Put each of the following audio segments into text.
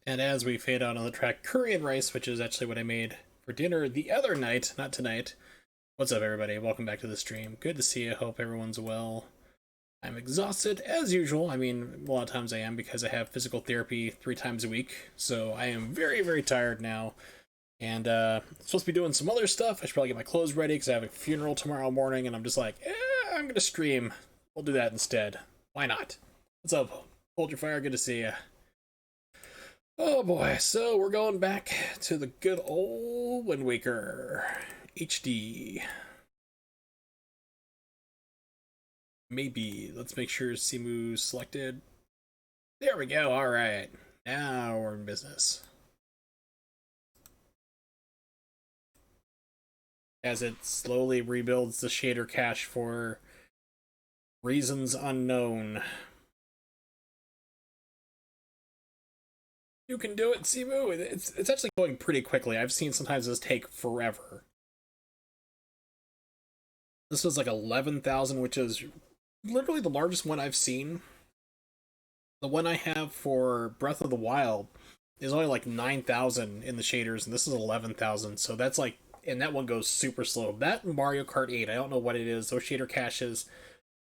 And as we fade out on the track, curry and rice, which is actually what I made for dinner the other night, not tonight. What's up, everybody? Welcome back to the stream. Good to see you. Hope everyone's well. I'm exhausted as usual. I mean, a lot of times I am because I have physical therapy 3 times a week. So I am very, very tired now. And supposed to be doing some other stuff. I should probably get my clothes ready because I have a funeral tomorrow morning. And I'm just like, I'm going to stream. We'll do that instead. Why not? What's up? Hold your fire. Good to see you. Oh boy, so we're going back to the good old Wind Waker HD. Maybe. Let's make sure Simu's selected. There we go, alright. Now we're in business. As it slowly rebuilds the shader cache for reasons unknown. You can do it, Simu. It's actually going pretty quickly. I've seen sometimes this take forever. This was like 11,000, which is literally the largest one I've seen. The one I have for Breath of the Wild is only like 9,000 in the shaders, and this is 11,000. So that's like, and that one goes super slow. That Mario Kart 8, I don't know what it is. Those shader caches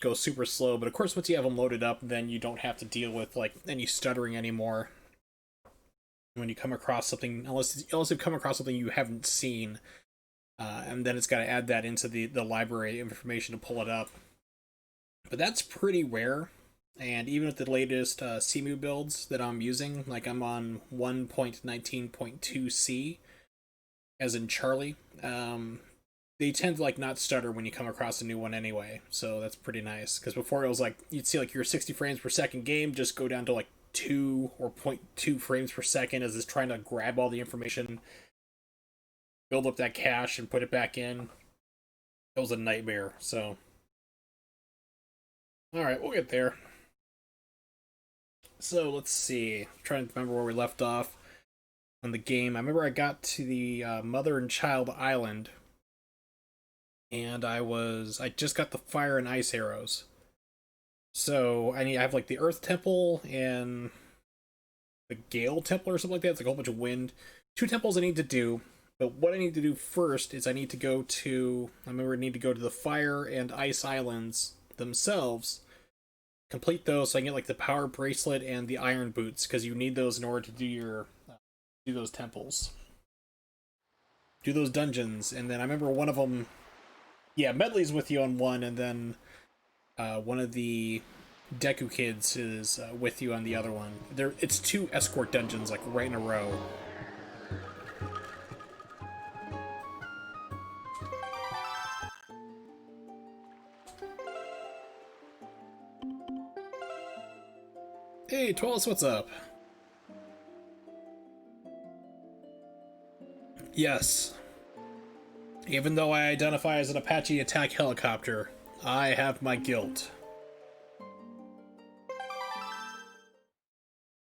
go super slow, but of course once you have them loaded up, then you don't have to deal with like any stuttering anymore. When you come across something, unless you've come across something you haven't seen, and then it's got to add that into the library information to pull it up. But that's pretty rare, and even with the latest Simu builds that I'm using, like I'm on 1.19.2c, as in Charlie, they tend to like not stutter when you come across a new one anyway, so that's pretty nice. Because before it was like, you'd see like your 60 frames per second game just go down to like 2 or 0.2 frames per second as it's trying to grab all the information, build up that cache, and put it back in. It was a nightmare, so. Alright, we'll get there. So, let's see. I'm trying to remember where we left off on the game. I remember I got to the Mother and Child Island, and I just got the fire and ice arrows. So I have like the Earth Temple and the Gale Temple or something like that. It's like a whole bunch of wind. 2 temples I need to do, but what I need to do first is I need to go to the Fire and Ice Islands themselves, complete those so I can get like the Power Bracelet and the Iron Boots, because you need those in order to do those temples. Do those dungeons, and then I remember one of them, yeah, Medley's with you on one, and then one of the Deku kids is with you on the other one. It's 2 Escort Dungeons, like, right in a row. Hey, Twellis, what's up? Yes. Even though I identify as an Apache attack helicopter, I have my guilt.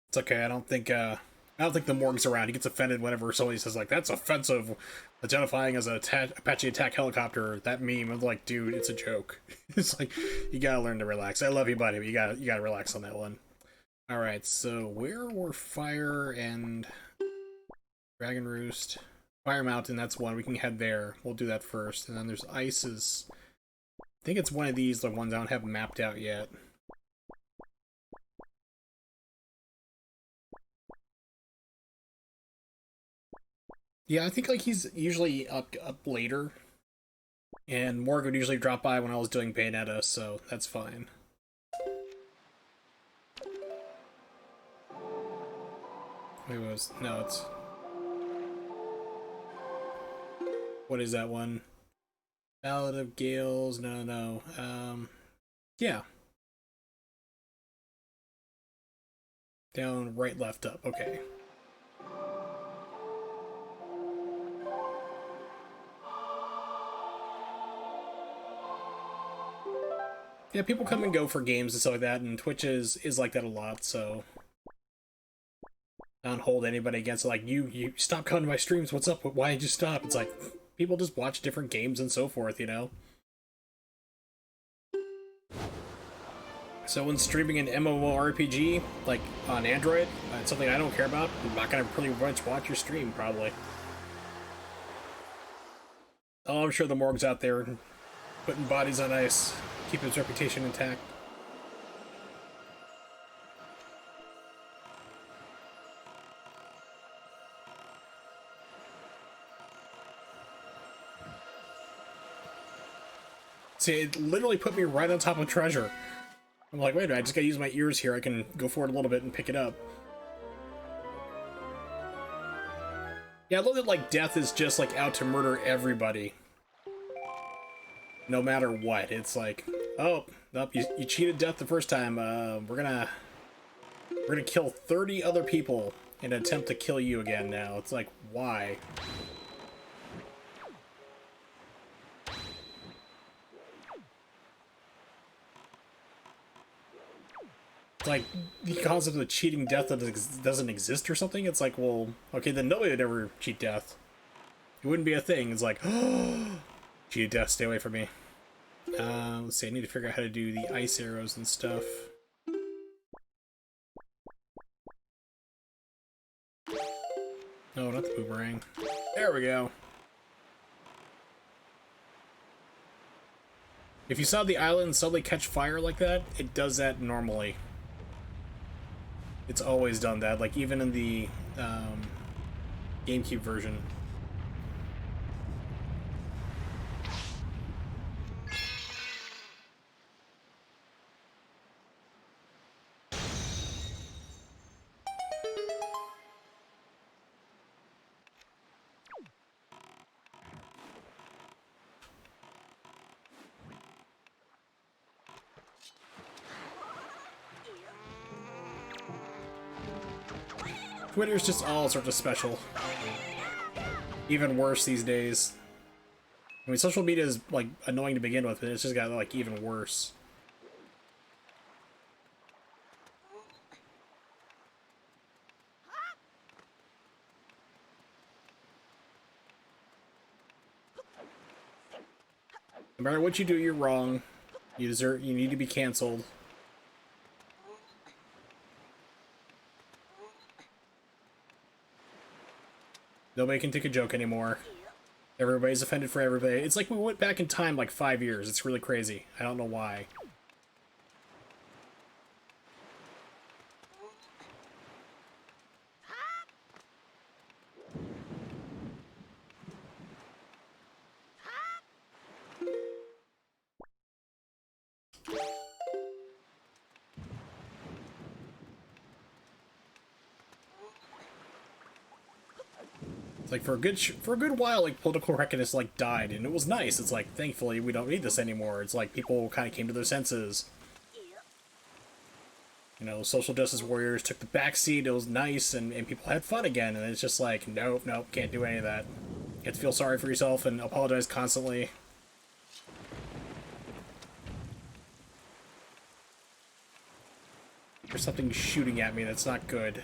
It's okay. I don't think the Morg's around. He gets offended whenever somebody says like, "That's offensive," identifying as an Apache attack helicopter. That meme. I'm like, dude, it's a joke. It's like, you gotta learn to relax. I love you, buddy, but you gotta relax on that one. All right. So where were Fire and Dragon Roost? Fire Mountain. That's one. We can head there. We'll do that first, and then there's Ice's. I think it's one of these, the ones I don't have mapped out yet. Yeah, I think like he's usually up later, and Morg would usually drop by when I was doing Bayonetta, so that's fine. It's what is that one? Ballad of Gales? No. Yeah. Down, right, left, up. Okay. Yeah, people come and go for games and stuff like that, and Twitch is like that a lot, so I don't hold anybody against it. Like, you stop coming to my streams, what's up? Why did you stop? It's like, people just watch different games and so forth, you know? So when streaming an MMORPG, like on Android, it's something I don't care about. I'm not gonna pretty much watch your stream, probably. Oh, I'm sure the morgue's out there putting bodies on ice, keep his reputation intact. See, it literally put me right on top of treasure. I'm like, wait a minute, I just gotta use my ears here. I can go forward a little bit and pick it up. Yeah, I love that, like, death is just, like, out to murder everybody. No matter what. It's like, oh, nope, you cheated death the first time. We're gonna kill 30 other people in an attempt to kill you again now. It's like, why? Like the concept of cheating death that doesn't exist or something. It's like, well, okay, then nobody would ever cheat death. It wouldn't be a thing. It's like, cheated death, stay away from me. Let's see, I need to figure out how to do the ice arrows and stuff. No, not the boomerang. There we go. If you saw the island suddenly catch fire like that, it does that normally. It's always done that, like even in the GameCube version. Twitter's just all sorts of special. Even worse these days. I mean, social media is, like, annoying to begin with, but it's just got, like, even worse. No matter what you do, you're wrong. You need to be canceled. Nobody can take a joke anymore. Everybody's offended for everybody. It's like we went back in time like 5 years. It's really crazy. I don't know why. It's like for a good while, like political correctness like died, and it was nice. It's like thankfully we don't need this anymore. It's like people kind of came to their senses. You know, social justice warriors took the backseat. It was nice, and people had fun again. And it's just like, nope, can't do any of that. You have to feel sorry for yourself and apologize constantly. There's something shooting at me that's not good.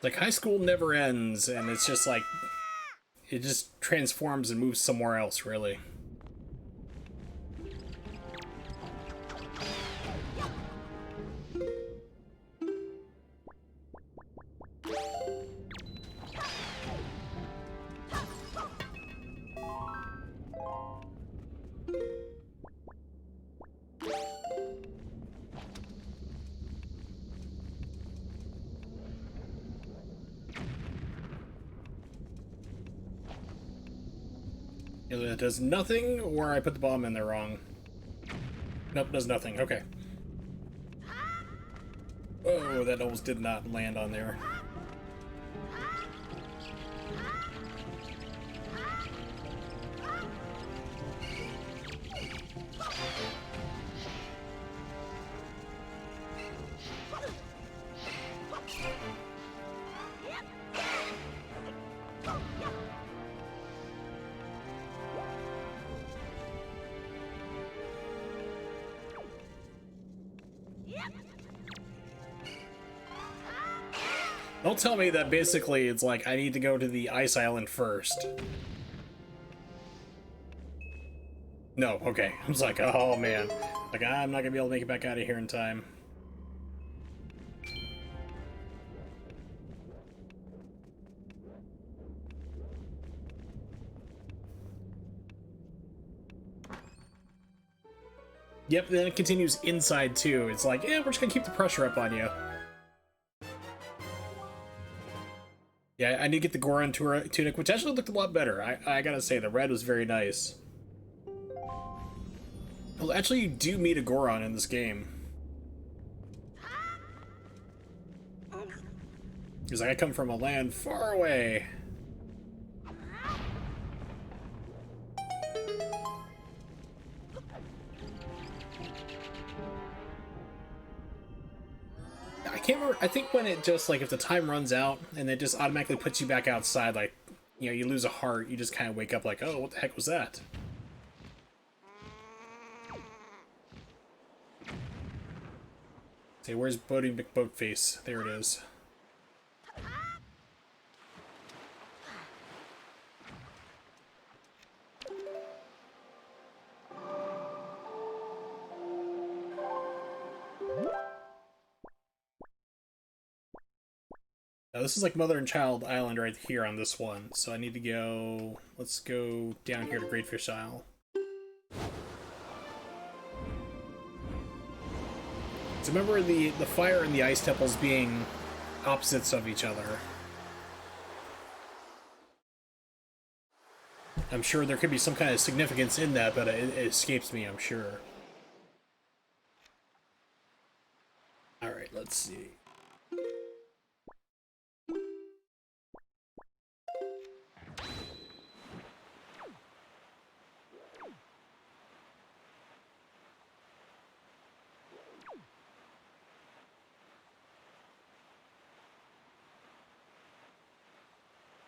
Like, high school never ends, and it's just like, it just transforms and moves somewhere else, really. Either it does nothing, or I put the bomb in there wrong. Nope, does nothing. Okay. Oh, that almost did not land on there. Don't tell me that basically it's like I need to go to the ice island first. No, okay. I was like, oh man. Like, I'm not gonna be able to make it back out of here in time. Yep, then it continues inside too. It's like, yeah, we're just gonna keep the pressure up on you. Yeah, I need to get the Goron tunic, which actually looked a lot better. I gotta say, the red was very nice. Well, actually, you do meet a Goron in this game. He's like, I come from a land far away. I can't remember. I think when it just, like, if the time runs out and it just automatically puts you back outside, like, you know, you lose a heart, you just kind of wake up like, oh, what the heck was that? Say, where's Bodie McBoatface? There it is. Now, this is like Mother and Child Island right here on this one, so I need to go... Let's go down here to Great Fish Isle. So remember the fire and the ice temples being opposites of each other. I'm sure there could be some kind of significance in that, but it escapes me, I'm sure. Alright, let's see.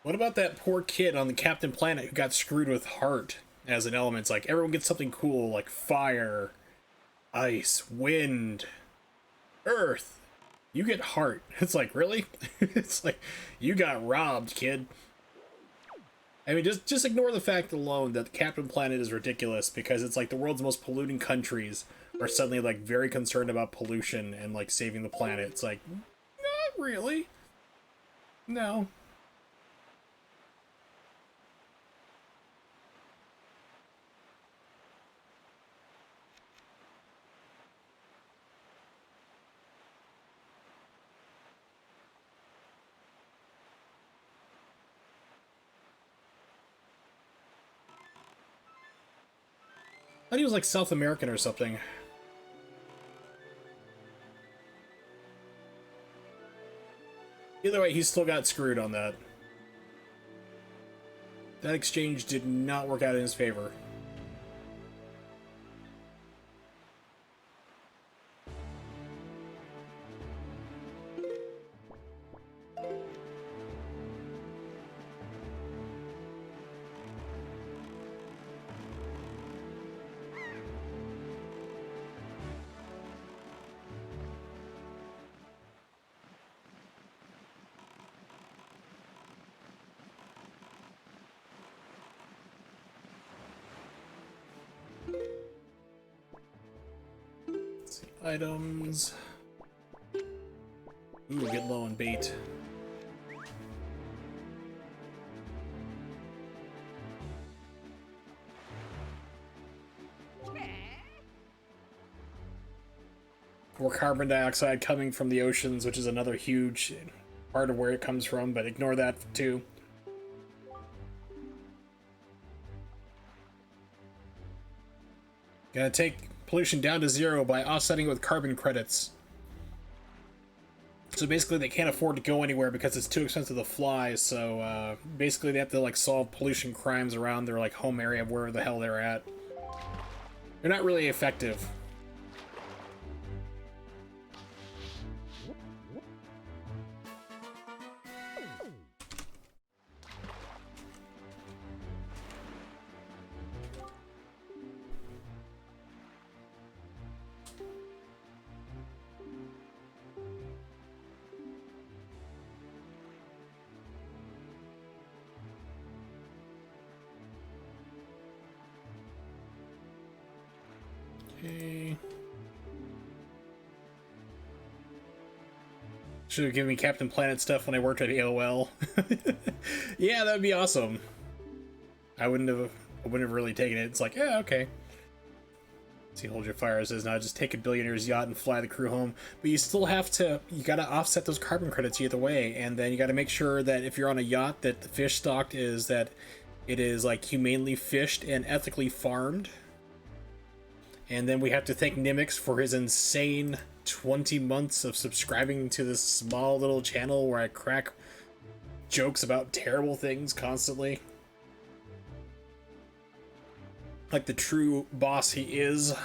What about that poor kid on the Captain Planet who got screwed with heart as an element? It's like everyone gets something cool like fire, ice, wind, earth. You get heart. It's like, really? It's like, you got robbed, kid. I mean, just ignore the fact alone that the Captain Planet is ridiculous because it's like the world's most polluting countries are suddenly like very concerned about pollution and like saving the planet. It's like, not really. No. I thought he was like South American or something. Either way, he still got screwed on that. That exchange did not work out in his favor. Items. Ooh, get low on bait. More carbon dioxide coming from the oceans, which is another huge part of where it comes from, but ignore that too. Gonna take pollution down to zero by offsetting it with carbon credits. So basically they can't afford to go anywhere because it's too expensive to fly, so basically they have to like solve pollution crimes around their like home area of where the hell they're at. They're not really effective. Okay. Should have given me Captain Planet stuff when I worked at AOL. Yeah, that would be awesome. I wouldn't have really taken it. It's like, yeah, okay. See, hold your fire. It says now just take a billionaire's yacht and fly the crew home. But you still have to, you gotta offset those carbon credits either way, and then you gotta make sure that if you're on a yacht that the fish stocked is that it is like humanely fished and ethically farmed. And then we have to thank Nimix for his insane 20 months of subscribing to this small little channel where I crack jokes about terrible things constantly. Like the true boss he is.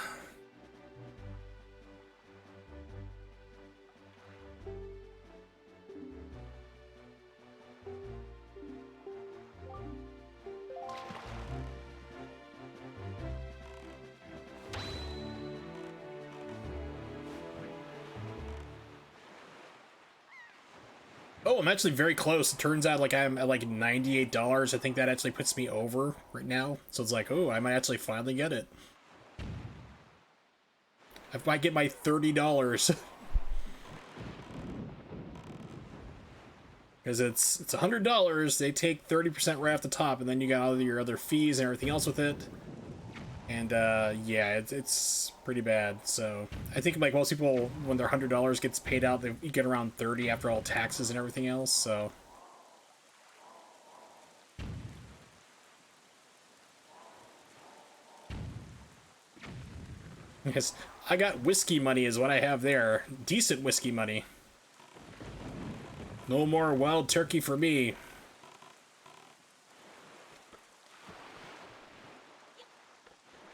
Oh, I'm actually very close. It turns out like I'm at like $98. I think that actually puts me over right now. So it's like, oh, I might actually finally get it. I might get my $30. Because it's $100. They take 30% right off the top, and then you got all your other fees and everything else with it. And yeah, it's pretty bad. So I think like most people, when their $100 gets paid out, they get around 30 after all taxes and everything else. So yes, I got whiskey money is what I have there. Decent whiskey money. No more wild turkey for me.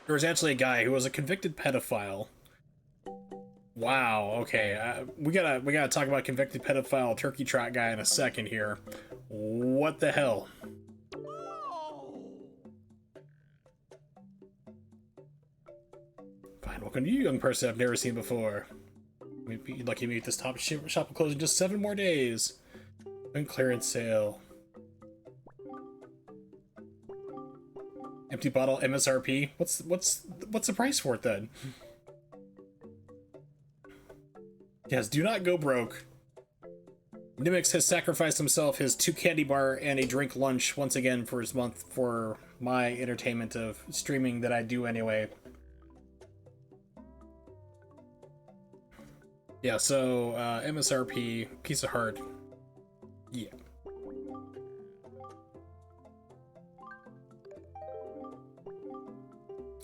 There was actually a guy who was a convicted pedophile. Wow. Okay. We gotta talk about convicted pedophile turkey trot guy in a second here. What the hell? Fine. Welcome to you, young person I've never seen before. You'd lucky me at this top shop will close in just 7 more days. And clearance sale. Empty bottle MSRP. What's the price for it then? Yes, do not go broke. Nimix has sacrificed himself his 2 candy bar and a drink lunch once again for his month for my entertainment of streaming that I do anyway. Yeah, so MSRP, piece of heart. Yeah.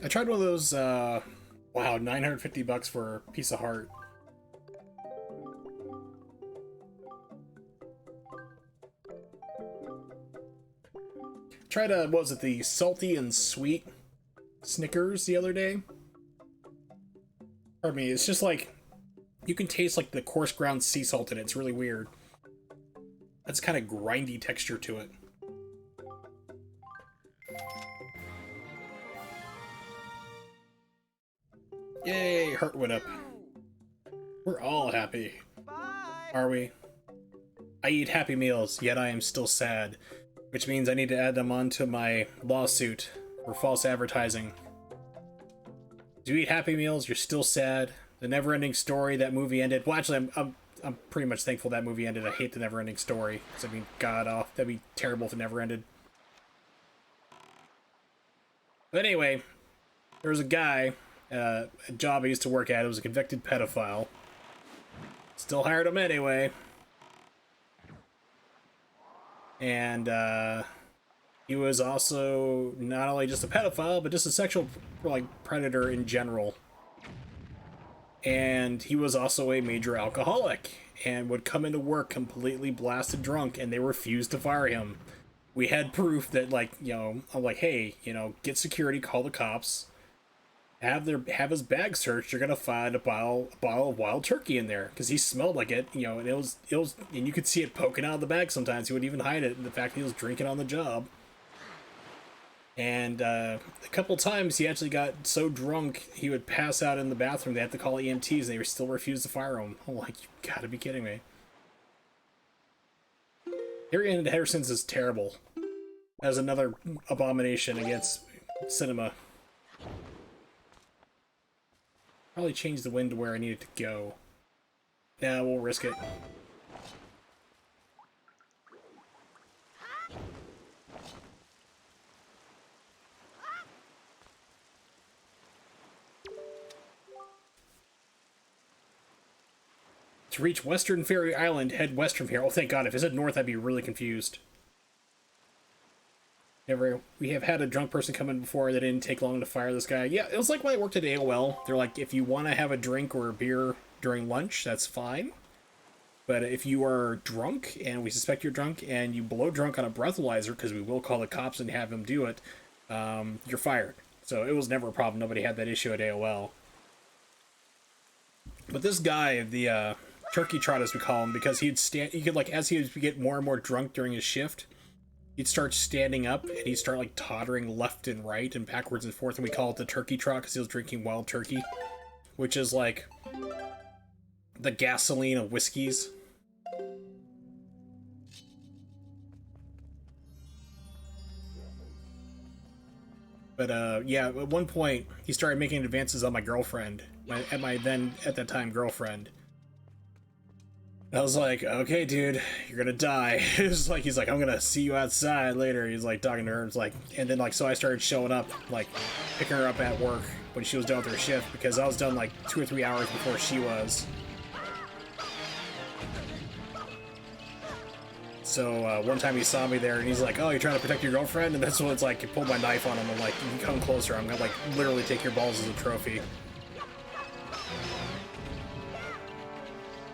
I tried one of those, wow, $950 for a piece of heart. Tried what was it, the salty and sweet Snickers the other day? Pardon me, it's just like, you can taste like the coarse ground sea salt in it, it's really weird. That's kind of grindy texture to it. Yay, heart went up. We're all happy. Are we? I eat Happy Meals, yet I am still sad. Which means I need to add them onto my lawsuit for false advertising. Do you eat Happy Meals? You're still sad. The Never-Ending Story, that movie ended. Well, actually, I'm pretty much thankful that movie ended. I hate the Never-Ending Story. Because, I mean, god off. That'd be terrible if it never ended. But anyway, there was a guy, a job I used to work at. It was a convicted pedophile. Still hired him anyway. And he was also not only just a pedophile, but just a sexual predator in general. And he was also a major alcoholic and would come into work completely blasted drunk, and they refused to fire him. We had proof that, like, you know, I'm like, hey, you know, get security, call the cops, have his bag searched. You're gonna find a bottle of wild turkey in there because he smelled like it, you know, and it was, and you could see it poking out of the bag sometimes. He wouldn't even hide it. And the fact that he was drinking on the job. And a couple times he actually got so drunk he would pass out in the bathroom. They had to call EMTs, and they still refused to fire him. I'm like, you gotta be kidding me. Harry Henderson's is terrible. As another abomination against cinema. Probably change the wind to where I need it to go. Yeah, we'll risk it. To reach Western Fairy Island, head west from here. Oh, thank God. If it said north, I'd be really confused. We have had a drunk person come in before that didn't take long to fire this guy. Yeah, it was like when I worked at AOL. They're like, if you want to have a drink or a beer during lunch, that's fine. But if you are drunk, and we suspect you're drunk, and you blow drunk on a breathalyzer, because we will call the cops and have them do it, you're fired. So it was never a problem. Nobody had that issue at AOL. But this guy, the turkey trot as we call him, because he could like, as he would get more and more drunk during his shift, he'd start standing up and he'd start like tottering left and right and backwards and forth, and we call it the turkey trot because he was drinking wild turkey, which is like the gasoline of whiskeys. But yeah, at one point he started making advances on my girlfriend, at that time girlfriend. I was like, okay, dude, you're gonna die. It's like, he's like, I'm gonna see you outside later. He's like talking to her. It's like, and then like, so I started showing up, like picking her up at work when she was done with her shift, because I was done like 2 or 3 hours before she was. So one time he saw me there and he's like, oh, you're trying to protect your girlfriend? And that's when it's like, he pulled my knife on him and like, you can come closer. I'm gonna like literally take your balls as a trophy.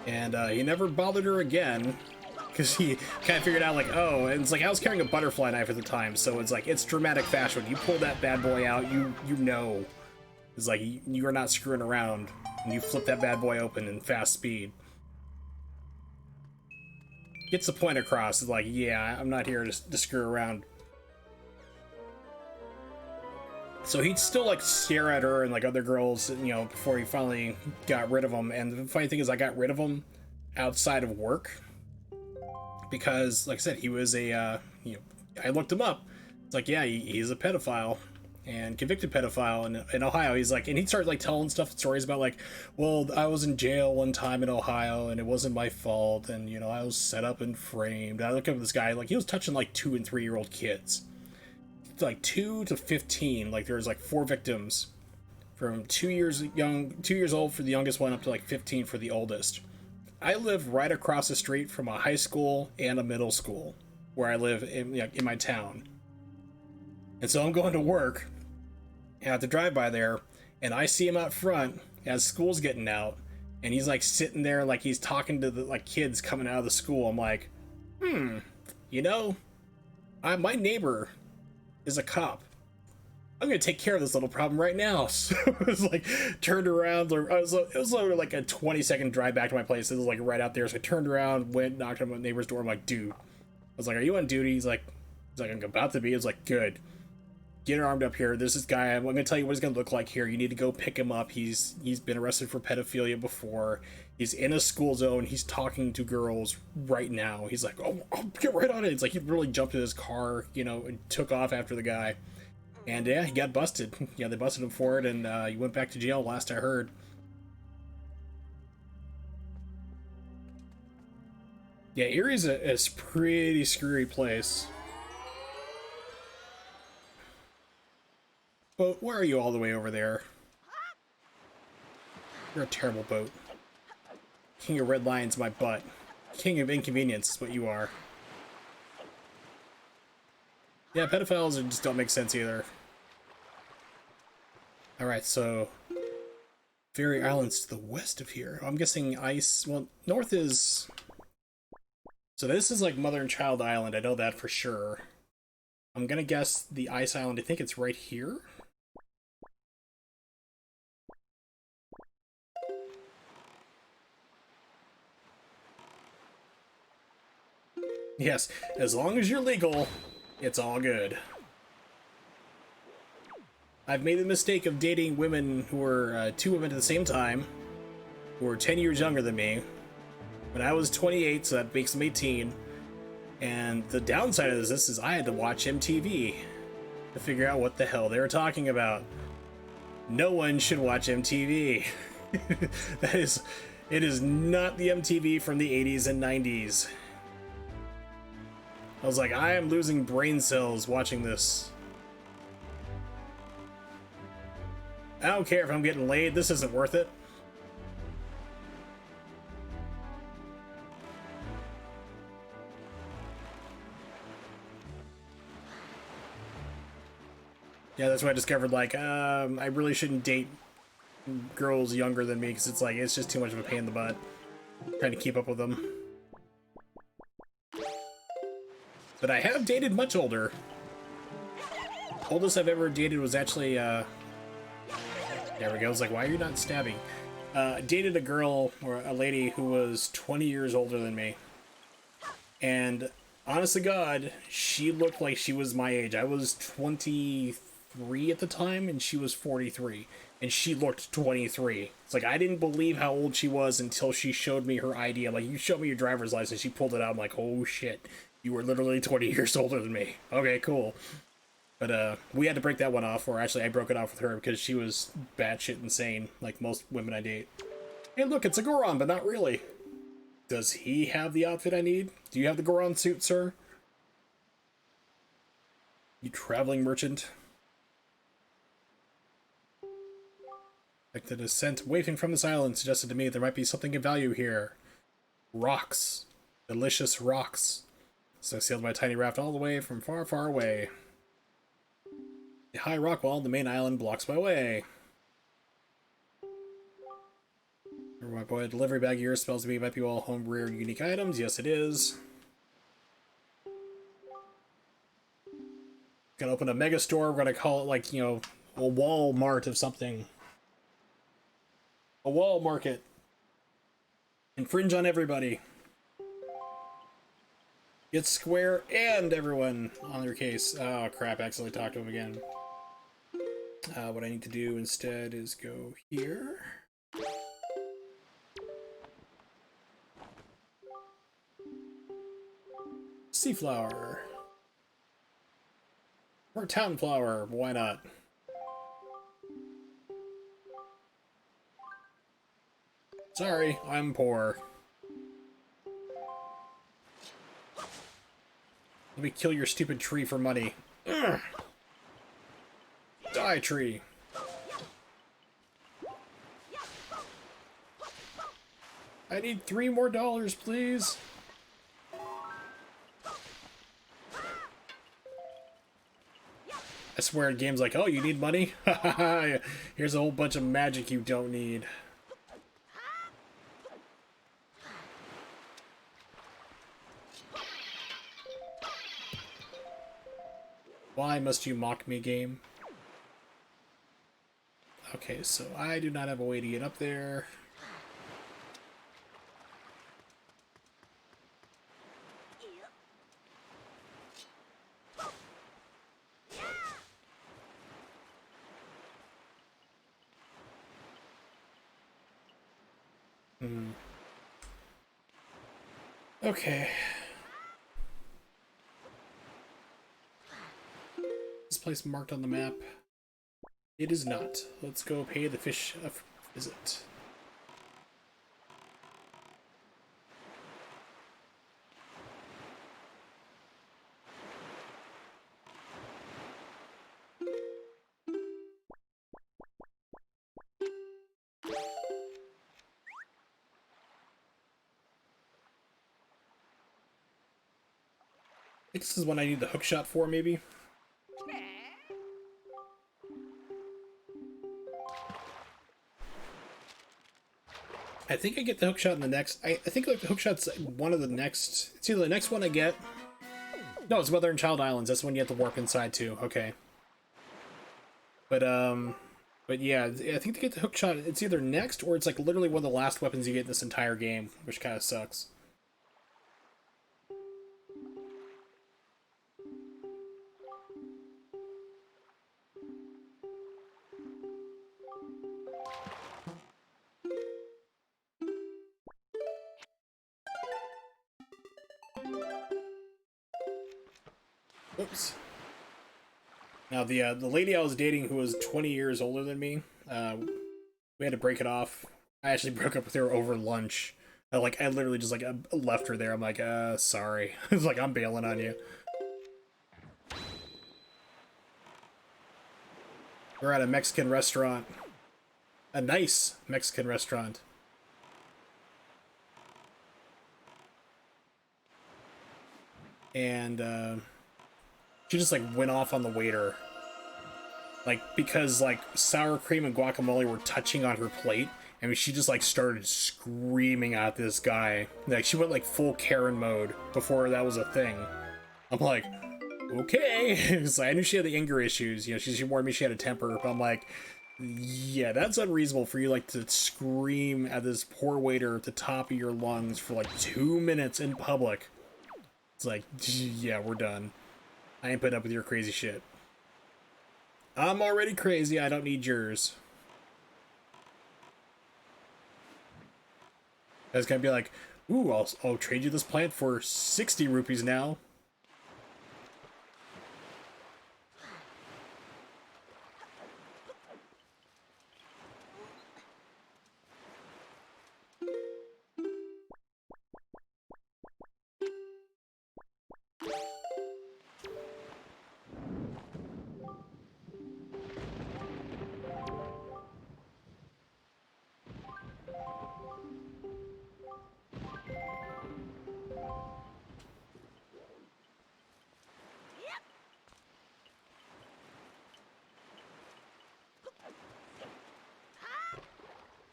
And he never bothered her again, because he kind of figured out like, oh, and it's like, I was carrying a butterfly knife at the time, so it's like, it's dramatic fashion. You pull that bad boy out, you know. It's like, you are not screwing around, and you flip that bad boy open in fast speed. Gets the point across. It's like, yeah, I'm not here to screw around. So he'd still like stare at her and like other girls, you know, before he finally got rid of them. And the funny thing is, I got rid of him outside of work because, like I said, he was a, you know, I looked him up. It's like, yeah, he's a pedophile and convicted pedophile in Ohio. He's like, and he'd start like telling stories about like, well, I was in jail one time in Ohio and it wasn't my fault, and you know, I was set up and framed. I look up at this guy, like he was touching like 2 and 3 year old kids. Like 2 to 15, like there's like 4 victims from 2 years old for the youngest one up to like 15 for the oldest. I live right across the street from a high school and a middle school where I live in my town. And so I'm going to work and I have to drive by there, and I see him out front as school's getting out, and he's like sitting there like he's talking to the like kids coming out of the school. I'm like, you know, my neighbor is a cop. I'm gonna take care of this little problem right now. So it was like, turned around. It was like a 20-second drive back to my place. It was like right out there. So I turned around, went, knocked on my neighbor's door. I'm like, dude. I was like, are you on duty? He's like, I'm about to be. It's like, good. Get armed up here. There's this guy. I'm gonna tell you what he's gonna look like here. You need to go pick him up. He's been arrested for pedophilia before. He's in a school zone. He's talking to girls right now. He's like, oh, I'll get right on it. It's like he really jumped in his car, you know, and took off after the guy. And yeah, he got busted. Yeah, they busted him for it, and he went back to jail last I heard. Yeah, Erie's a pretty screwy place. Boat, why are you all the way over there? You're a terrible boat. King of red lions, my butt. King of inconvenience is what you are. Yeah, pedophiles just don't make sense either. Alright, so Fairy Island's to the west of here. I'm guessing ice. Well, north is. So this is like Mother and Child Island. I know that for sure. I'm gonna guess the ice island. I think it's right here. Yes, as long as you're legal, it's all good. I've made the mistake of dating women who were 2 women at the same time, who were 10 years younger than me. When I was 28, so that makes them 18. And the downside of this is I had to watch MTV to figure out what the hell they were talking about. No one should watch MTV. That is, it is not the MTV from the 80s and 90s. I was like, I am losing brain cells watching this. I don't care if I'm getting laid, this isn't worth it. Yeah, that's why I discovered, like, I really shouldn't date girls younger than me, because it's like, it's just too much of a pain in the butt trying to keep up with them. But I have dated much older. Oldest I've ever dated was actually, there we go. I was like, why are you not stabbing? Dated a girl, or a lady, who was 20 years older than me. And, honest to God, she looked like she was my age. I was 23 at the time, and she was 43. And she looked 23. It's like, I didn't believe how old she was until she showed me her ID. I'm like, you showed me your driver's license. She pulled it out. I'm like, oh shit. You were literally 20 years older than me. Okay, cool. But we had to break that one off, or actually I broke it off with her because she was batshit insane, like most women I date. Hey look, it's a Goron, but not really. Does he have the outfit I need? Do you have the Goron suit, sir? You traveling merchant? Like the descent wafting from this island suggested to me there might be something of value here. Rocks. Delicious rocks. So I sailed my tiny raft all the way from far, far away. The high rock wall on the main island blocks my way. Remember my boy, a delivery bag here spells to me might be all home rare unique items. Yes, it is. Gonna open a mega store. We're gonna call it, like, you know, a Walmart of something. A wall market. Infringe on everybody. Get Square and everyone on their case. Oh crap, I accidentally talked to him again. What I need to do instead is go here. Seaflower. Or town flower, why not? Sorry, I'm poor. Let me kill your stupid tree for money. Ugh. Die, tree. I need $3 more, please. I swear, game's like, oh, you need money? Here's a whole bunch of magic you don't need. Why must you mock me, game? Okay, so I do not have a way to get up there. Okay. This place marked on the map. It is not. Let's go pay the fish a visit. I think this is one I need the hook shot for, maybe? I think I get the hookshot in the next... I think like the hookshot's one of the next... It's either the next one I get... No, it's Mother and Child Islands. That's the one you have to warp inside to. Okay. But yeah, I think to get the hookshot, it's either next or it's like literally one of the last weapons you get in this entire game, which kind of sucks. Oops. Now the lady I was dating who was 20 years older than me, we had to break it off I actually broke up with her over lunch. I literally just like left her there. I'm like, sorry. It's like I'm bailing on you. We're at a Mexican restaurant. A nice Mexican restaurant. And she just like went off on the waiter. Like, because like sour cream and guacamole were touching on her plate. I mean, she just like started screaming at this guy. Like, she went like full Karen mode before that was a thing. I'm like, okay. Because I knew she had the anger issues. You know, she warned me she had a temper. But I'm like, yeah, that's unreasonable for you like to scream at this poor waiter at the top of your lungs for like 2 minutes in public. It's like, yeah, we're done. I ain't putting up with your crazy shit. I'm already crazy. I don't need yours. I was gonna be like, ooh, I'll trade you this plant for 60 rupees now.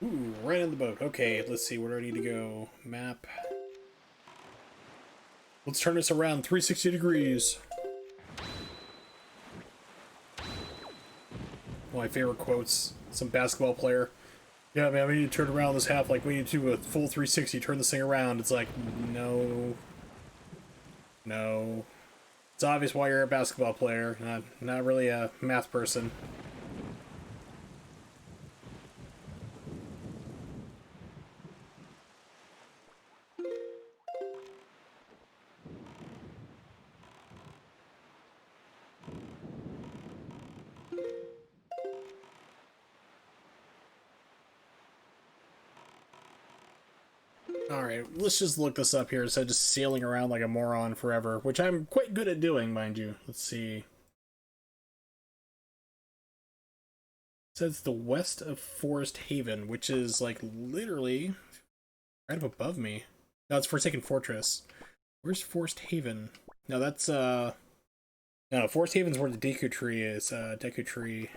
Ooh, right in the boat. Okay, let's see, where do I need to go? Map. Let's turn this around 360 degrees. One of my favorite quotes. Some basketball player. Yeah, man, we need to turn around this half like we need to do a full 360, turn this thing around. It's like, no. No. It's obvious why you're a basketball player, not really a math person. Alright, let's just look this up here instead of just sailing around like a moron forever, which I'm quite good at doing, mind you. Let's see. It says the west of Forest Haven, which is like literally right up above me. No, it's Forsaken Fortress. Where's Forest Haven? No, that's no, Forest Haven's where the Deku Tree is. Deku Tree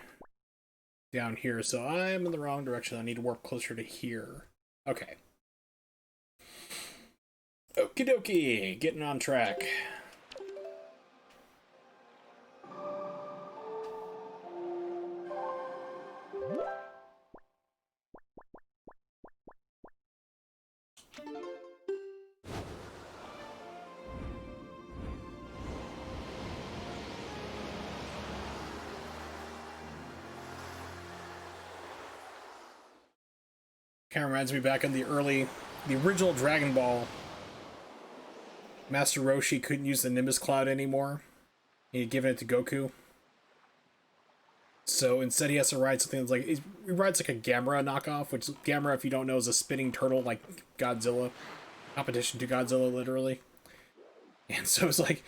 down here, so I'm in the wrong direction. I need to warp closer to here. Okay. Okie dokie, getting on track. Kind of reminds me back in the original Dragon Ball. Master Roshi couldn't use the Nimbus Cloud anymore. He had given it to Goku. So instead he has to ride something that's like, he rides like a Gamera knockoff, which Gamera, if you don't know, is a spinning turtle like Godzilla. Competition to Godzilla, literally. And so it's like,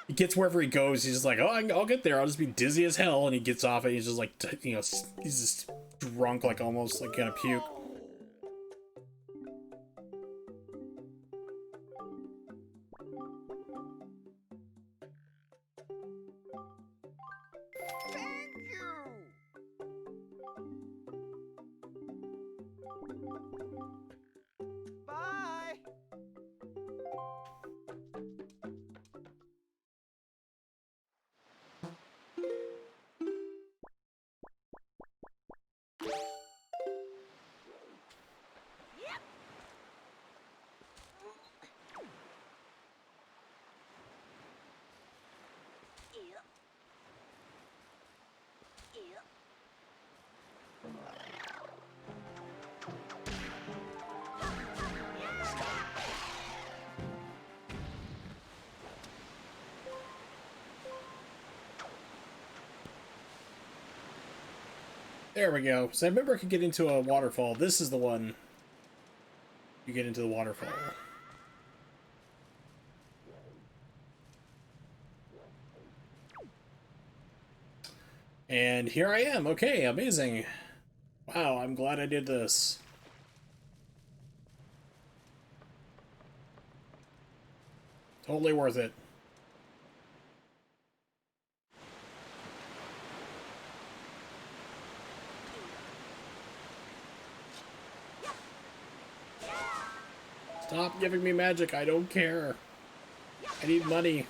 he gets wherever he goes, he's just like, oh, I'll get there, I'll just be dizzy as hell, and he gets off and he's just like, you know, he's just drunk, like almost like gonna puke. There we go. So I remember I could get into a waterfall. This is the one you get into the waterfall. And here I am. Okay, amazing. Wow, I'm glad I did this. Totally worth it. Stop giving me magic. I don't care. I need money.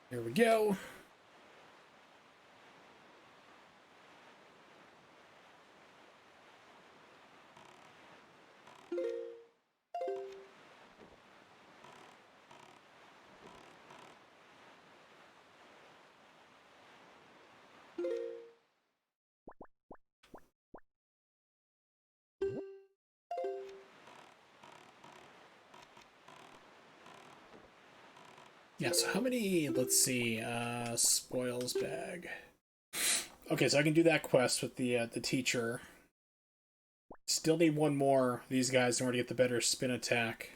Here we go. Yeah, so how many, let's see, spoils bag. Okay, so I can do that quest with the teacher. Still need one more of these guys in order to get the better spin attack.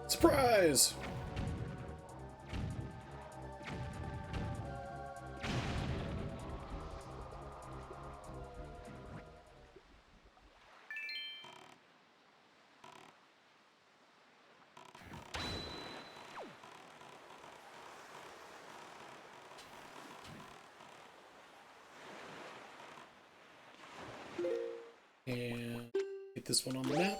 Surprise! And get this one on the map.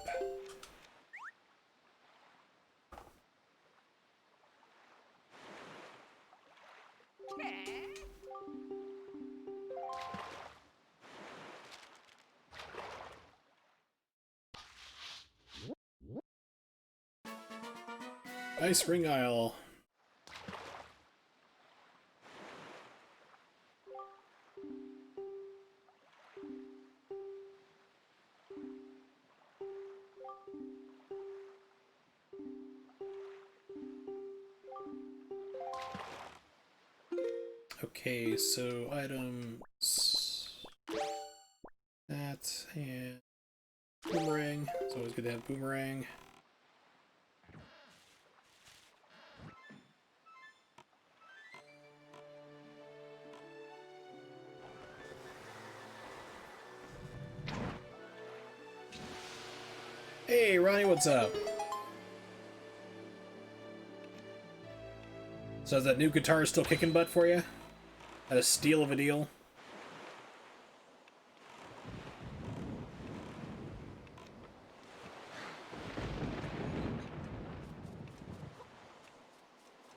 Ice Ring Isle. Okay, so items. That and boomerang. It's always good to have boomerang. Hey, Ronnie, what's up? So is that new guitar still kicking butt for you? At a steal of a deal?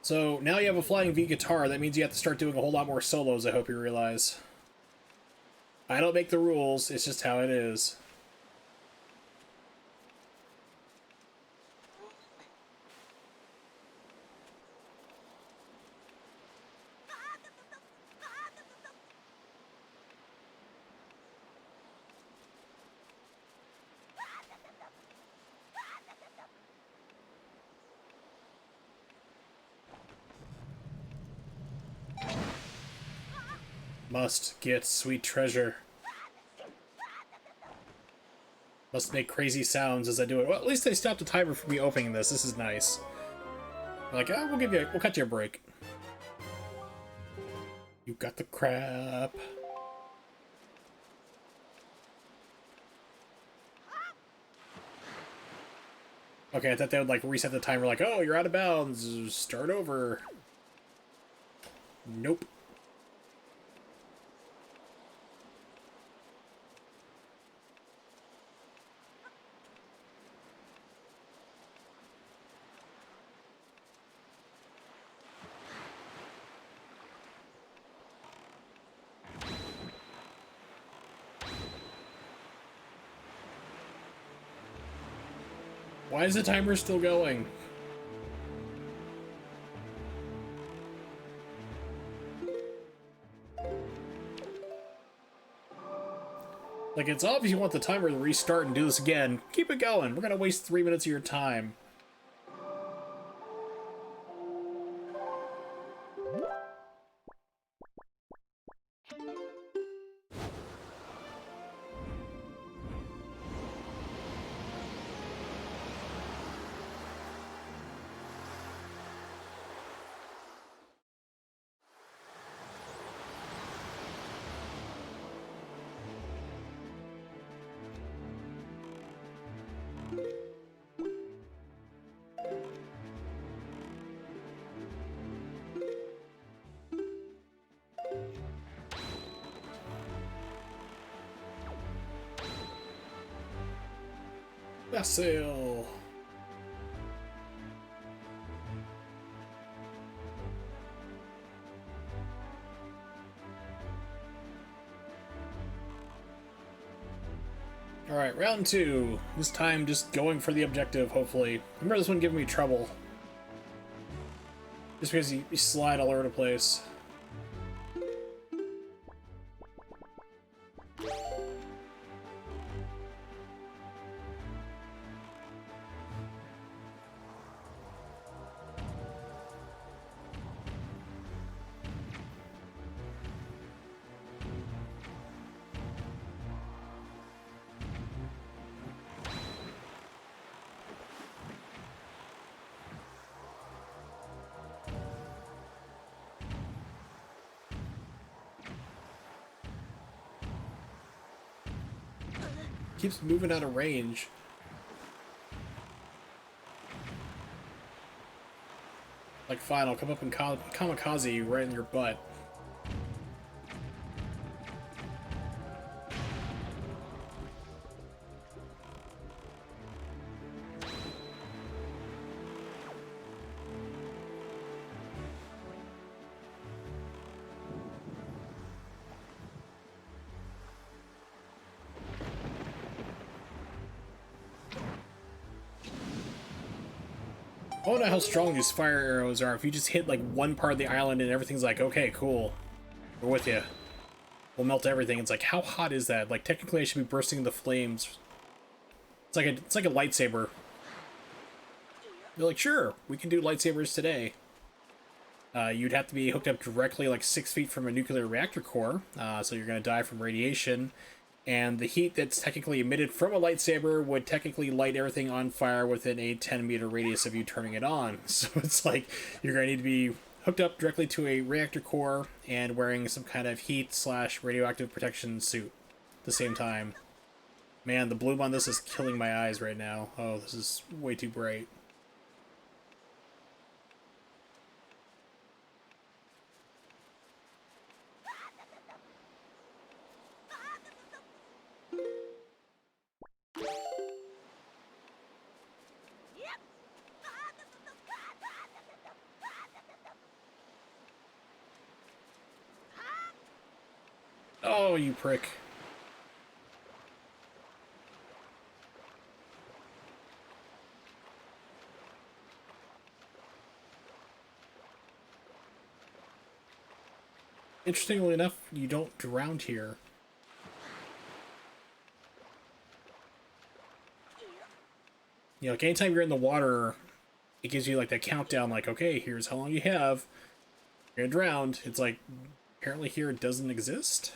So now you have a flying V guitar, that means you have to start doing a whole lot more solos, I hope you realize. I don't make the rules, it's just how it is. Must get sweet treasure. Must make crazy sounds as I do it. Well, at least they stopped the timer from me opening this. This is nice. Like, oh, we'll cut you a break. You got the crap. Okay, I thought they would like reset the timer like, oh, you're out of bounds, start over. Nope. Why is the timer still going? Like, it's obvious you want the timer to restart and do this again. Keep it going. We're gonna waste 3 minutes of your time. Sail. Alright, round 2. This time just going for the objective, hopefully. Remember this one giving me trouble. Just because you slide all over the place. Keeps moving out of range. Like, fine, I'll come up and kamikaze you right in your butt. I don't know how strong these fire arrows are. If you just hit like one part of the island and everything's like, okay, cool, we're with you. We'll melt everything. It's like, how hot is that? Like, technically, I should be bursting into flames. It's like a lightsaber. They're like, sure, we can do lightsabers today. You'd have to be hooked up directly like 6 feet from a nuclear reactor core, so you're gonna die from radiation. And the heat that's technically emitted from a lightsaber would technically light everything on fire within a 10-meter radius of you turning it on. So it's like you're going to need to be hooked up directly to a reactor core and wearing some kind of heat/radioactive protection suit at the same time. Man, the bloom on this is killing my eyes right now. Oh, this is way too bright. Oh, you prick. Interestingly enough, you don't drown here. You know, like anytime you're in the water, it gives you like that countdown, like, okay, here's how long you have. You're gonna drown. It's like, apparently here it doesn't exist.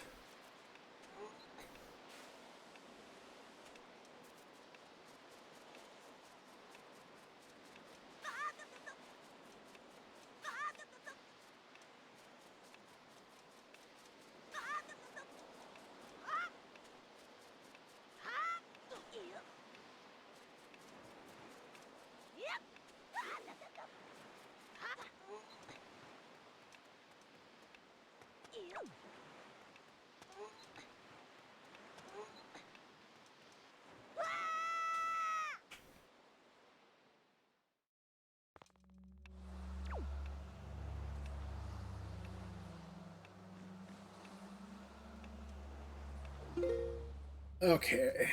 Okay.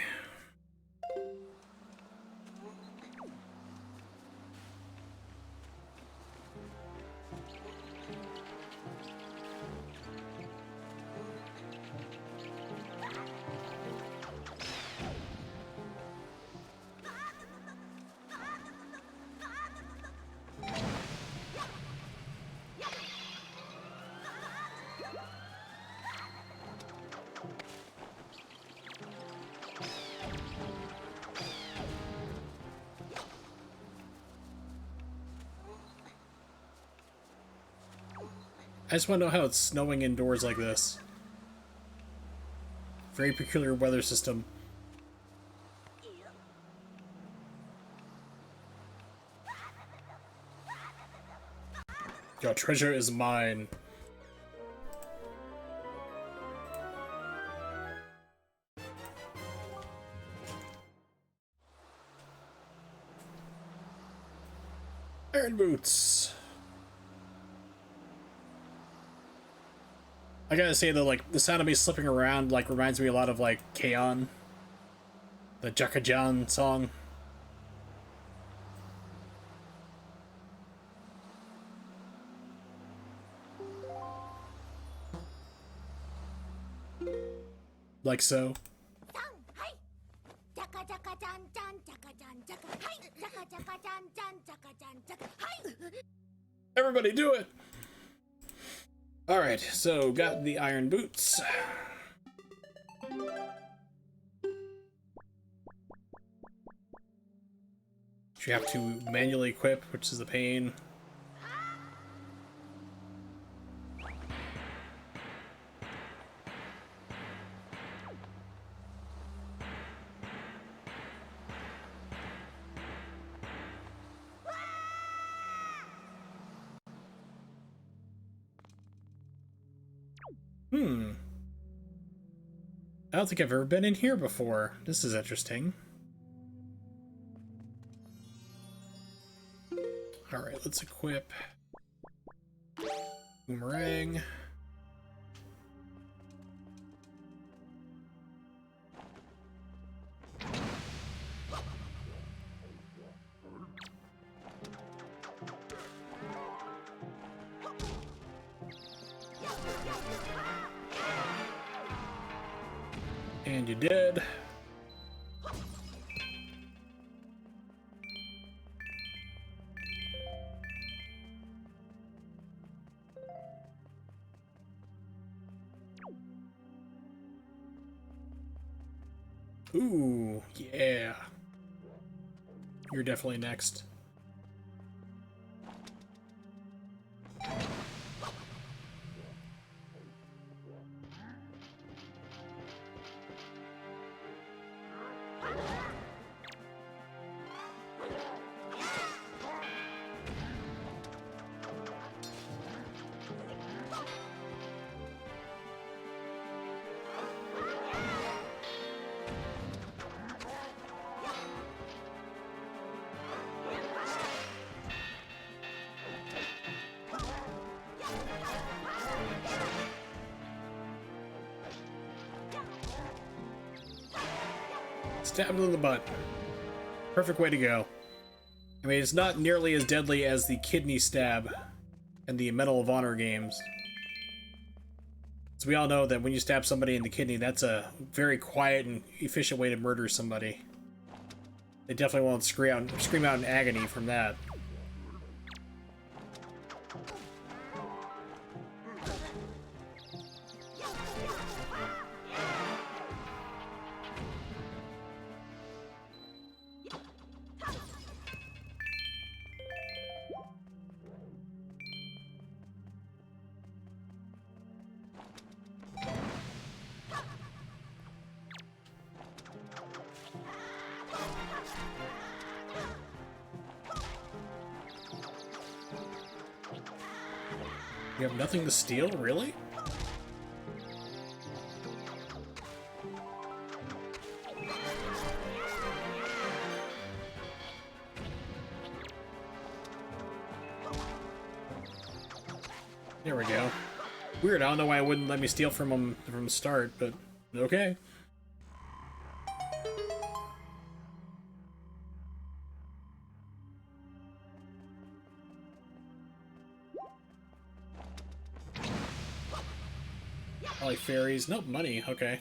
I just want to know how it's snowing indoors like this. Very peculiar weather system. Your treasure is mine. Iron boots. I gotta say though, like, the sound of me slipping around, like, reminds me a lot of, like, K-On! The Jakajan song. Like so. Everybody do it! Alright, so got the iron boots. Which you have to manually equip, which is a pain. I don't think I've ever been in here before. This is interesting. Alright, let's equip Boomerang. And you did. Ooh, yeah. You're definitely next. Stab him in the butt. Perfect way to go. I mean, it's not nearly as deadly as the kidney stab in the Medal of Honor games. So we all know that when you stab somebody in the kidney, that's a very quiet and efficient way to murder somebody. They definitely won't scream out in agony from that. You have nothing to steal? Really? There we go. Weird, I don't know why it wouldn't let me steal from him from the start, but okay. Probably fairies. Nope, money. Okay.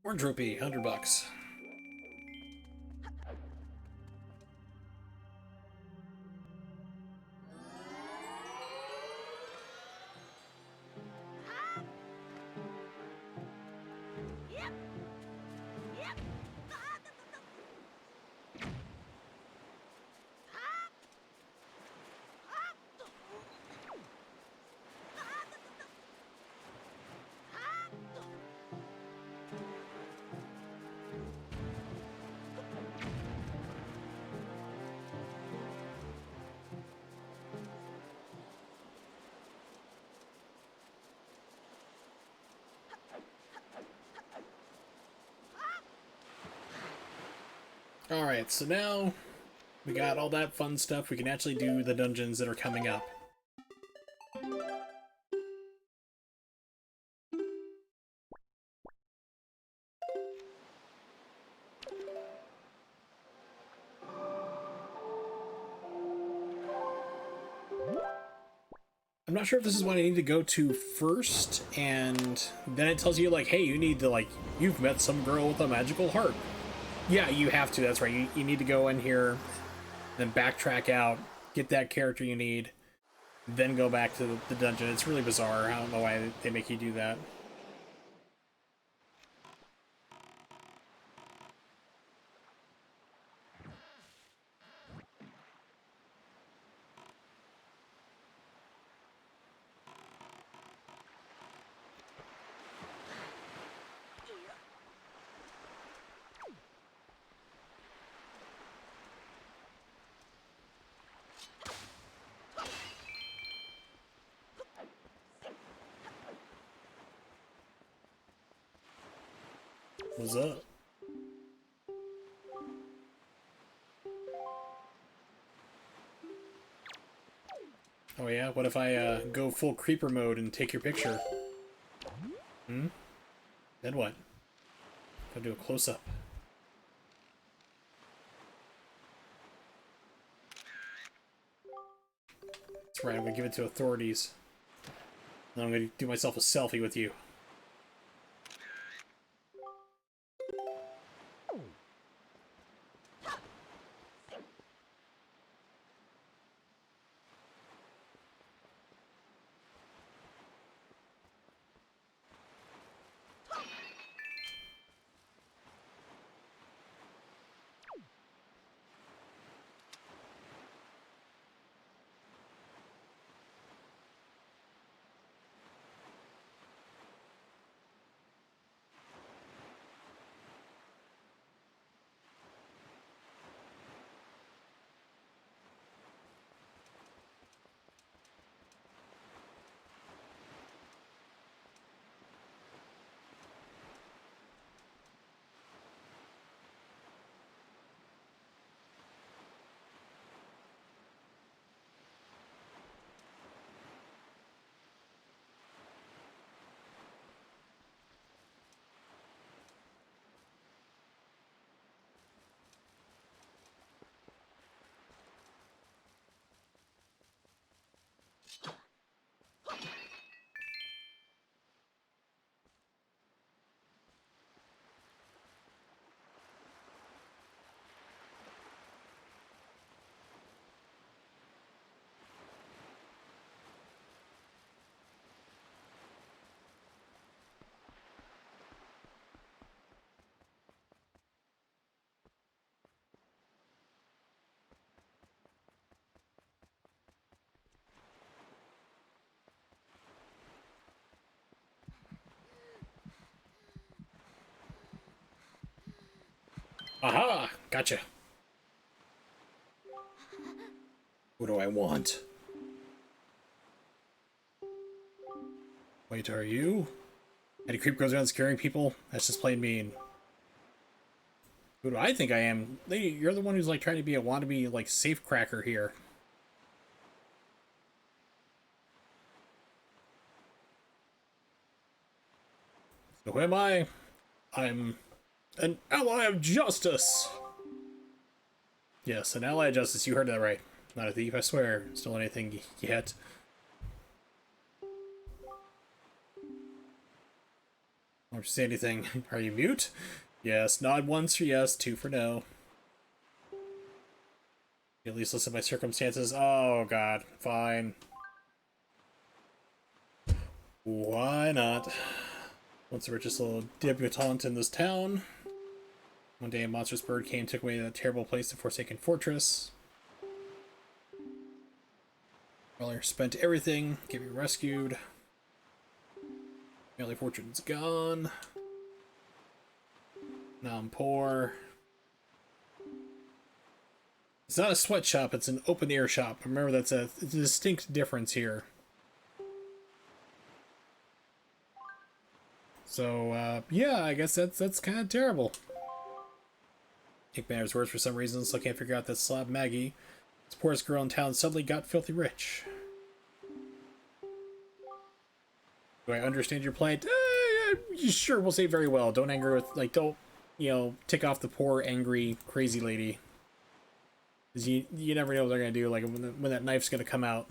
Orange rupee, $100. Alright, so now we got all that fun stuff. We can actually do the dungeons that are coming up. I'm not sure if this is what I need to go to first, and then it tells you, like, hey, you need to, like, you've met some girl with a magical heart. Yeah, you have to, that's right. You need to go in here, then backtrack out, get that character you need, then go back to the dungeon. It's really bizarre. I don't know why they make you do that. What's up? Oh yeah? What if I go full creeper mode and take your picture? Hmm? Then what? I'll do a close-up. That's right, I'm gonna give it to authorities. Then I'm gonna do myself a selfie with you. Aha! Gotcha. What do I want? Wait, are you? Any creep goes around scaring people? That's just plain mean. Who do I think I am? You're the one who's like trying to be a wannabe like safe cracker here. So who am I? I'm an ally of justice. Yes, an ally of justice. You heard that right. Not a thief, I swear. Stolen anything yet. Don't you say anything. Are you mute? Yes. Nod once for yes, two for no. At least listen to my circumstances. Oh god. Fine. Why not? Once the richest little debutante in this town. One day a monstrous bird came and took away that terrible place, the Forsaken Fortress. Earlier spent everything, get me rescued. Family fortune's gone. Now I'm poor. It's not a sweatshop, it's an open air shop. Remember, that's a distinct difference here. So, yeah, I guess that's kind of terrible. Take matters worse for some reason, so I can't figure out that slob Maggie, this poorest girl in town, suddenly got filthy rich. Do I understand your plight? Sure, we'll say very well. Don't anger with, like, don't, you know, tick off the poor, angry, crazy lady. Because you never know what they're going to do, like, when that knife's going to come out.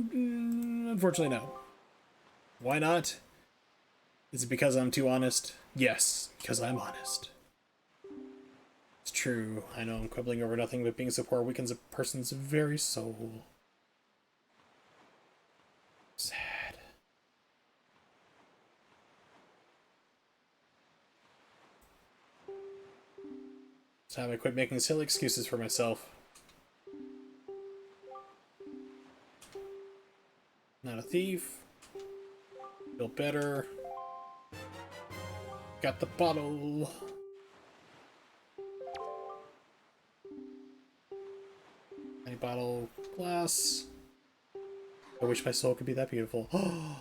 Unfortunately, no. Why not? Is it because I'm too honest? Yes, because I'm honest. It's true. I know I'm quibbling over nothing, but being so poor weakens a person's very soul. Sad. It's time I quit making silly excuses for myself. Not a thief. Feel better. Got the bottle. Any bottle, glass. I wish my soul could be that beautiful. Oh.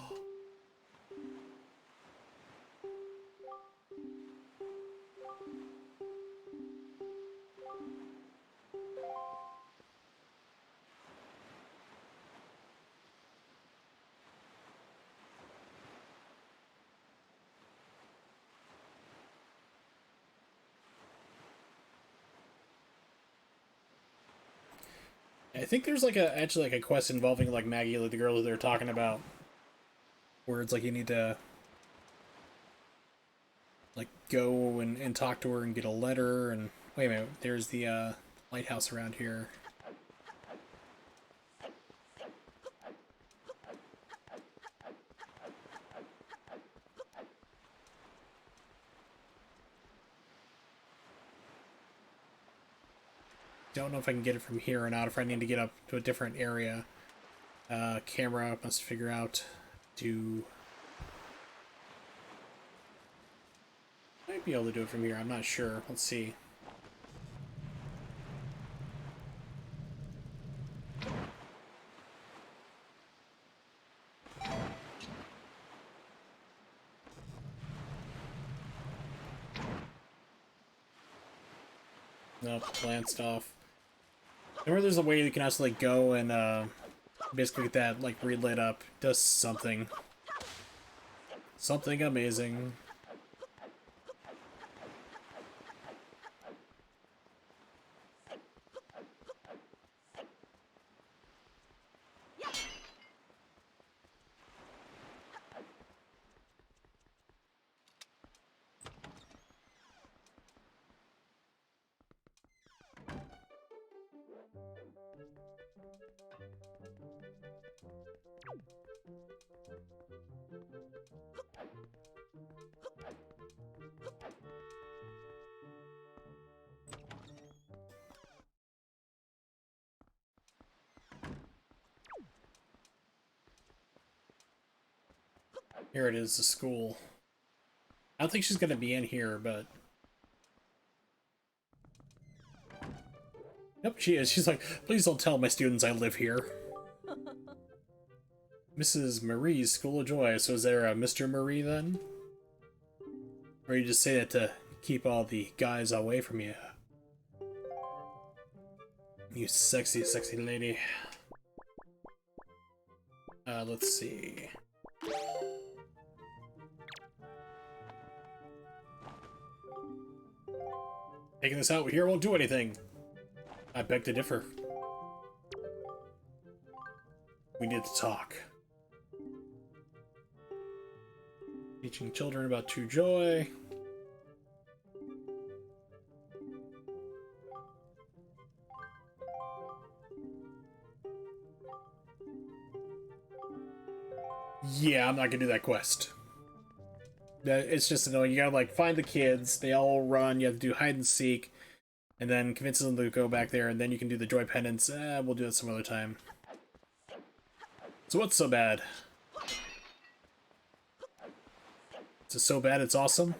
I think there's like actually like a quest involving like Maggie, like the girl that they're talking about, where it's like you need to like go and talk to her and get a letter. And wait a minute, there's the lighthouse around here. Don't know if I can get it from here or not, if I need to get up to a different area. Camera must figure out to... Might be able to do it from here, I'm not sure. Let's see. Nope, glanced off. Remember there's a way you can actually like, go and basically get that like relit up. Does something. Something amazing. Here it is, the school. I don't think she's gonna be in here, but Yep, she is. She's like, please don't tell my students I live here. Mrs. Marie's School of Joy. So is there a Mr. Marie then? Or you just say that to keep all the guys away from you? You sexy, sexy lady. Let's see. Taking this out here won't do anything. I beg to differ. We need to talk. Teaching children about true joy. Yeah, I'm not gonna do that quest. It's just annoying. You gotta, like, find the kids, they all run, you have to do hide and seek, and then convince them to go back there, and then you can do the joy pendants. We'll do it some other time. So what's so bad? Is it so bad it's awesome?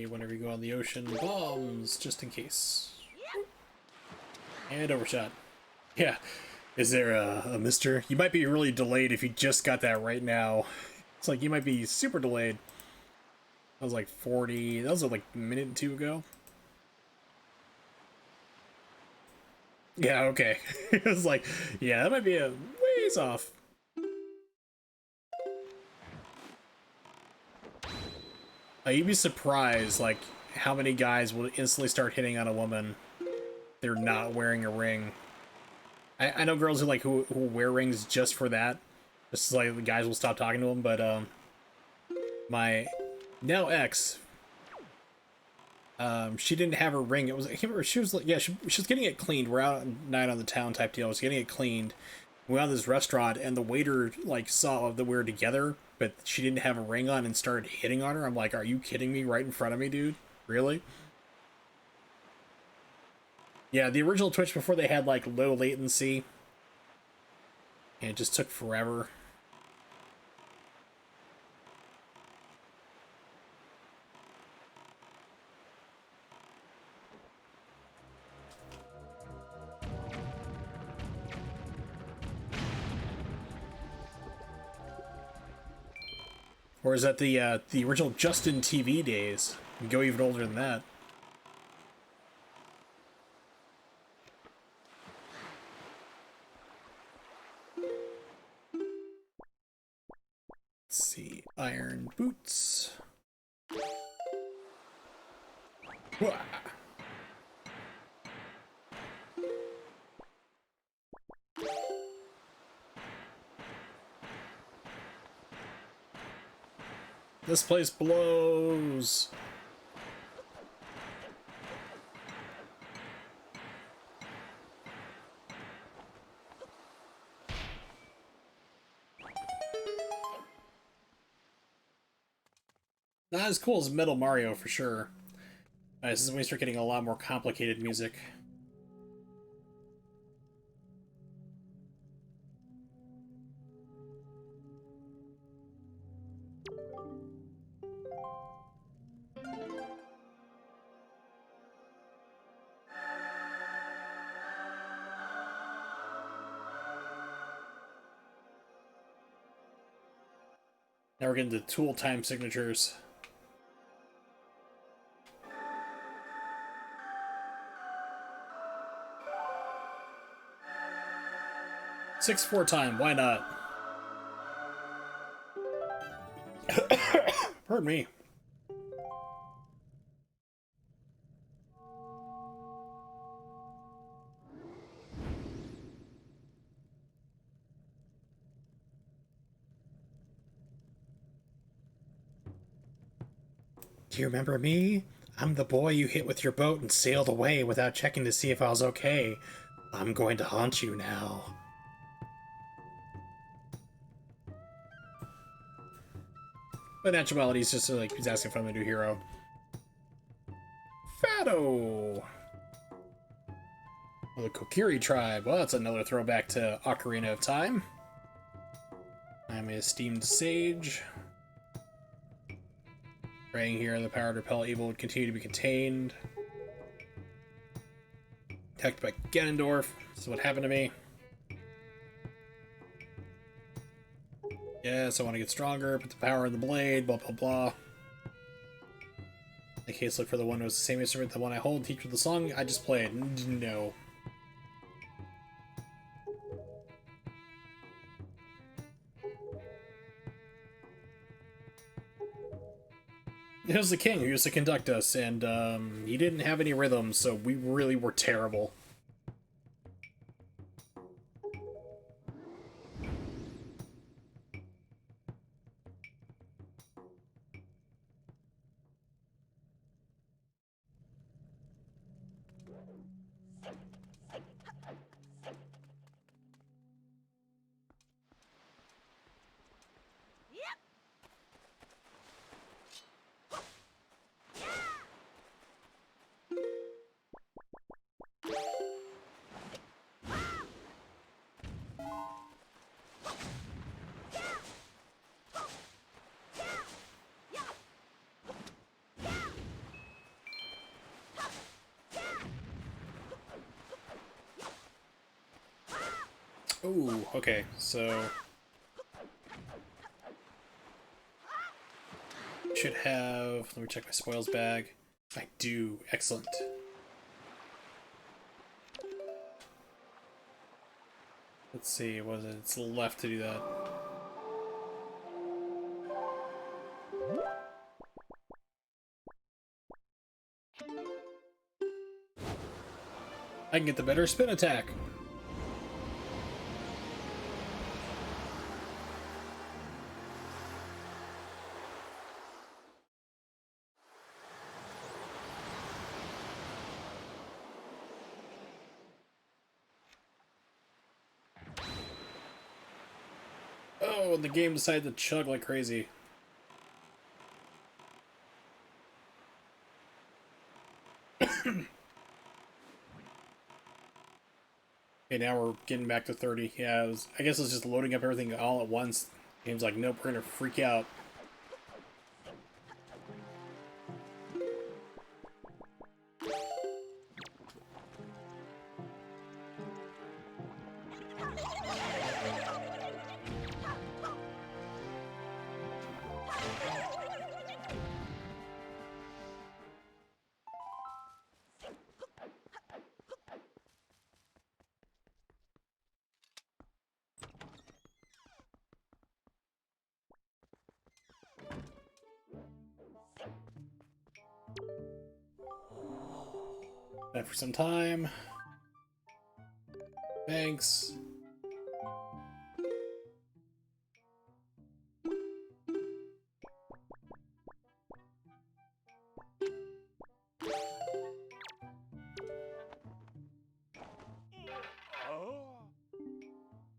Whenever you go on the ocean, bombs, just in case. And overshot. Yeah. Is there a mister? You might be really delayed if you just got that right now. It's like you might be super delayed. That was like 40... That was like a minute and two ago. Yeah, okay. It was like, yeah, that might be a ways off. You'd be surprised, like, how many guys will instantly start hitting on a woman they're not wearing a ring. I know girls who wear rings just for that. Just like the guys will stop talking to them, but my now ex, she didn't have her ring. It was she was getting it cleaned. We're out at night on the town type deal. I was getting it cleaned. We went out to this restaurant, and the waiter like saw that we were together, but she didn't have a ring on and started hitting on her. I'm like, are you kidding me? Right in front of me, dude? Really? Yeah, the original Twitch before they had like low latency, and it just took forever. Or is that the original Justin TV days? You go even older than that. Let's see, iron boots. Wah. This place blows. Not as cool as Metal Mario for sure. This is when we start getting a lot more complicated music. Now we're getting to tool time signatures. Six-four time, why not? Pardon me. Do you remember me? I'm the boy you hit with your boat and sailed away without checking to see if I was okay. I'm going to haunt you now. But in actuality, he's just like, he's asking for him a new hero. Fado! Well, the Kokiri tribe. Well, that's another throwback to Ocarina of Time. I'm an esteemed sage. Praying here, the power to repel evil would continue to be contained. Attacked by Ganondorf. This is what happened to me. Yes, I want to get stronger, put the power in the blade, blah blah blah. In case, look for the one who has the same instrument, the one I hold, teach with the song I just played. No. It was the king who used to conduct us, and he didn't have any rhythm, so we really were terrible. Ooh, okay, so... should have... let me check my spoils bag. I do. Excellent. Let's see, what is it? It's left to do that. I can get the better spin attack. Oh, the game decided to chug like crazy. Okay, now we're getting back to 30. Yeah, I guess it's just loading up everything all at once. Game's like, nope, we're gonna freak out. That for some time. Thanks.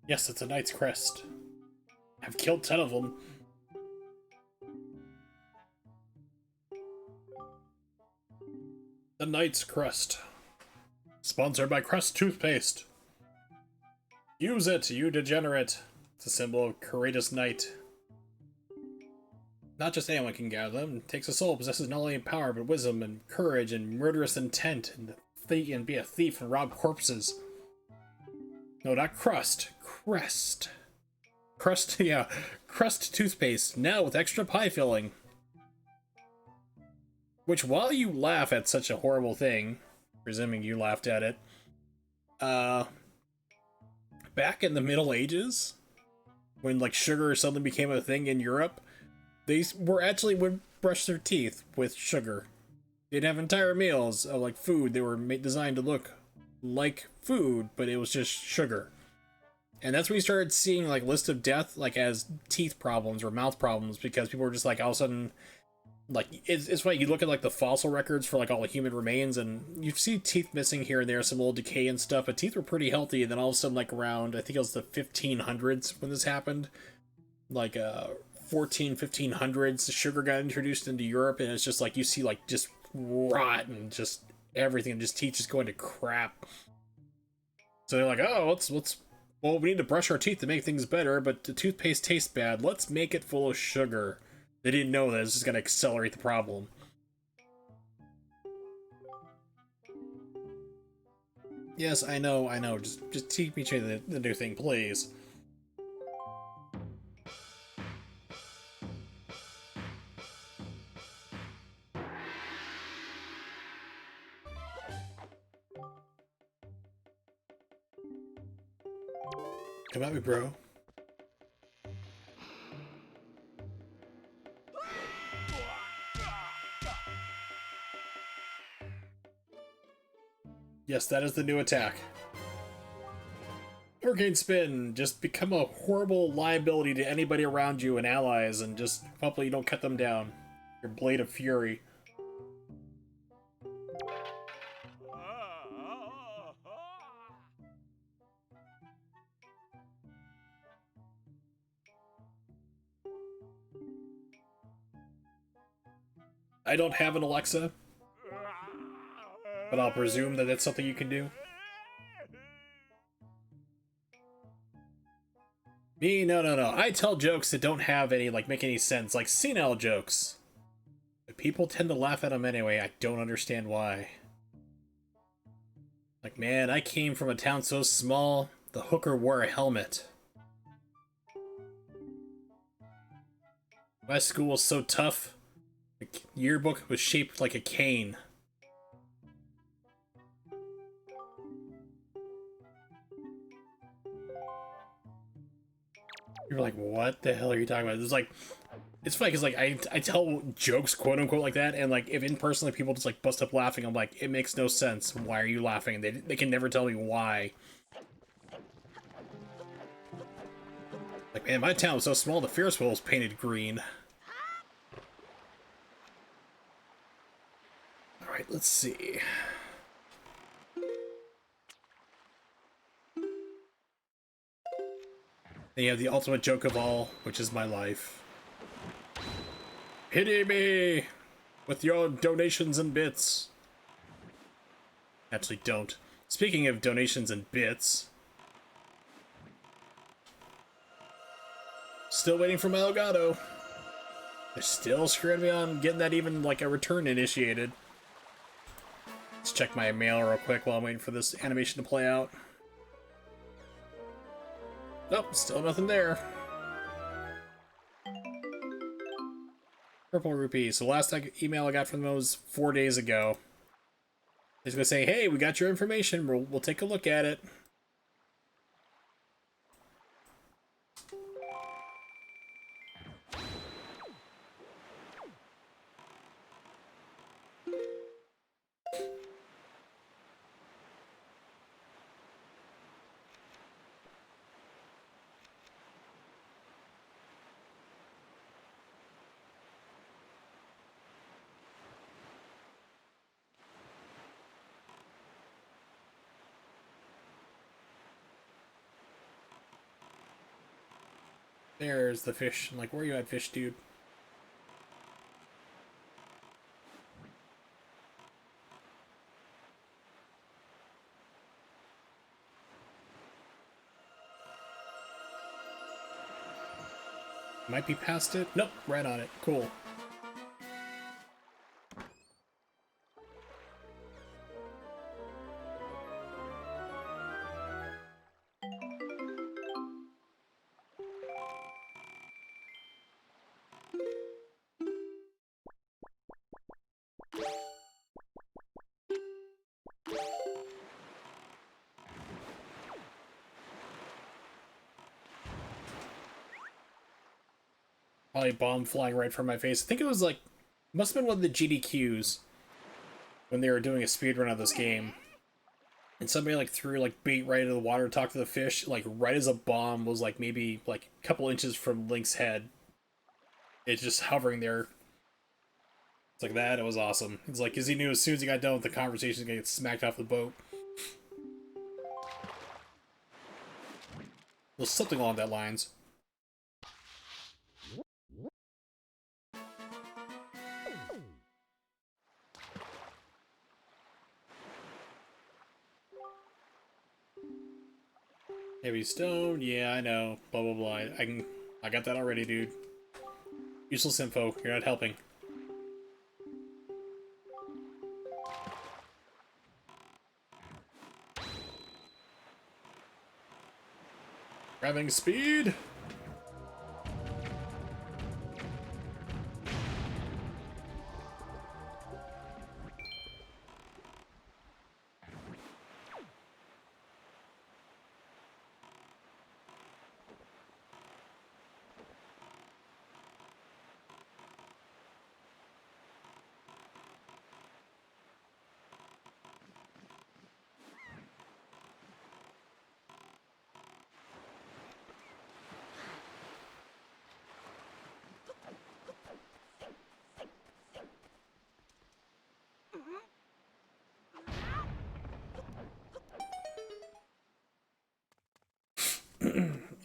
Yes, it's a knight's crest. I've killed 10 of them. The Knight's Crest. Sponsored by Crest Toothpaste. Use it, you degenerate. It's a symbol of courageous knight. Not just anyone can gather them. It takes a soul, possesses not only power, but wisdom and courage and murderous intent, and be a thief and rob corpses. No, not crust. Crest. Crust, yeah. Crest Toothpaste, now with extra pie filling. Which, while you laugh at such a horrible thing, presuming you laughed at it, back in the Middle Ages, when, like, sugar or something became a thing in Europe, they would brush their teeth with sugar. They'd have entire meals of, like, food. They were designed to look like food, but it was just sugar. And that's when you started seeing, like, list of death, like, as teeth problems or mouth problems, because people were just like, all of a sudden, Like it's funny, you look at like the fossil records for like all the human remains, and you see teeth missing here and there, some little decay and stuff, but teeth were pretty healthy. And then all of a sudden, like around, I think it was the 1500s when this happened, like 1500s, the sugar got introduced into Europe, and it's just like you see like just rot and just everything, just teeth just going to crap. So they're like, oh, let's well, we need to brush our teeth to make things better, but the toothpaste tastes bad. Let's make it full of sugar. They didn't know that this is going to accelerate the problem. Yes, I know. Just teach me the new thing, please. Come at me, bro. Yes, that is the new attack. Hurricane Spin. Just become a horrible liability to anybody around you and allies, and just hopefully you don't cut them down. Your Blade of Fury. I don't have an Alexa, but I'll presume that that's something you can do. Me, no. I tell jokes that don't have any, like, make any sense, like senile jokes. But people tend to laugh at them anyway. I don't understand why. Like, man, I came from a town so small, the hooker wore a helmet. My school was so tough, the yearbook was shaped like a cane. You're like, what the hell are you talking about? It's like, it's funny because like I tell jokes, quote unquote, like that, and like if in person like people just like bust up laughing, I'm like, it makes no sense. Why are you laughing? And they can never tell me why. Like, man, my town was so small, the Ferris wheel was painted green. All right, let's see. Then you have the ultimate joke of all, which is my life. Pity me with your donations and bits. Actually, don't. Speaking of donations and bits, still waiting for my Elgato. They're still screwing me on getting that even like a return initiated. Let's check my mail real quick while I'm waiting for this animation to play out. Nope, still nothing there. Purple rupee. So last email I got from them was 4 days ago. He's gonna say, "Hey, we got your information. We'll take a look at it." There's the fish. I'm like, where you at, fish dude? Might be past it. Nope, right on it. Cool. Probably a bomb flying right from my face. I think it was like, must have been one of the GDQs when they were doing a speedrun of this game. And somebody like threw like bait right into the water to talk to the fish, like right as a bomb was like maybe like a couple inches from Link's head. It's just hovering there. It's like that. It was awesome. It's like, because he knew as soon as he got done with the conversation, he's gonna get smacked off the boat. Well, something along that lines. Heavy stone, yeah, I know. Blah blah blah. I got that already, dude. Useless info. You're not helping. Grabbing speed.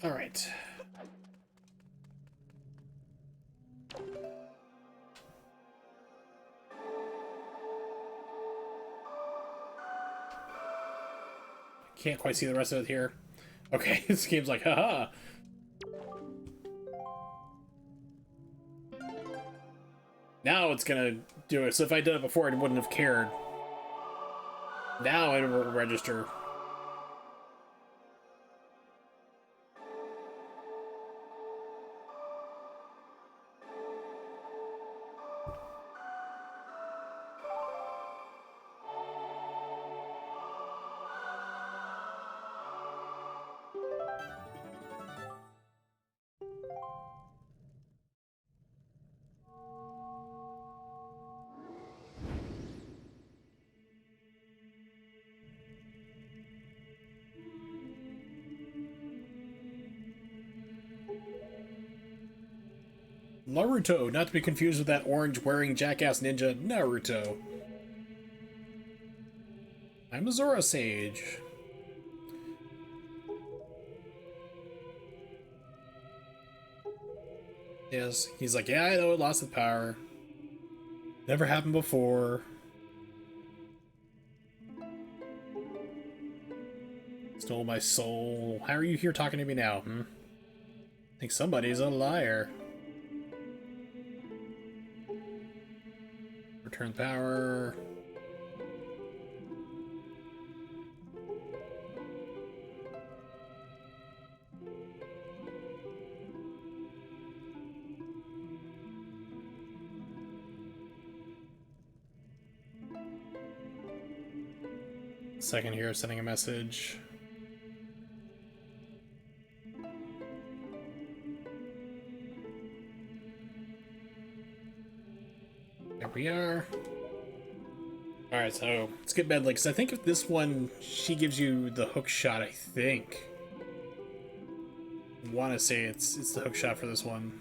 All right. Can't quite see the rest of it here. Okay, this game's like, haha. Now it's gonna do it. So if I did it before, I wouldn't have cared. Now it will register. Naruto, not to be confused with that orange-wearing jackass ninja, Naruto. I'm a Zora Sage. Yes, he's like, yeah, I know it lost its power. Never happened before. Stole my soul. How are you here talking to me now, hmm? I think somebody's a liar. Return power. Second here, sending a message. There we are. Alright, so let's get Medley, because I think if this one, she gives you the hook shot, I think. I want to say it's the hook shot for this one.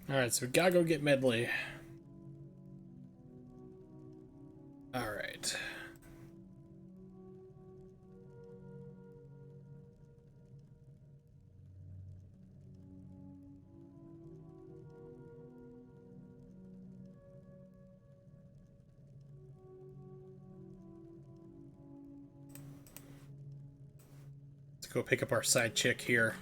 Alright, so we gotta go get Medley. Alright. Let's go pick up our side chick here.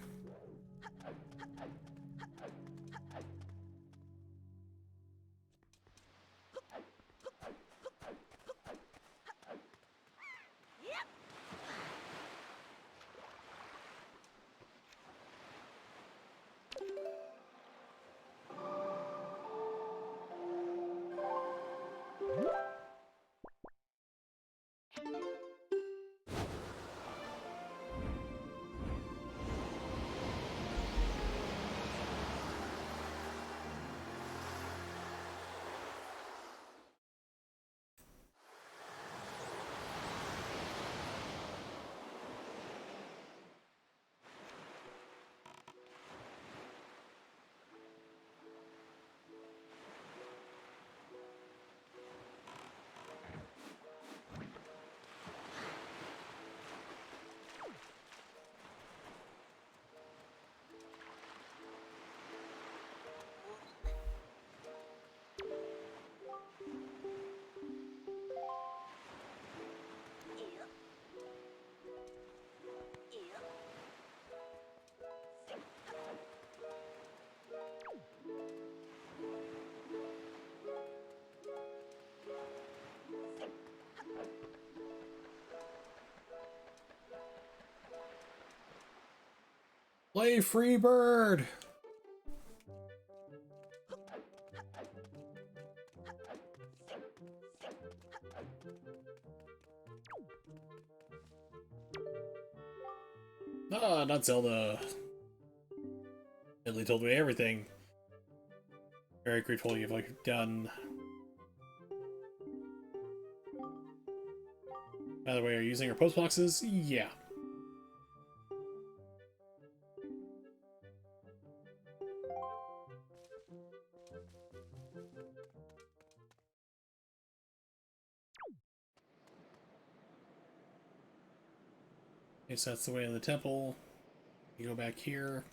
Play Free Bird! Ah, not Zelda. Italy told me everything. Very grateful you've done. By the way, are you using your post boxes? Yeah. Okay, so that's the way of the temple. You go back here.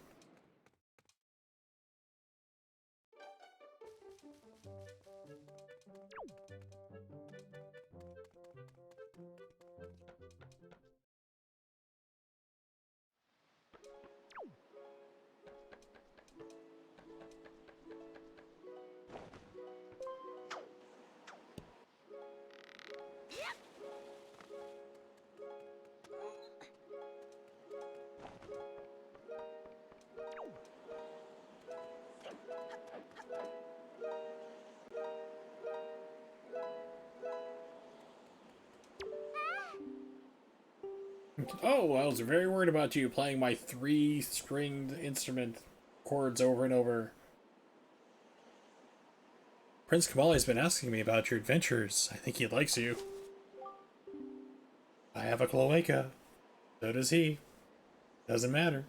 Oh, I was very worried about you playing my 3-stringed instrument chords over and over. Prince Kamali's been asking me about your adventures. I think he likes you. I have a cloaca. So does he. Doesn't matter.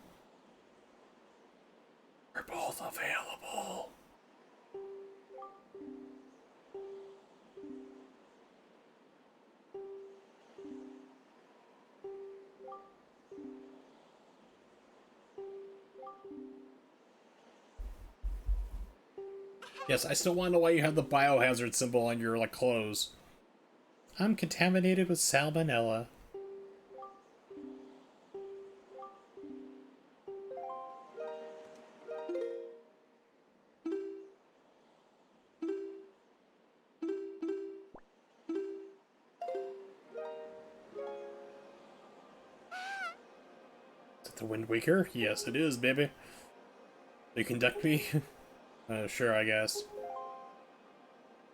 We're both available. Yes, I still want to know why you have the biohazard symbol on your, clothes. I'm contaminated with salmonella. Is it the Wind Waker? Yes, it is, baby. You conduct me? Sure, I guess.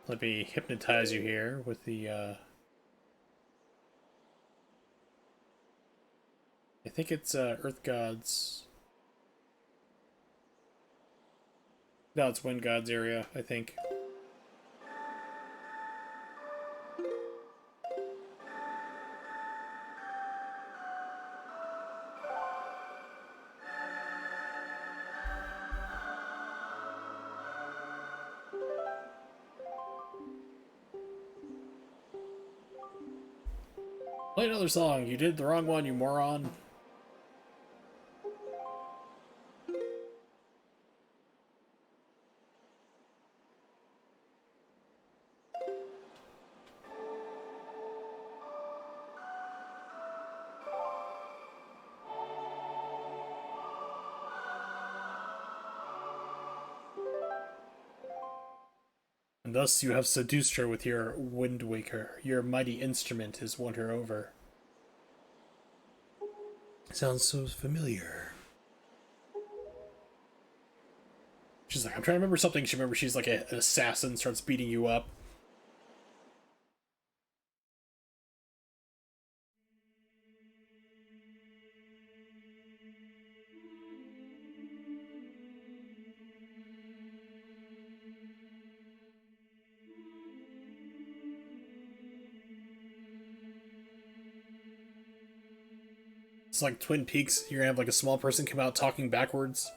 Let me hypnotize you here with the, I think it's, Earth Gods. No, it's Wind Gods area, I think. Play another song. You did the wrong one, you moron. And thus you have seduced her with your Wind Waker. Your mighty instrument has won her over. Sounds so familiar. She's like, I'm trying to remember something. She remembers she's like an assassin, starts beating you up. It's like Twin Peaks. You're gonna have like a small person come out talking backwards.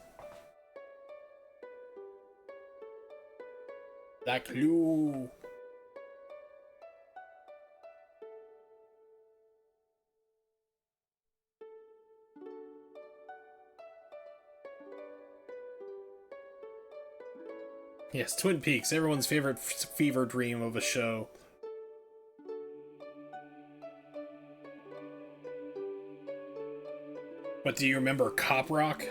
That clue. Yes, Twin Peaks, everyone's favorite fever dream of a show. But do you remember Cop Rock?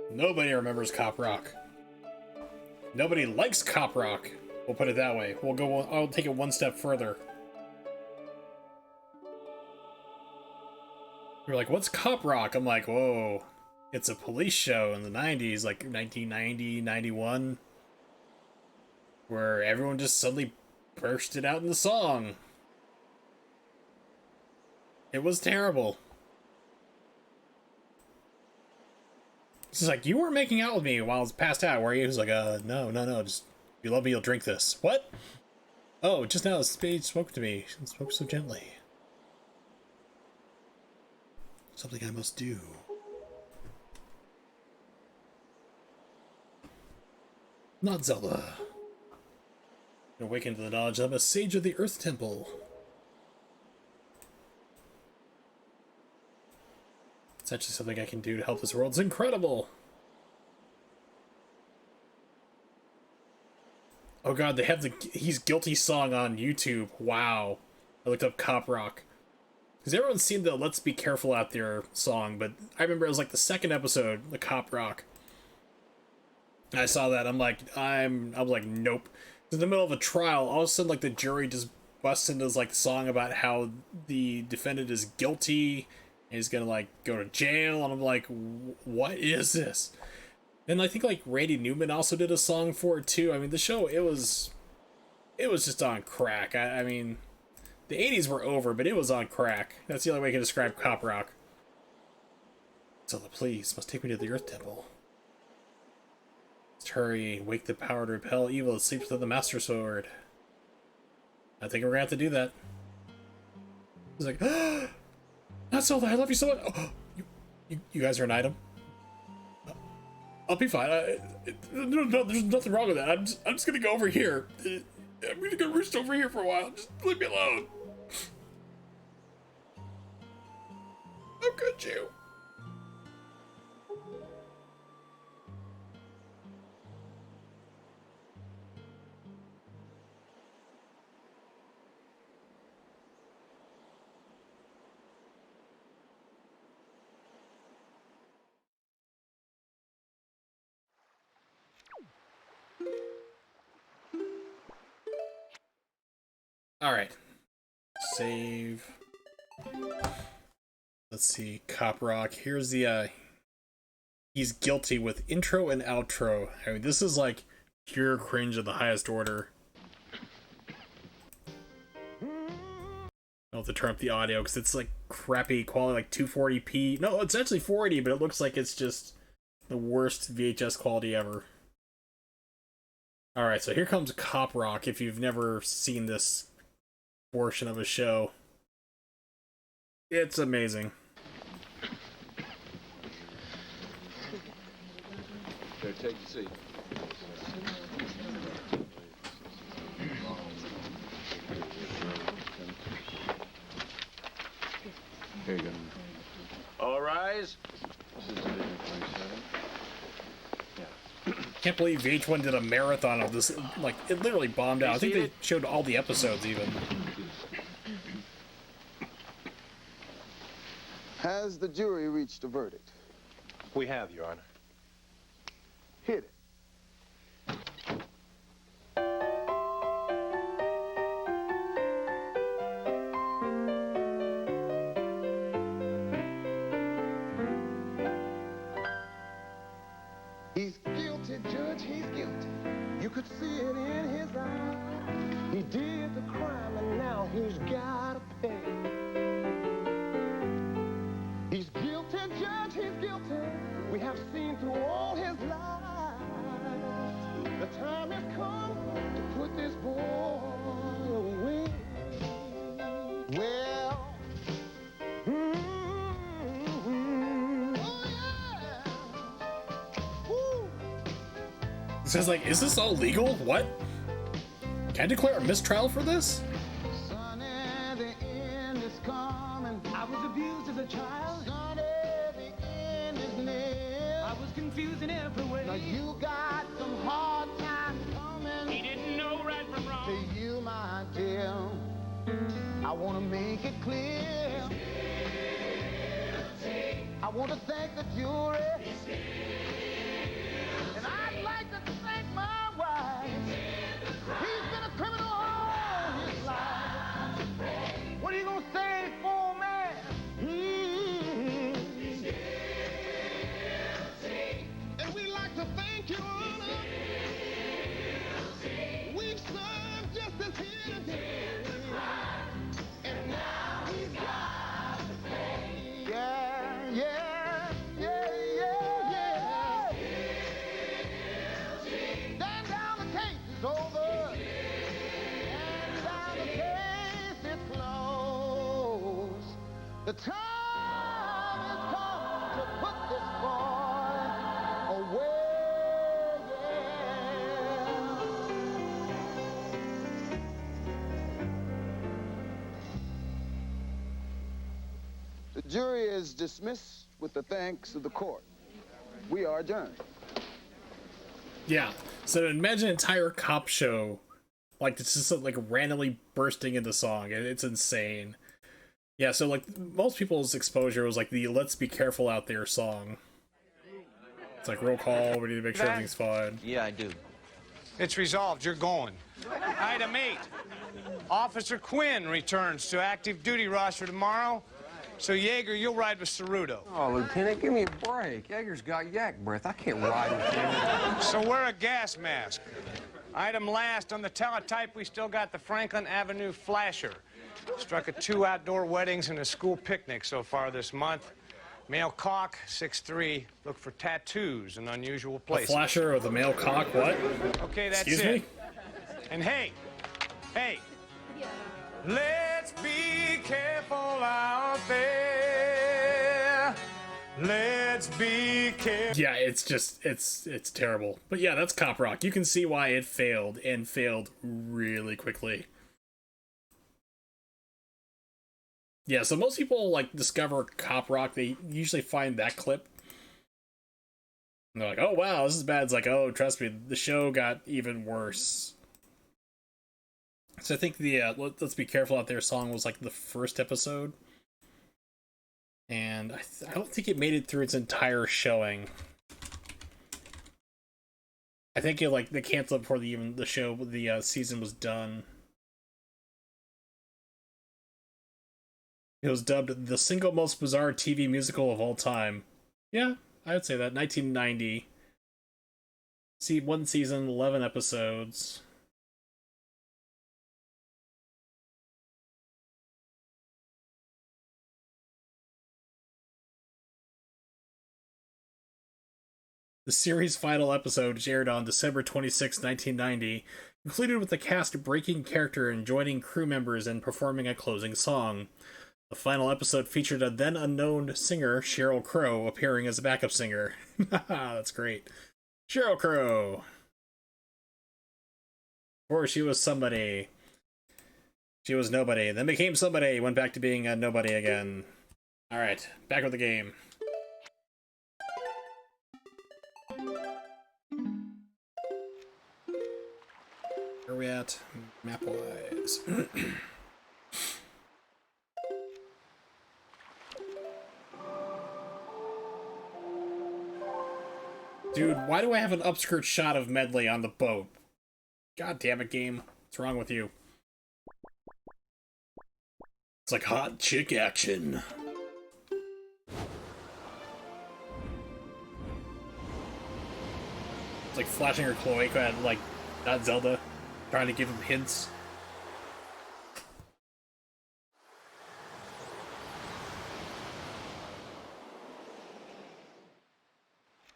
Nobody remembers Cop Rock. Nobody likes Cop Rock. We'll put it that way. I'll take it one step further. You're like, what's cop rock? I'm like, whoa, it's a police show in the 90s, like 1990, 91, where everyone just suddenly bursted out in the song. It was terrible. It's like, you weren't making out with me while I was passed out, were you? He was like, no, just, if you love me, you'll drink this. What? Oh, just now, Spade spoke to me, and spoke so gently. Something I must do. Not Zelda. Awaken to the knowledge that I'm a sage of the Earth Temple. It's actually something I can do to help this world. It's incredible! Oh god, they have the He's Guilty song on YouTube. Wow. I looked up cop rock. Because everyone's seen the Let's Be Careful Out There song, but I remember it was like the second episode, the cop rock. And I saw that, I'm like, nope. In the middle of a trial, all of a sudden, like, the jury just busts into this, like, song about how the defendant is guilty and he's gonna, like, go to jail, and I'm like, what is this? And I think, like, Randy Newman also did a song for it, too. I mean, the show, it was just on crack. I mean, the 80s were over, but it was on crack. That's the only way I can describe cop rock. Zelda, please, must take me to the Earth Temple. Let's hurry, wake the power to repel evil that sleeps within the Master Sword. I think we're gonna have to do that. He's like, not Zelda, I love you so much. Oh, you guys are an item? I'll be fine. No, there's nothing wrong with that. I'm just gonna go over here. I'm gonna go roost over here for a while. Just leave me alone. How could you? Alright. Save. Let's see. Cop Rock. Here's the, He's Guilty with intro and outro. I mean, this is like pure cringe of the highest order. I'll have to turn up the audio because it's like crappy quality, like 240p. No, it's actually 480, but it looks like it's just the worst VHS quality ever. Alright, so here comes Cop Rock if you've never seen this portion of a show. It's amazing. Here, take a seat. Here you go. All rise. This is Division 27. Can't believe VH1 did a marathon of this. Like, it literally bombed out. I think they showed all the episodes even. Has the jury reached a verdict? We have, Your Honor. Hit it. He's guilty, Judge, he's guilty. You could see it in his eyes. He did the crime and now he's gotta pay. He's guilty, Judge, he's guilty. We have seen through all his lies. The time has come to put this boy away. Well, oh yeah. Woo. It says, like, is this all legal? What? Can I declare a mistrial for this? Sonny, the end is coming. I was abused as a child. Sonny, the end is near. I was confused in every way. Now you got some hard times coming. He didn't know right from To wrong. you, my dear, I want to make it clear. I want to thank the jury. And I'd like to thank my wife. He's been a criminal all his life. What are you going to say for me? The time has come to put this boy away. The jury is dismissed with the thanks of the court. We are adjourned. Yeah. So imagine an entire cop show, like it's just like randomly bursting into song. It's insane. Yeah. So like most people's exposure was like the "Let's Be Careful Out There" song. It's like roll call. We need to make sure everything's fine. Yeah, I do. It's resolved. You're going. Item 8. Officer Quinn returns to active duty roster tomorrow. So, Yeager, you'll ride with Ceruto. Oh, Lieutenant, give me a break. Yeager's got yak breath. I can't ride with him. So wear a gas mask. Item last, on the teletype, we still got the Franklin Avenue flasher. Struck at 2 outdoor weddings and a school picnic so far this month. Male cock, 6'3". Look for tattoos in unusual A places. flasher with a male cock. What? Okay, that's Excuse it. me? And hey, let's be careful out there. Let's be careful. Yeah, it's just it's terrible. But yeah, that's cop rock. You can see why it failed and failed really quickly. Yeah, so most people like discover cop rock, they usually find that clip. And they're like, "Oh wow, this is bad." It's like, "Oh, trust me, the show got even worse." So I think the "Let's Be Careful Out There" song was like the first episode, and I don't think it made it through its entire showing. I think it they canceled it before the season was done. It was dubbed the single most bizarre TV musical of all time. Yeah, I would say that. 1990. See, 1 season, 11 episodes. The series' final episode, which aired on December 26, 1990, concluded with the cast breaking character and joining crew members in performing a closing song. The final episode featured a then unknown singer, Sheryl Crow, appearing as a backup singer. That's great. Sheryl Crow! Or she was somebody. She was nobody, then became somebody, went back to being a nobody again. Alright, back with the game. Where are we at? Map-wise. Dude, why do I have an upskirt shot of Medley on the boat? God damn it, game. What's wrong with you? It's like hot chick action. It's like flashing her cloaca at, not Zelda, trying to give him hints.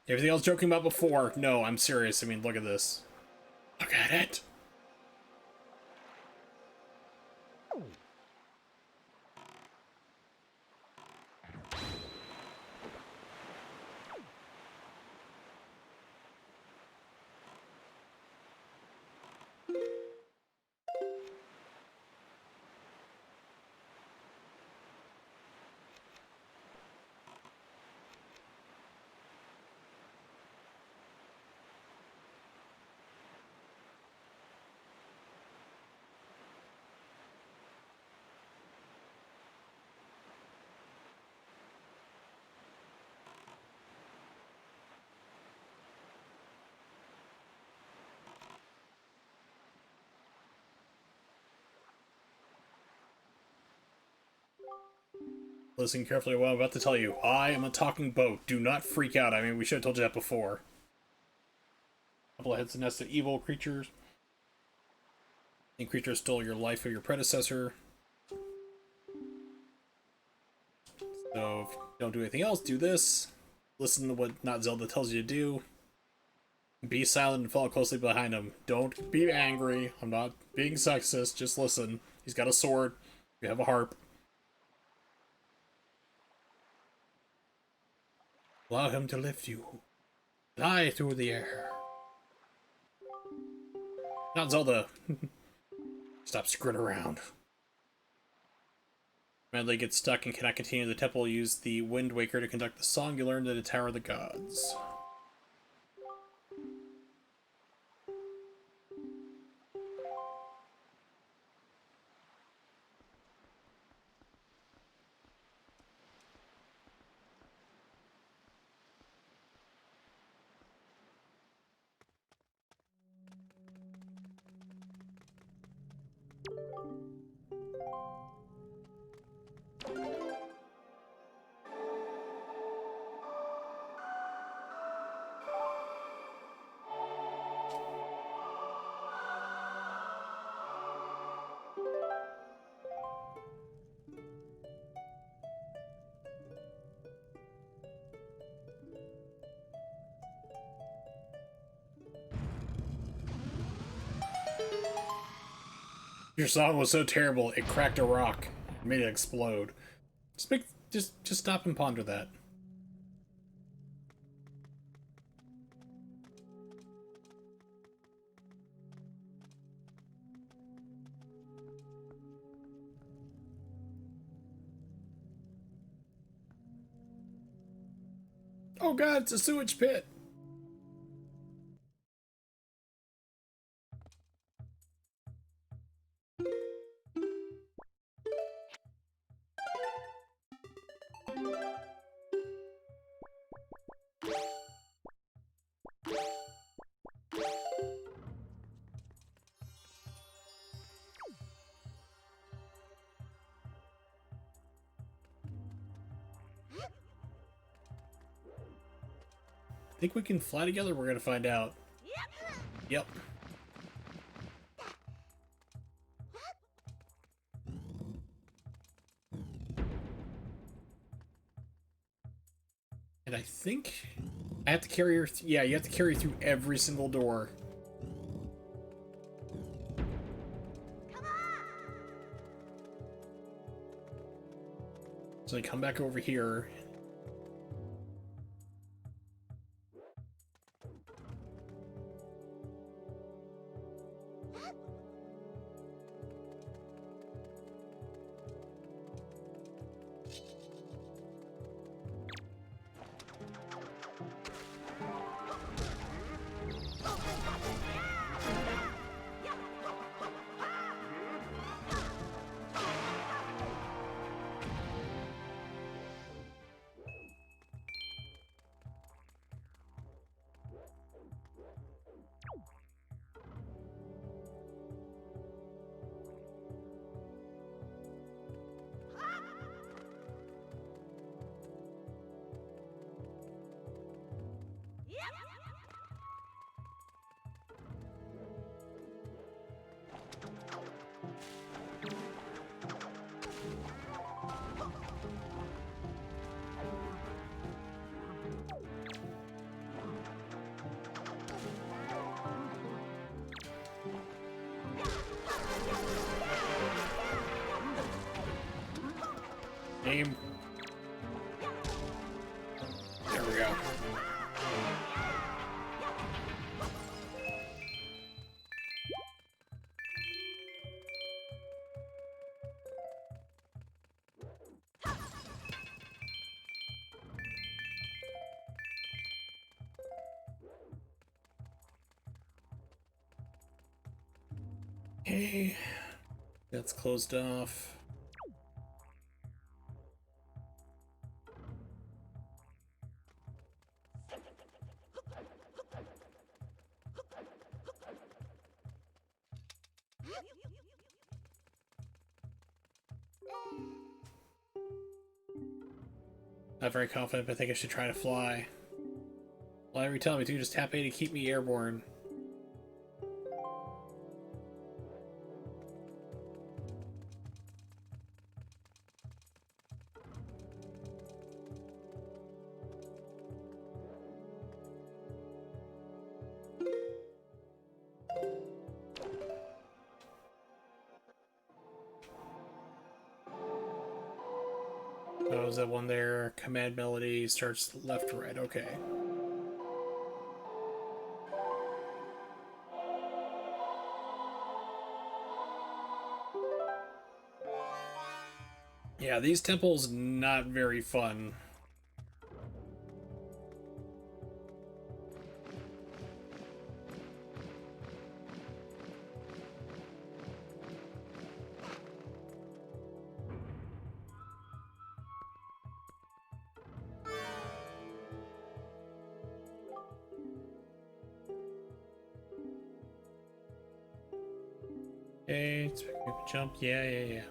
Everything I was joking about before, no, I'm serious. I mean, look at this. Look at it! Listen carefully to what I'm about to tell you. I am a talking boat. Do not freak out. I mean, we should have told you that before. A couple of hits and nests of evil creatures. And creatures stole your life of your predecessor. So, if you don't do anything else, do this. Listen to what Not Zelda tells you to do. Be silent and follow closely behind him. Don't be angry. I'm not being sexist. Just listen. He's got a sword. You have a harp. Allow him to lift you. Fly through the air. Not Zelda. Stop screwing around. Medley gets stuck and cannot continue the temple. Use the Wind Waker to conduct the song you learned at the Tower of the Gods. Your song was so terrible, it cracked a rock. It made it explode. Just stop and ponder that. Oh god, it's a sewage pit! Think we can fly together? We're gonna find out. Yep. And I think I have to carry her. Yeah, you have to carry her through every single door. So I come back over here. Aim. There we go. Okay, that's closed off. Not very confident, but I think I should try to fly. Whatever you tell me to, just tap A to keep me airborne. was that one there? Command melody starts left to right. Okay. Yeah, these temples not very fun. Okay, let's pick up a jump. Yeah.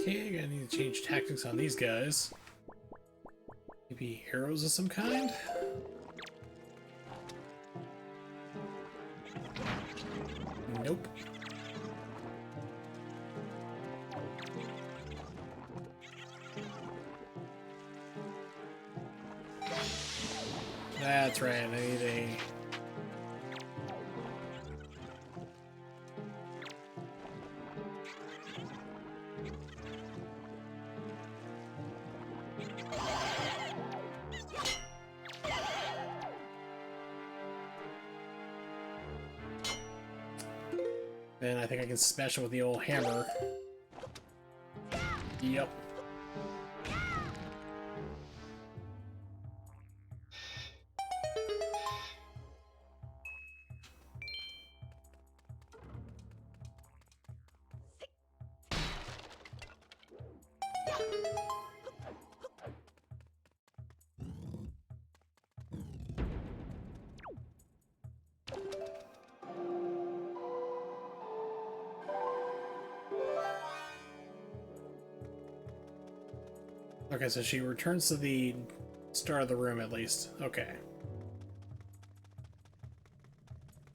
Okay, I need to change tactics on these guys. Maybe arrows of some kind? Nope. That's right, I need a... And I think I can smash it with the old hammer. Yep. Okay, so she returns to the start of the room at least. Okay.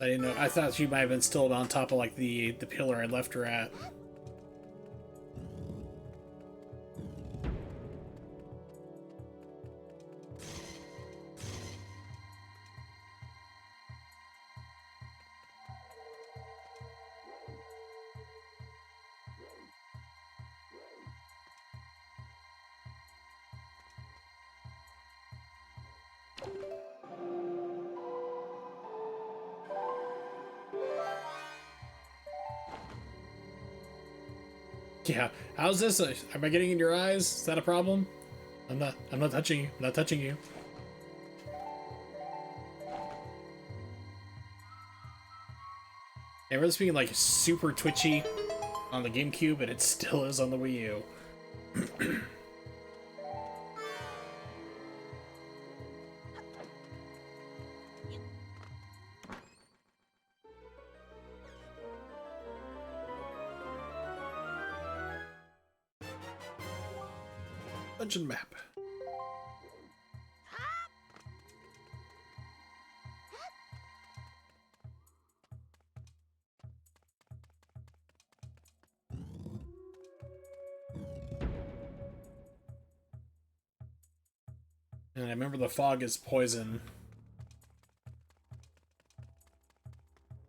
I didn't know. I thought she might have been still on top of like the pillar I left her at. Yeah. How's this? Am I getting in your eyes? Is that a problem? I'm not touching you. I'm not touching you. Yeah, this being like super twitchy on the GameCube, and it still is on the Wii U. Dungeon map. And I remember the fog is poison.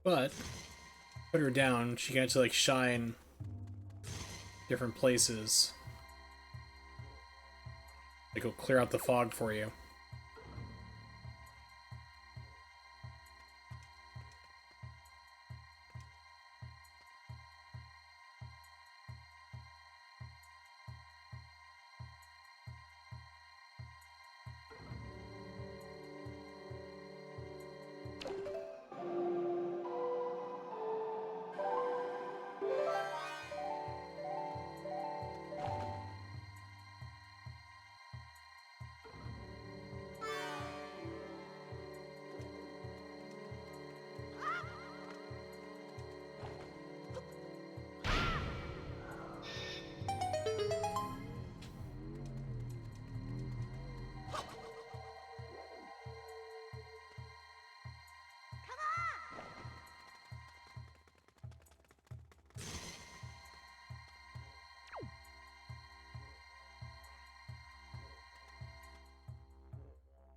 But put her down, she can actually like shine different places. Like it'll clear out the fog for you.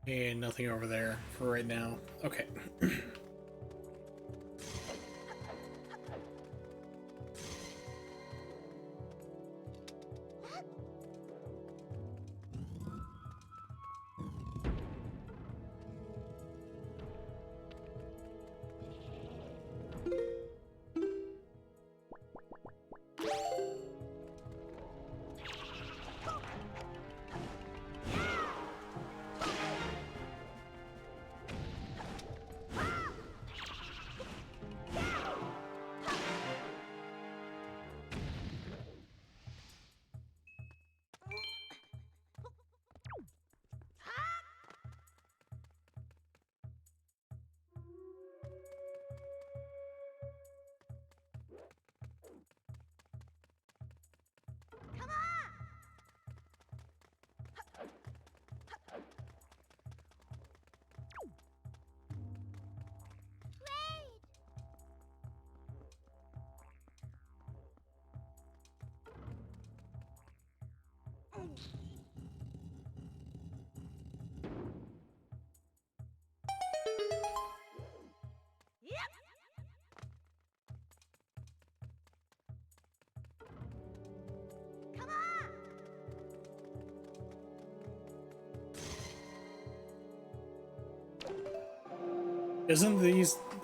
And nothing over there for right now. Okay.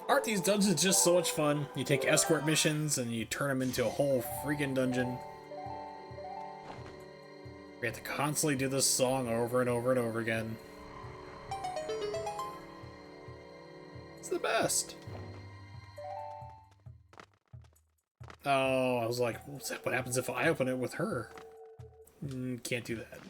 Aren't these dungeons just so much fun? You take escort missions and you turn them into a whole freaking dungeon. We have to constantly do this song over and over and over again. It's the best. Oh, I was like, what happens if I open it with her? Can't do that.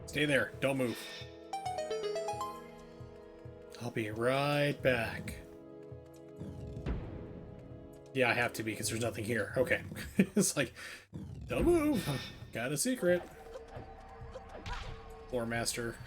Stay there. Don't move. I'll be right back. Yeah, I have to be because there's nothing here. Okay. It's like, don't move. Got a secret. Floor master.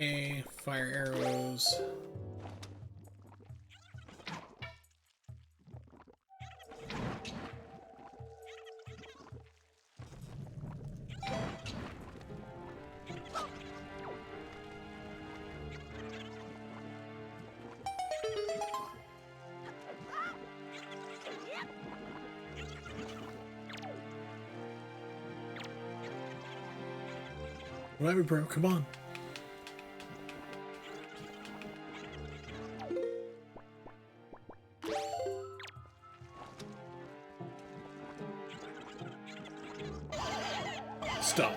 Okay, fire arrows. Whatever, bro. Come on. Stop.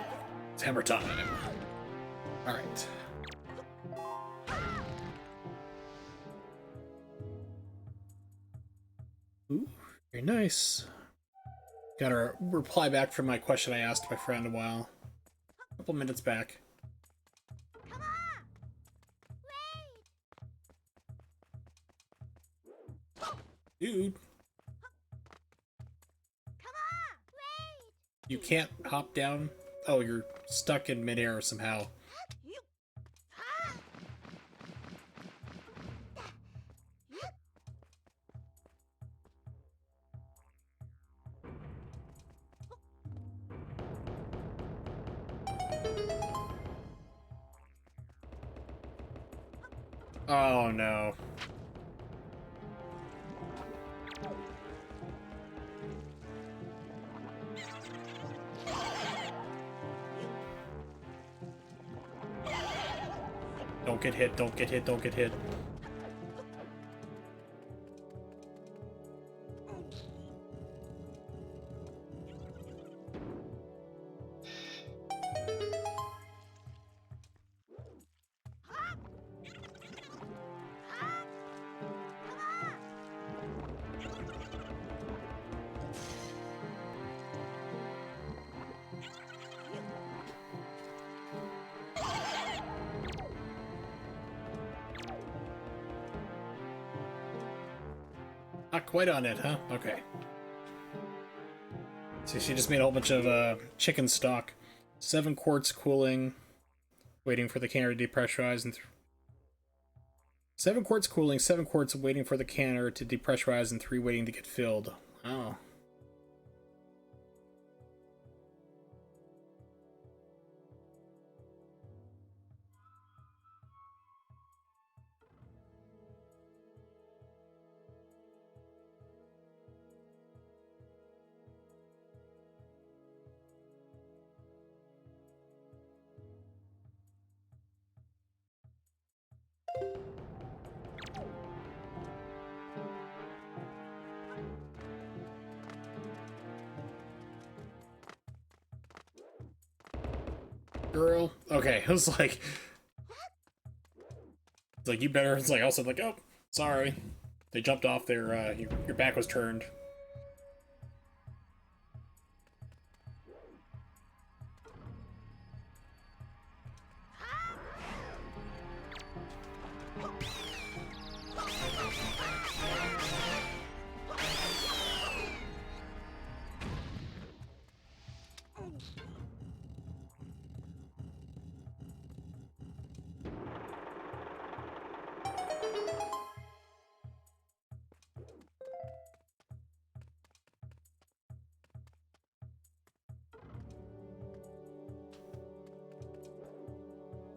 It's hammer time. Alright. Ooh, very nice. Got a reply back from my question I asked my friend a while. A couple minutes back. Come on! Wait! Dude, Come on! Wait! you can't hop down? Oh, you're stuck in midair somehow. You... Ah! Oh no. Don't get hit, don't get hit, don't get hit. Not quite on it, huh? Okay. So she just made a whole bunch of chicken stock. 7 quarts cooling, waiting for the canner to depressurize, and 7 quarts cooling, 7 quarts waiting for the canner to depressurize, and 3 waiting to get filled. Oh. Girl. Okay, it was like... It's like, you better... It's like, also like, oh, sorry. They jumped off their, your back was turned.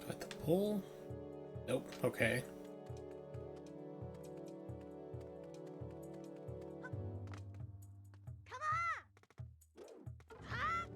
Got the pull? Nope, okay. Come on! Ah!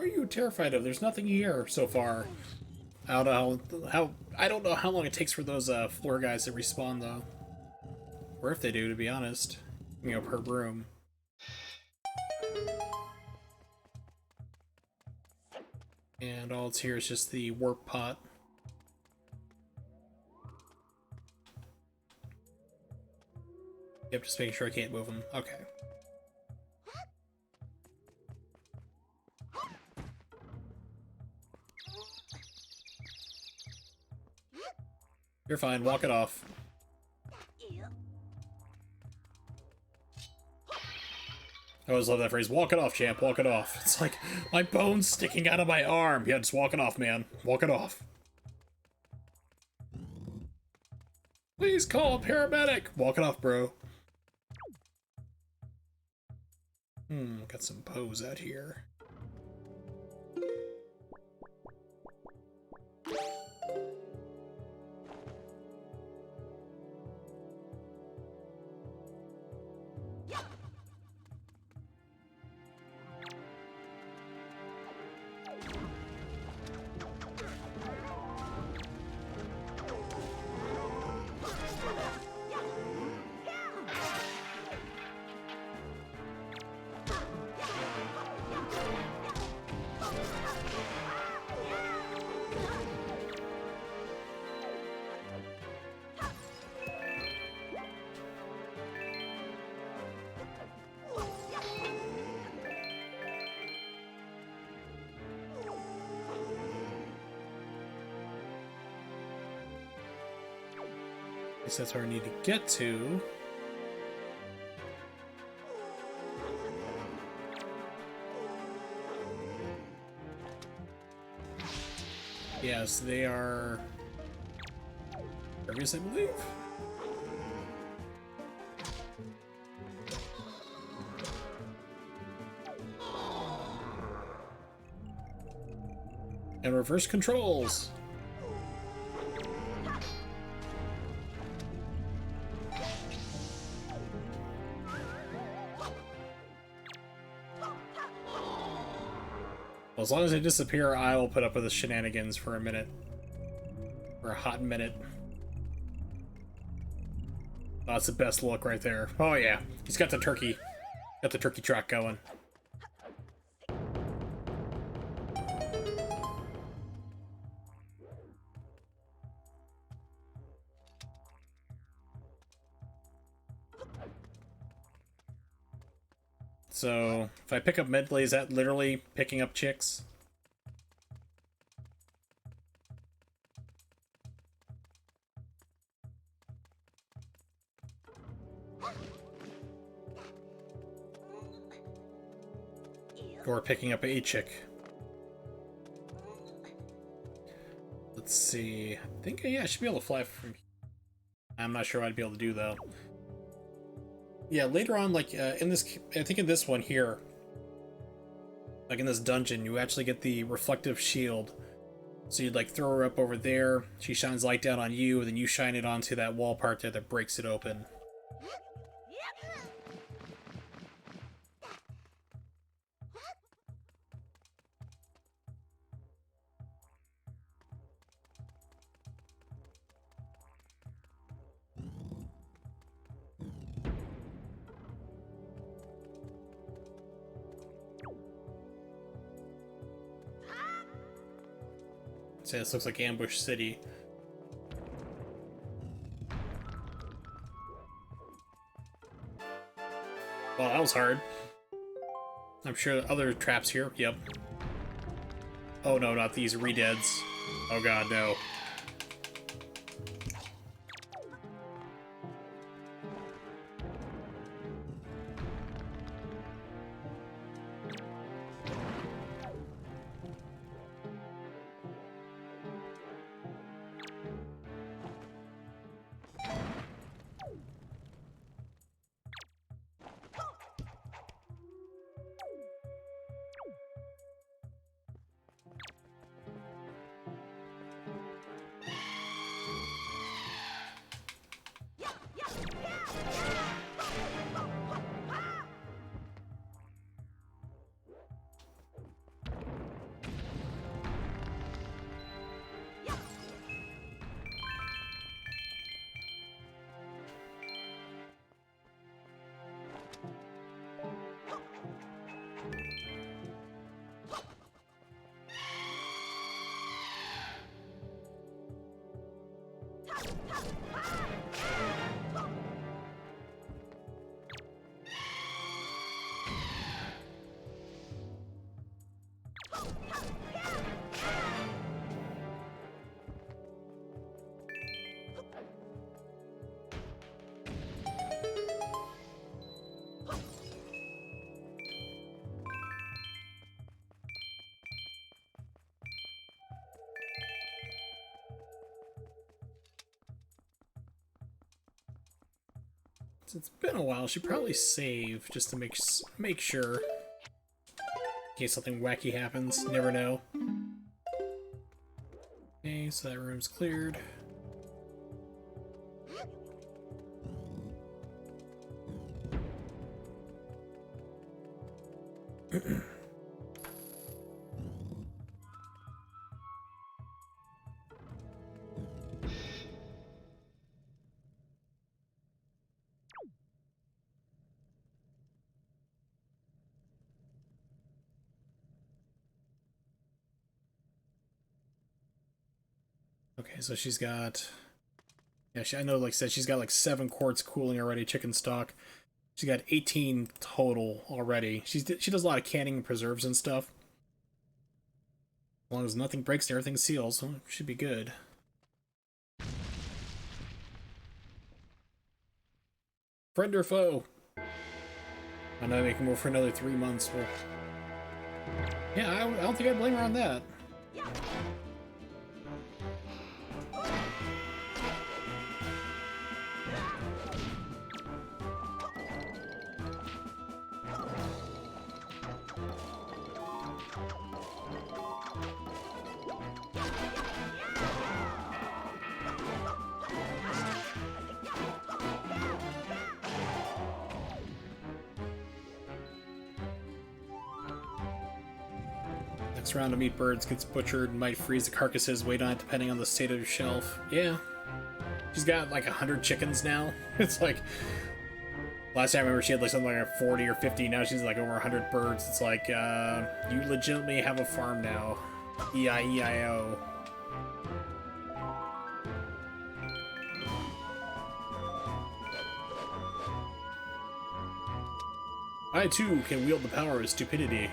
are you terrified of? There's nothing here so far. I don't know I don't know how long it takes for those floor guys to respawn though. Or if they do, to be honest. You know, per room. And all it's here is just the warp pot. Yep, just making sure I can't move them. Okay. You're fine, walk it off. I always love that phrase, walk it off, champ, walk it off. It's like, my bone's sticking out of my arm. Yeah, just walk it off, man. Walk it off. Please call a paramedic! Walk it off, bro. Got some bows out here. I guess that's where I need to get to. Yes, they are Fergus, I believe. And reverse controls. Well, as long as they disappear, I will put up with the shenanigans for a minute. For a hot minute. Oh, that's the best look right there. Oh yeah, he's got the turkey. Got the turkey track going. So, if I pick up Medley, is that literally picking up chicks? Or picking up a chick? Let's see. I think, yeah, I should be able to fly from here. I'm not sure what I'd be able to do, though. Yeah, later on, like, in this, I think in this one here, like in this dungeon, you actually get the reflective shield. So you'd, like, throw her up over there, she shines light down on you, and then you shine it onto that wall part there that breaks it open. So this looks like Ambush City. Well, that was hard. I'm sure other traps here. Yep. Oh no, not these redeads. Oh god, no. It's been a while. Should probably save just to make sure. In case something wacky happens. Never know. Okay, so that room's cleared. Okay, so she's got... Yeah, I know, like I said, she's got like 7 quarts cooling already, chicken stock. She's got 18 total already. She does a lot of canning and preserves and stuff. As long as nothing breaks and everything seals, so it should be good. Friend or foe? I know they can move for another 3 months. Well, yeah, I don't think I blame her on that. Next round of meat birds gets butchered and might freeze the carcasses, wait on it depending on the state of your shelf. Yeah. She's got like 100 chickens now. It's like... Last time I remember she had like something like 40 or 50, now she's like over 100 birds. It's like, you legitimately have a farm now. E-I-E-I-O. I too can wield the power of stupidity.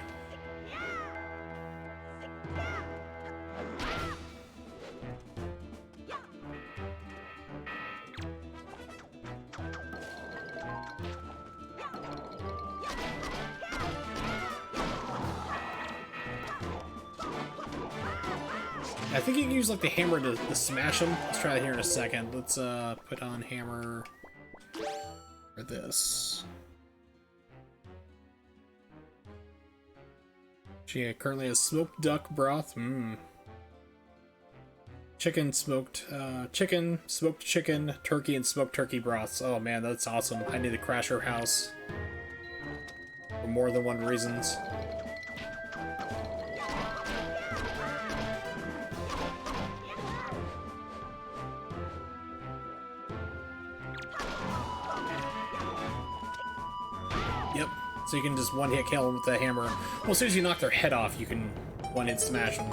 I think you can use like the hammer to smash them. Let's try that here in a second. Let's put on hammer for this. She currently has smoked duck broth. Chicken, smoked chicken, turkey, and smoked turkey broths. Oh man, that's awesome. I need to crash her house for more than one reasons. Yep. So you can just one-hit kill them with the hammer. Well, as soon as you knock their head off, you can one-hit smash them.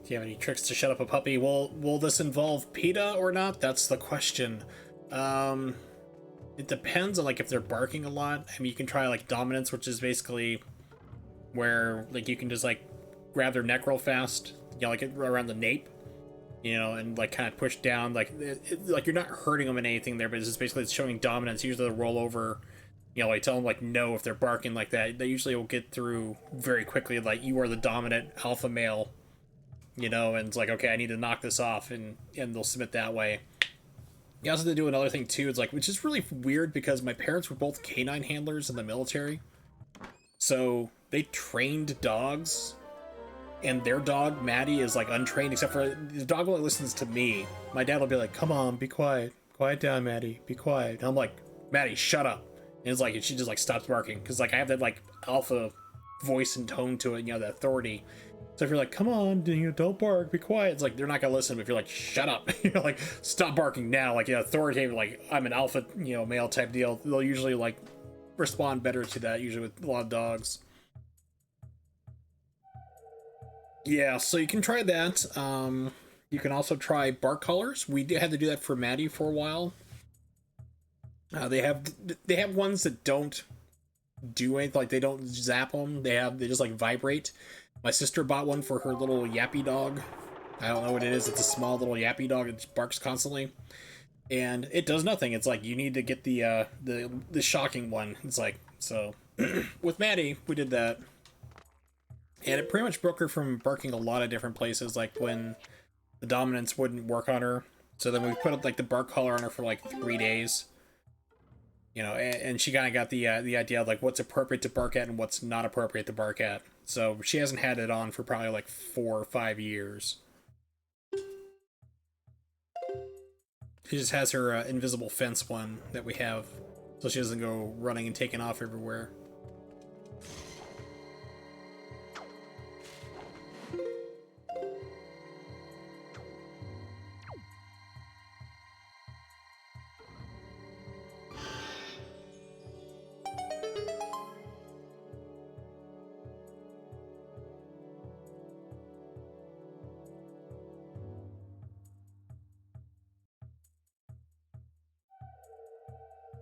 Do you have any tricks to shut up a puppy? Will this involve PETA or not? That's the question. It depends on like if they're barking a lot. I mean, you can try like dominance, which is basically where like you can just like grab their neck real fast, you know, like around the nape, you know, and like kind of push down. Like like you're not hurting them in anything there, but it's just basically it's showing dominance. Usually they'll roll over. You know, like tell them like no if they're barking like that. They usually will get through very quickly. Like you are the dominant alpha male. You know, and it's like, okay, I need to knock this off, and they'll submit that way. You also have to do another thing too. It's like, which is really weird because my parents were both canine handlers in the military, so they trained dogs, and their dog Maddie is like untrained, except for the dog only listens to me. My dad will be like, "Come on, be quiet, quiet down, Maddie, be quiet." And I'm like, "Maddie, shut up!" And it's like, and she just like stops barking because like I have that like alpha voice and tone to it, you know, that authority. So if you're like, come on, you know, don't bark, be quiet, it's like they're not gonna listen. But if you're like, shut up, you know, like stop barking now, like, you know, authoritative, like I'm an alpha, you know, male type deal, they'll usually like respond better to that, usually with a lot of dogs. Yeah, so you can try that. You can also try bark collars. Had to do that for Maddie for a while. They have ones that don't do anything, like they don't zap them. They just like vibrate. My sister bought one for her little yappy dog. I don't know what it is. It's a small little yappy dog. It just barks constantly, and it does nothing. It's like you need to get the shocking one. It's like so. With Maddie, we did that, and it pretty much broke her from barking a lot of different places. Like when the dominance wouldn't work on her, so then we put up like the bark collar on her for like 3 days. You know, and she kind of got the idea of like what's appropriate to bark at and what's not appropriate to bark at. So she hasn't had it on for probably like 4 or 5 years. She just has her invisible fence one that we have, so she doesn't go running and taking off everywhere.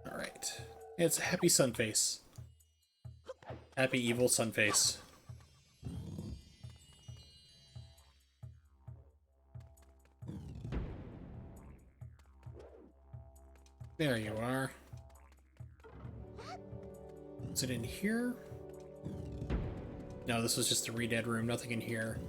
Alright. It's a happy sun face. Happy evil sun face. There you are. Is it in here? No, this was just the re-dead room. Nothing in here.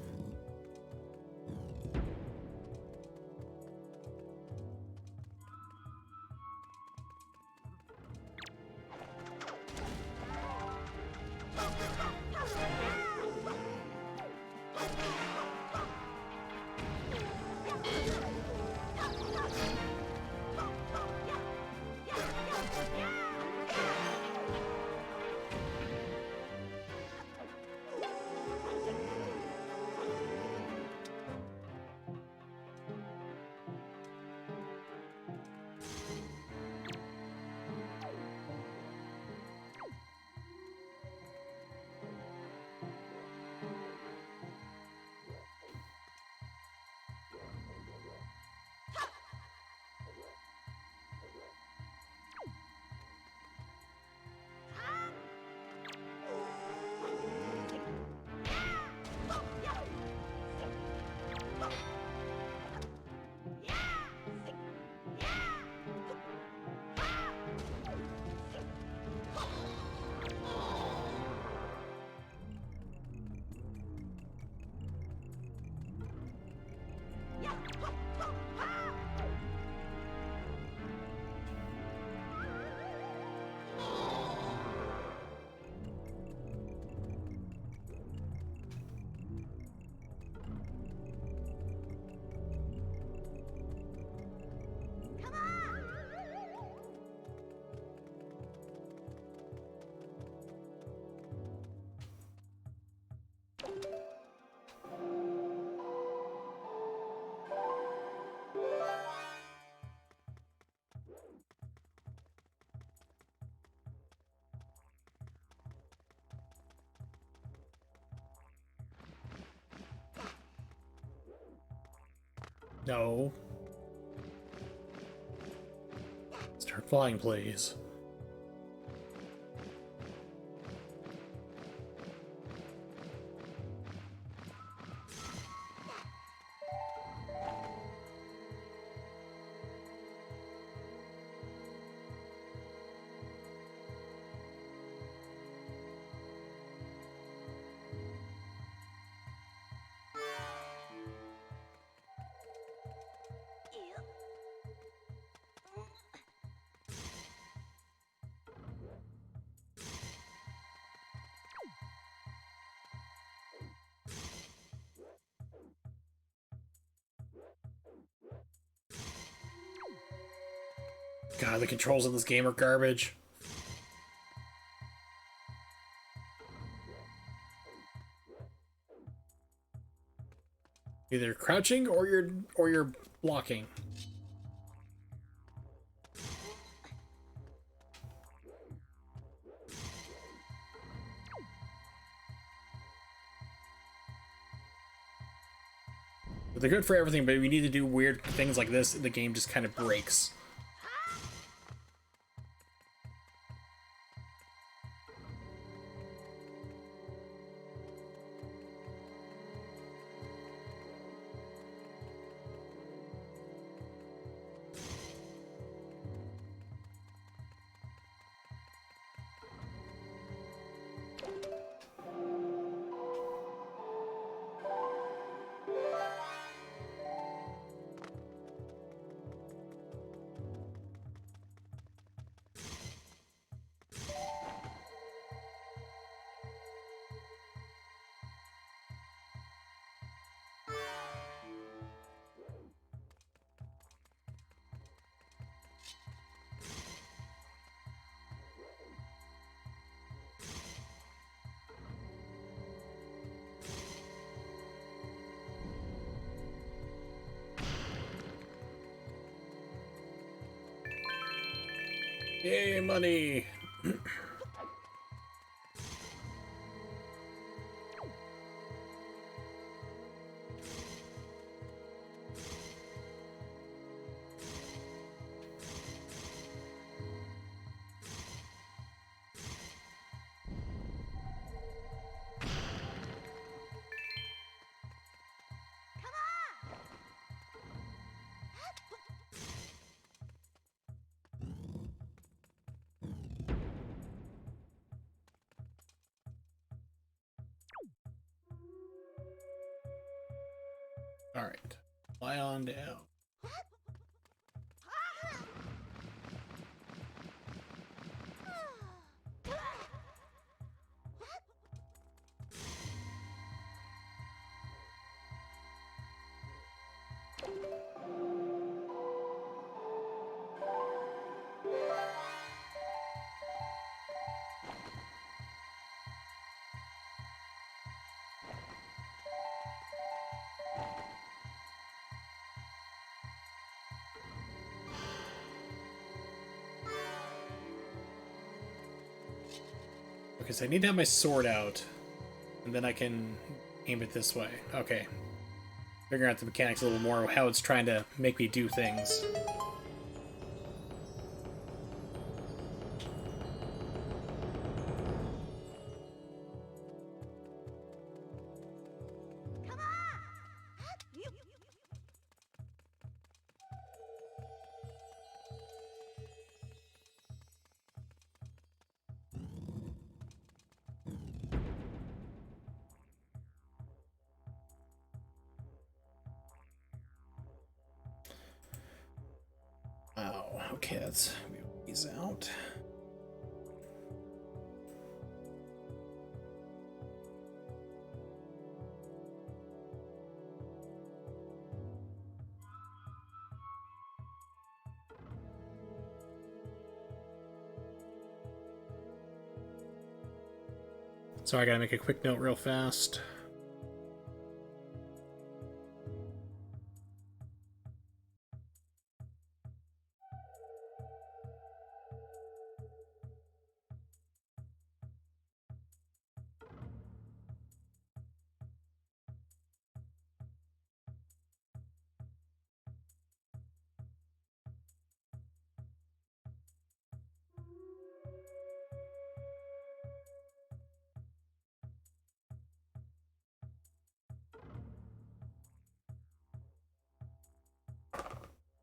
No. Start flying, please. God, the controls in this game are garbage. Either crouching or you're blocking. They're good for everything, but if you need to do weird things like this, the game just kind of breaks. Yay, money! Alright, fly on down. Okay, so I need to have my sword out, and then I can aim it this way. Okay. Figuring out the mechanics a little more, how it's trying to make me do things. Come on! You. Oh, okay, let's move these out. So I gotta make a quick note real fast.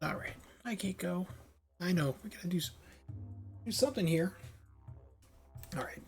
Alright, I can't go. I know, we gotta do something here. Alright.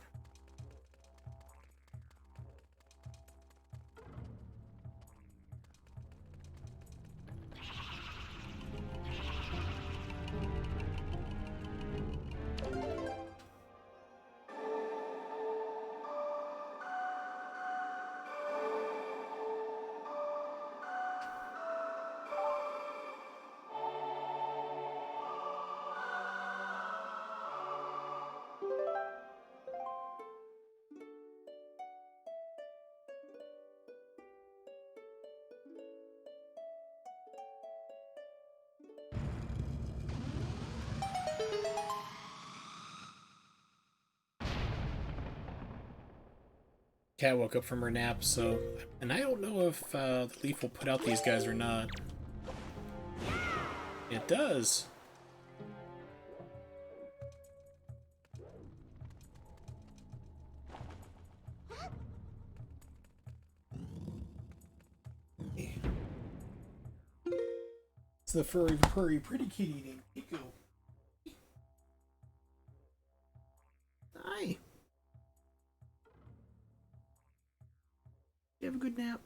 Cat woke up from her nap, so... And I don't know if the leaf will put out these guys or not. It does. It's the furry, pretty kitty named Pico. Hi. You have a good nap?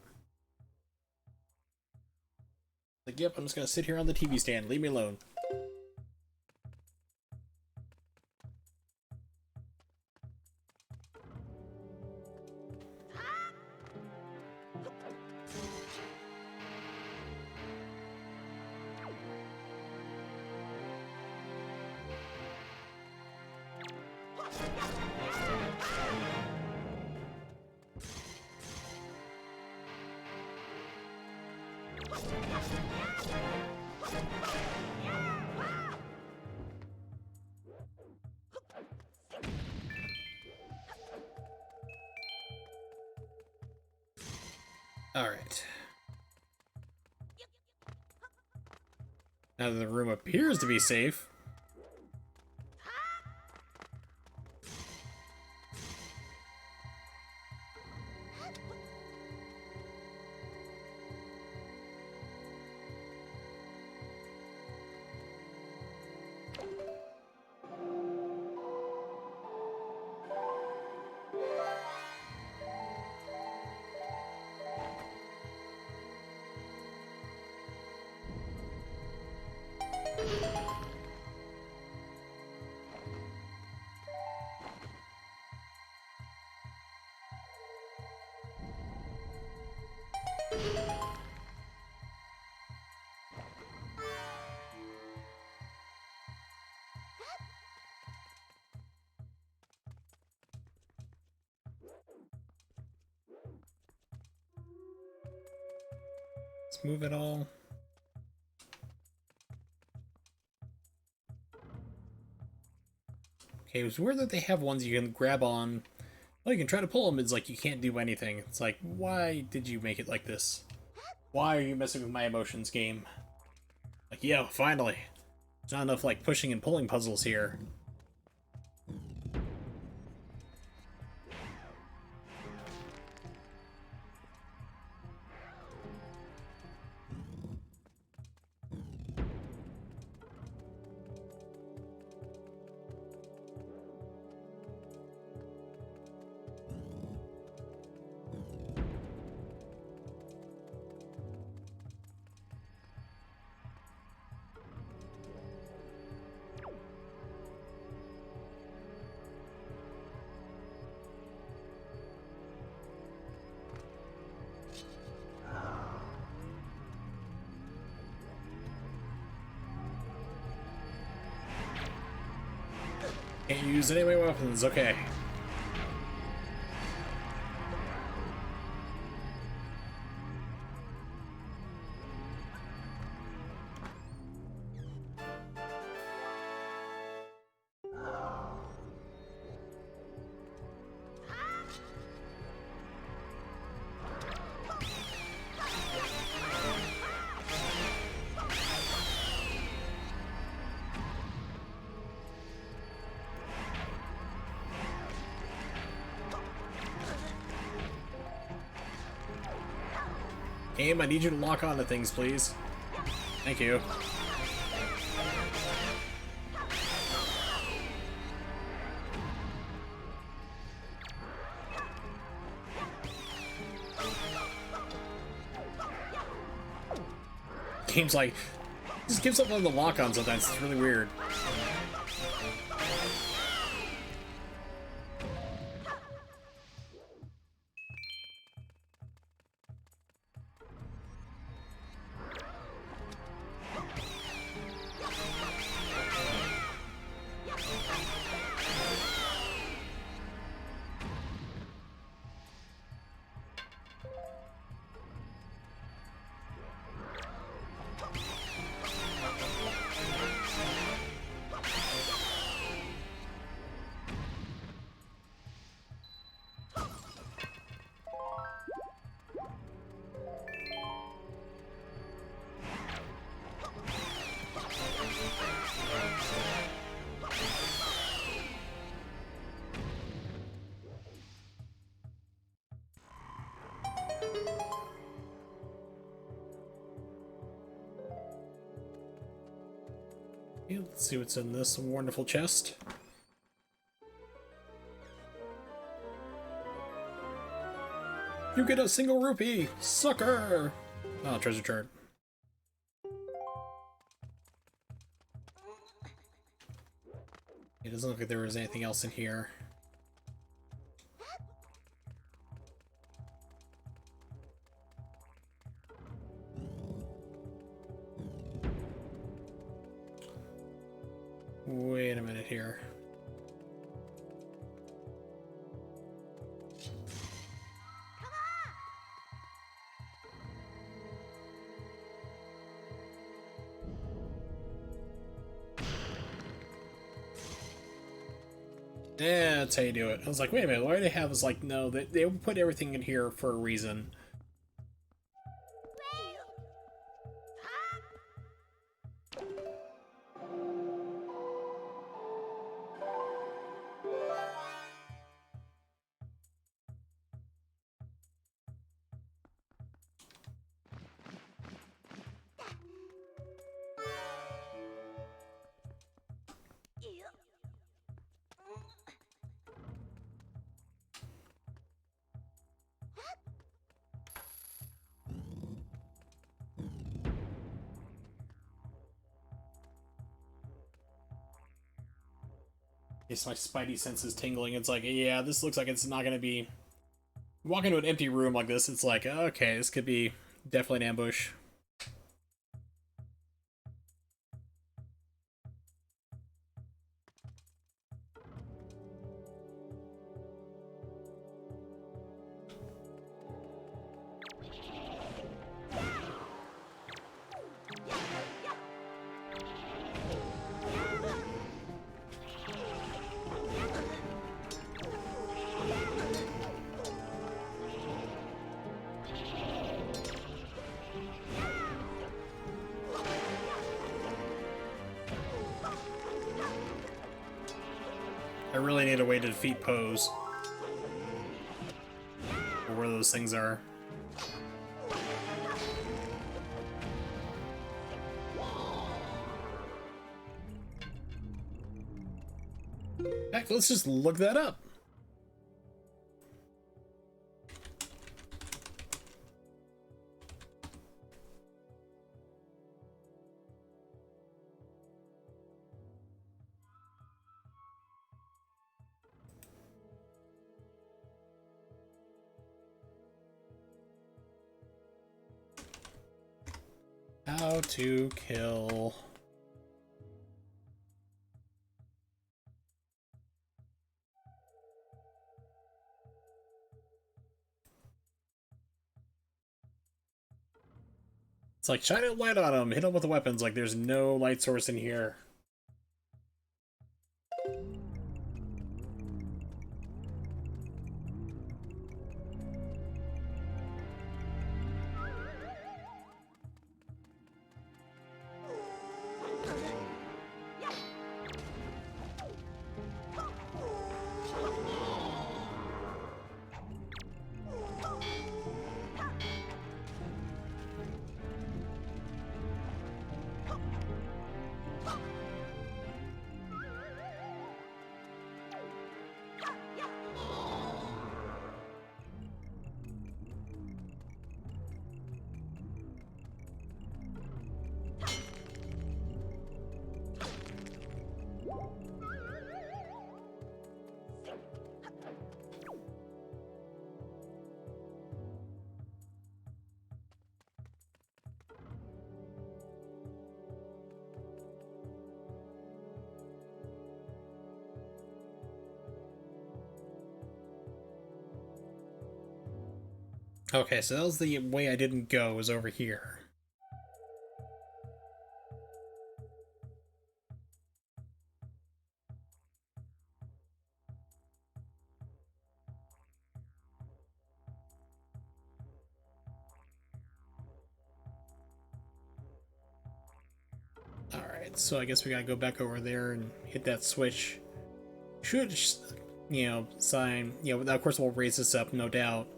Like, yep, I'm just gonna sit here on the TV stand. Leave me alone. Alright. Now that the room appears to be safe. Let's move it all. Okay, it was weird that they have ones you can grab on. Well, you can try to pull them, it's like you can't do anything. It's like, why did you make it like this? Why are you messing with my emotions, game? Like, yeah, finally. There's not enough, like, pushing and pulling puzzles here. Can't use any of my weapons, okay. Game, I need you to lock onto things, please. Thank you. Game's like, just give something on the lock on sometimes, it's really weird. Okay, let's see what's in this wonderful chest. You get a single rupee! Sucker! Oh, treasure chart. It doesn't look like there was anything else in here. Wait a minute here. Yeah, that's how you do it. I was like, wait a minute, why do they have this? Like, no, they put everything in here for a reason. It's my spidey senses tingling. It's like, yeah, this looks like it's not gonna be. Walk into an empty room like this, it's like, okay, this could be definitely an ambush. I really need a way to defeat Pose. Or where those things are. Heck, let's just look that up. How to kill... It's like, shine a light on him, hit him with the weapons, like there's no light source in here. Okay, so that was the way I didn't go, was over here. Alright, so I guess we gotta go back over there and hit that switch. Should, you know, sign, you know, of course we'll raise this up, no doubt.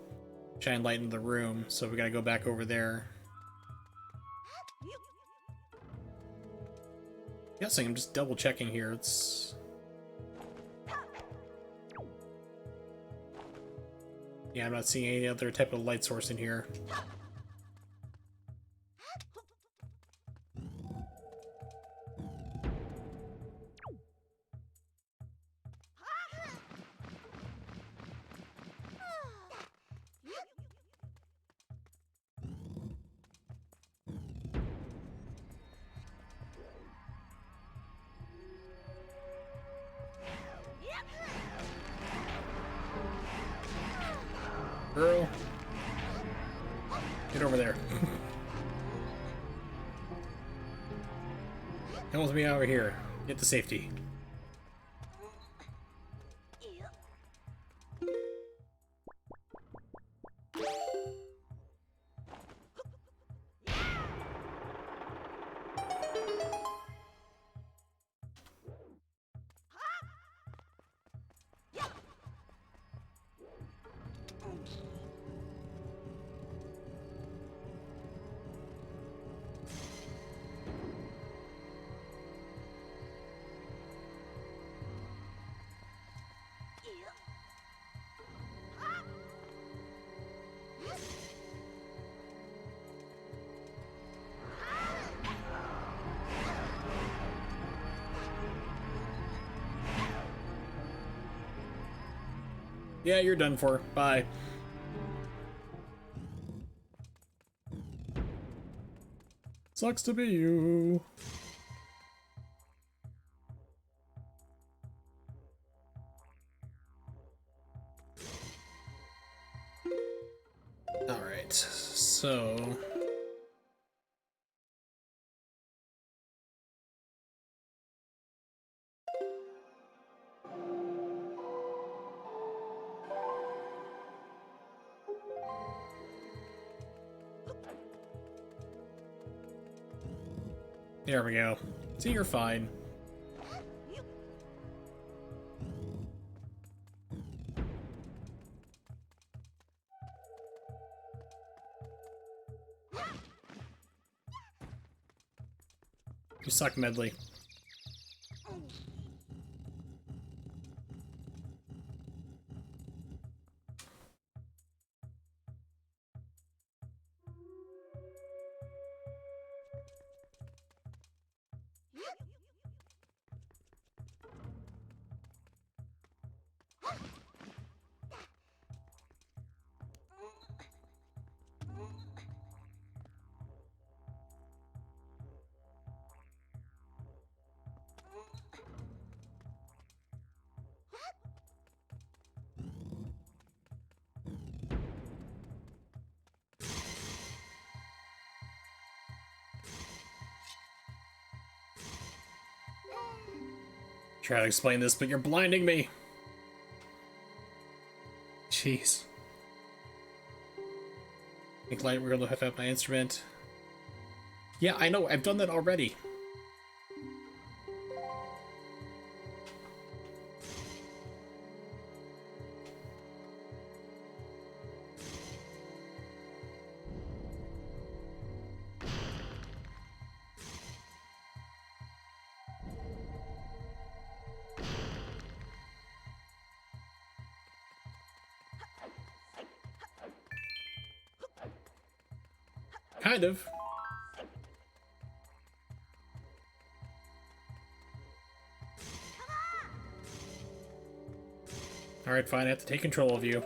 Shine light into the room, so we gotta go back over there. Guessing I'm just double checking here. It's yeah, I'm not seeing any other type of light source in here. Girl, get over there. Come with me over here. Get to safety. Yeah, you're done for. Bye. Sucks to be you. All right, so there we go. See, you're fine. You suck, Medley. Try to explain this, but you're blinding me. Jeez. Think light, we're gonna have to have my instrument. Yeah, I know, I've done that already. Kind of. Alright, fine, I have to take control of you.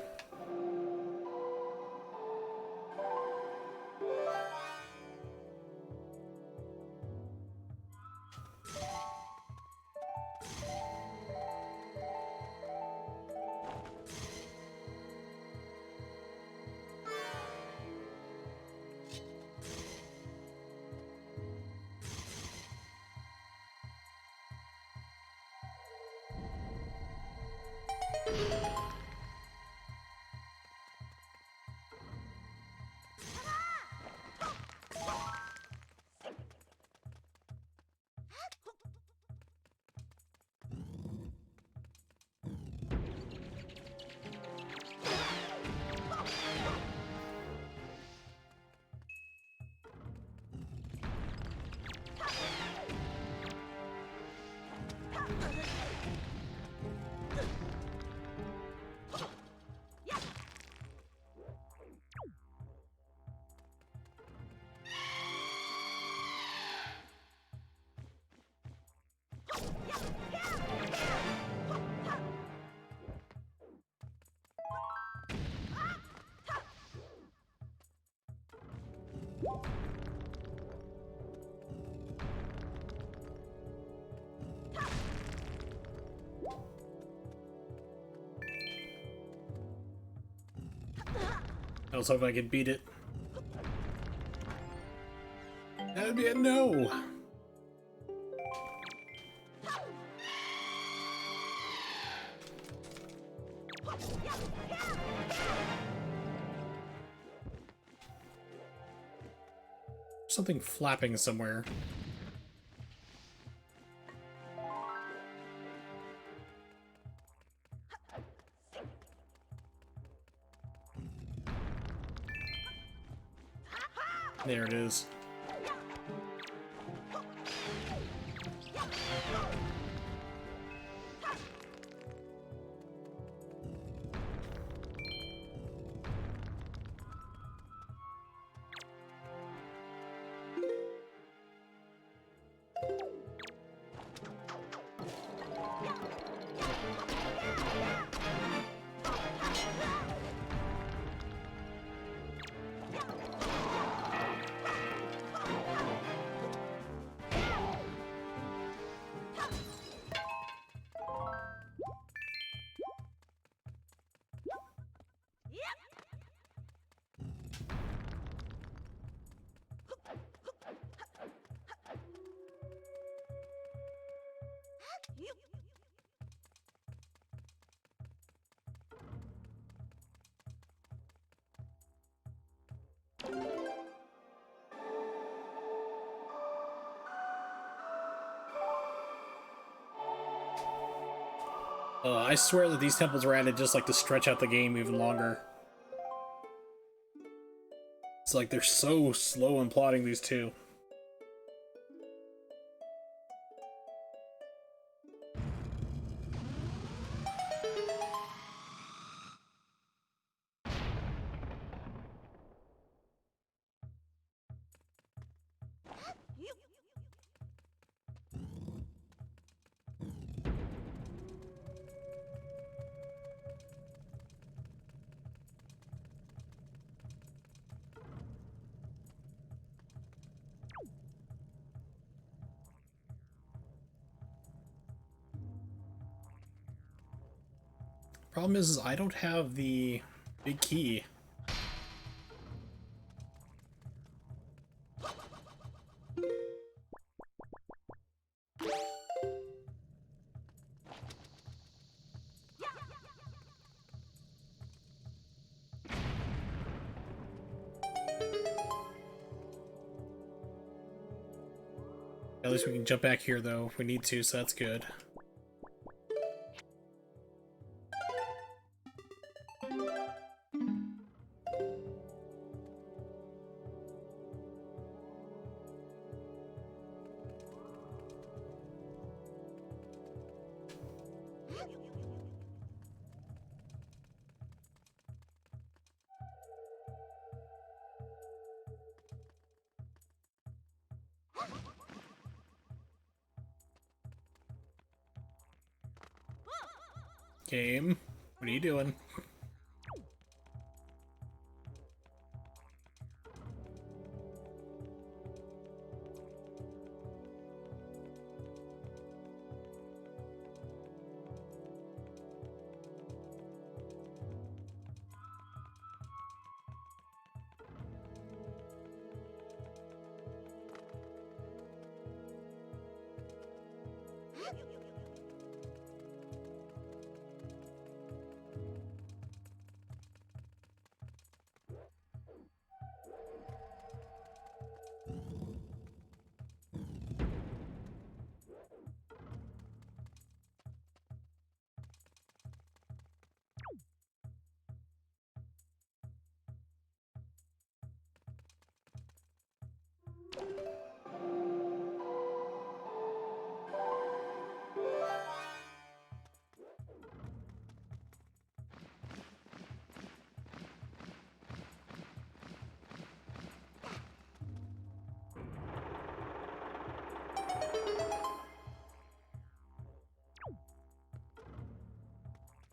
I was hoping I could beat it. That'd be a no! Something flapping somewhere. There it is. I swear that these temples were added just like to stretch out the game even longer. It's like they're so slow in plotting these two. Problem is I don't have the big key. At least we can jump back here though if we need to, so that's good. Game, what are you doing?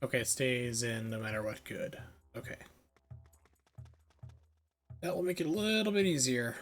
Okay, it stays in no matter what. Good. Okay. That will make it a little bit easier.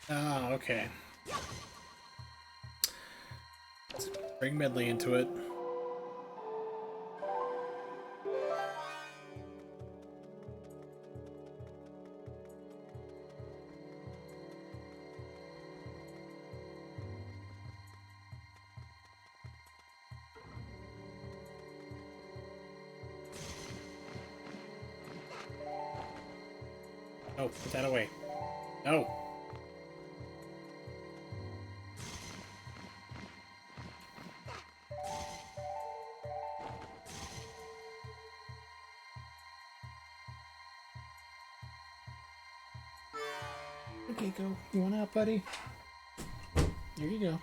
Ah, okay. Let's bring Medley into it. Oh, put that away. No. Okay, go. You want out, buddy? Here you go.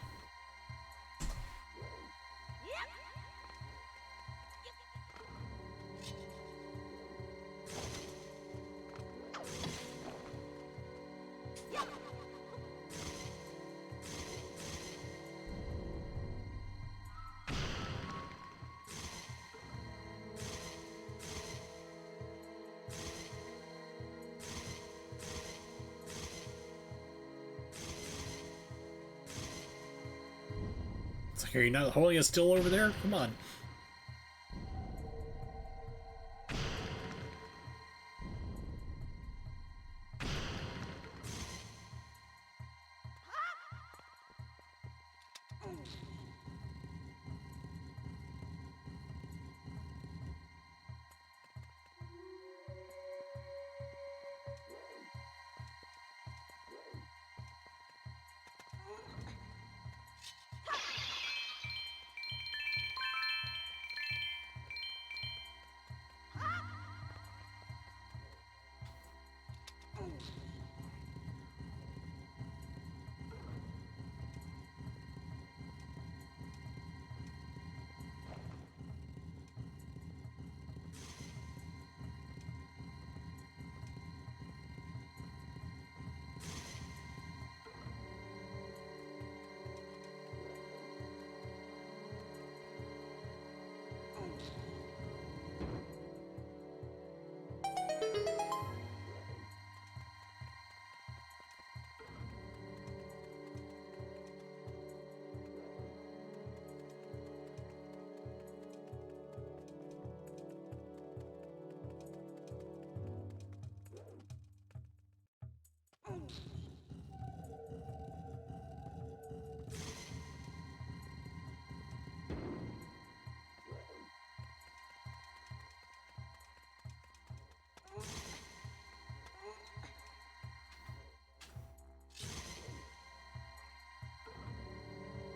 It's like, are you not holding it still over there? Come on.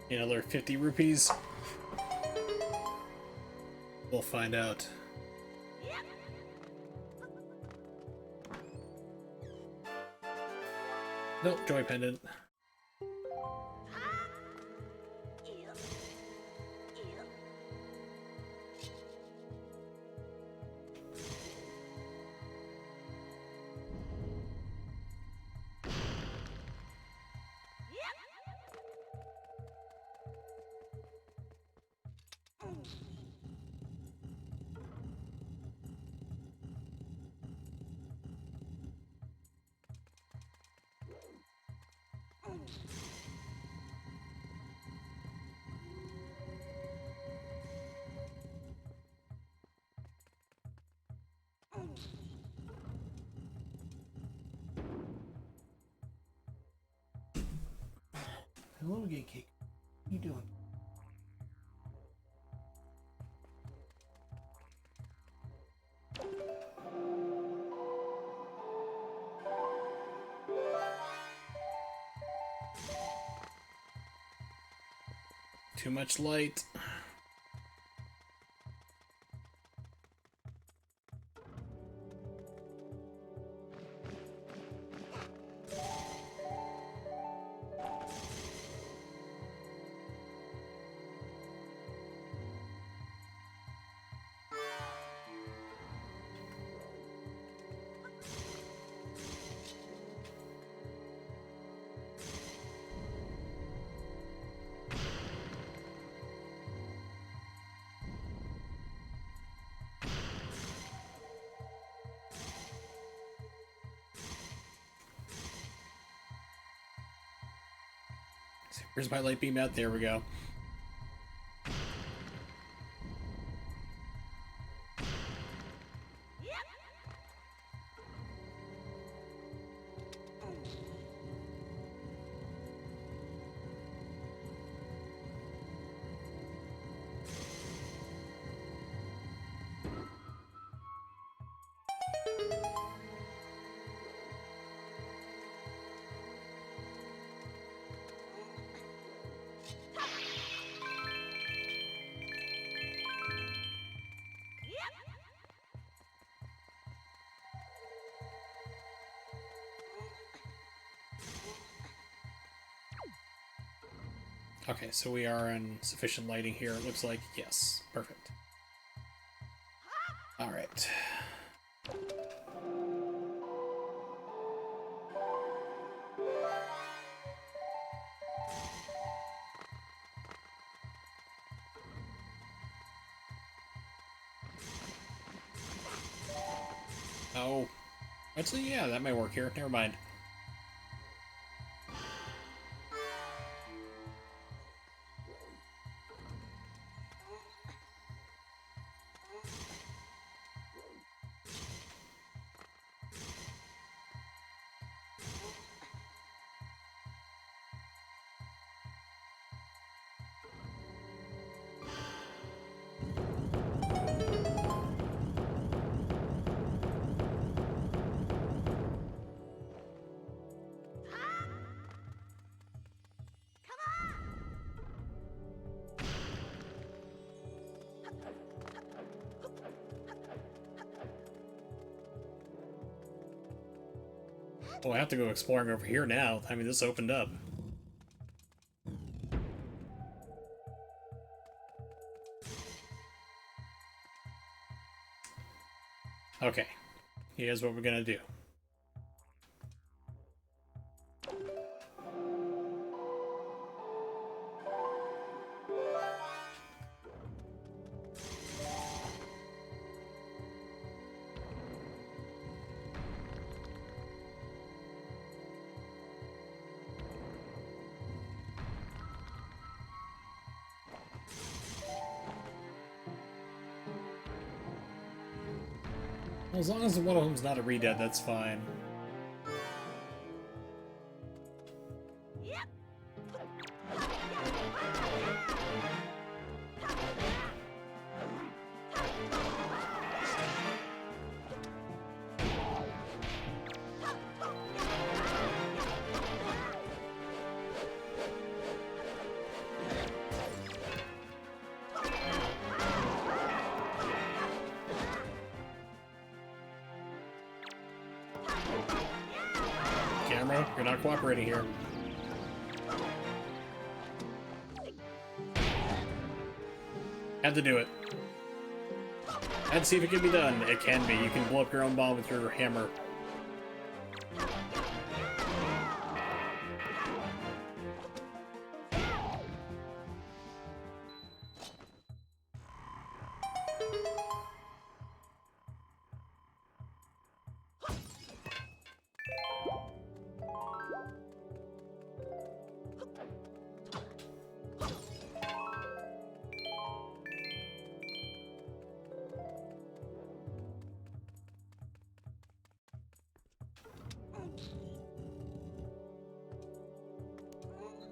Another 50 rupees. We'll find out. Nope, joy pendant. Hello, gay cake. What are you doing? Too much light. Here's my light beam out. There we go. Okay, so we are in sufficient lighting here. It looks like, yes. Perfect. Alright. Oh. Actually, yeah, that might work here. Never mind. Oh, I have to go exploring over here now. I mean, this opened up. Okay. Here's what we're gonna do. Well, as long as one of them's not a redead, that's fine. Camera, you're not cooperating here. Had to do it. Had to see if it can be done. It can be. You can blow up your own bomb with your hammer.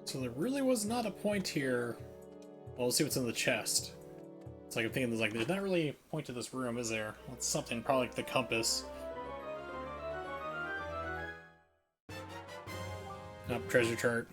So there really was not a point here. Well, let's see what's in the chest. It's like I'm thinking there's not really a point to this room, is there? It's something probably like the compass. Nope, treasure chart.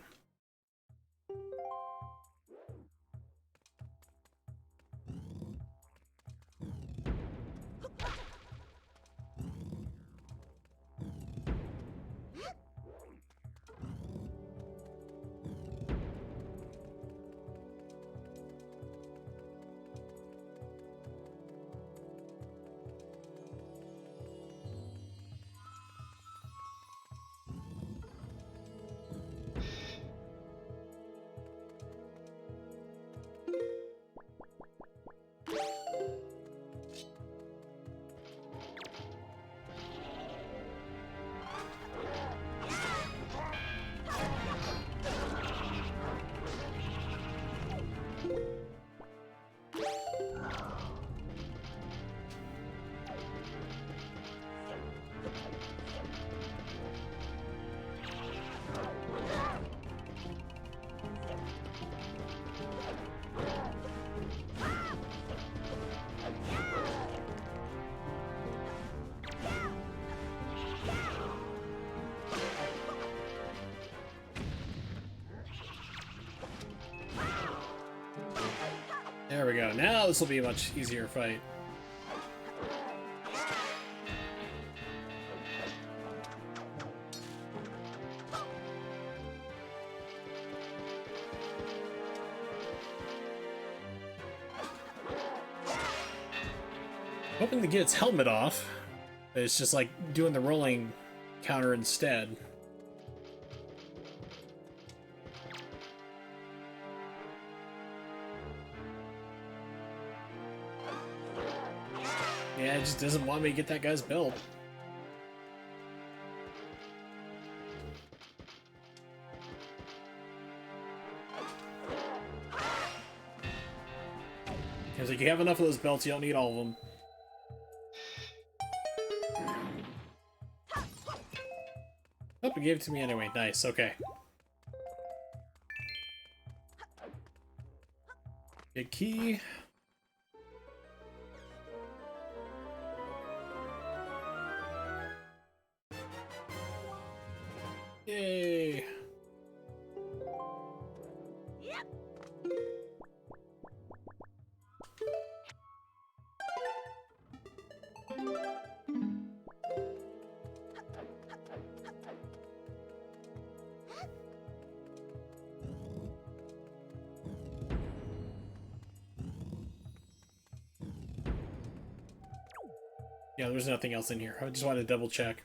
There we go. Now this will be a much easier fight. Hoping to get its helmet off. It's just like doing the rolling counter instead. Yeah, it just doesn't want me to get that guy's belt. It's like you have enough of those belts, you don't need all of them. Oh, it gave it to me anyway. Nice, okay. Big key. Yay! Yep. Yeah, there's nothing else in here. I just wanted to double check.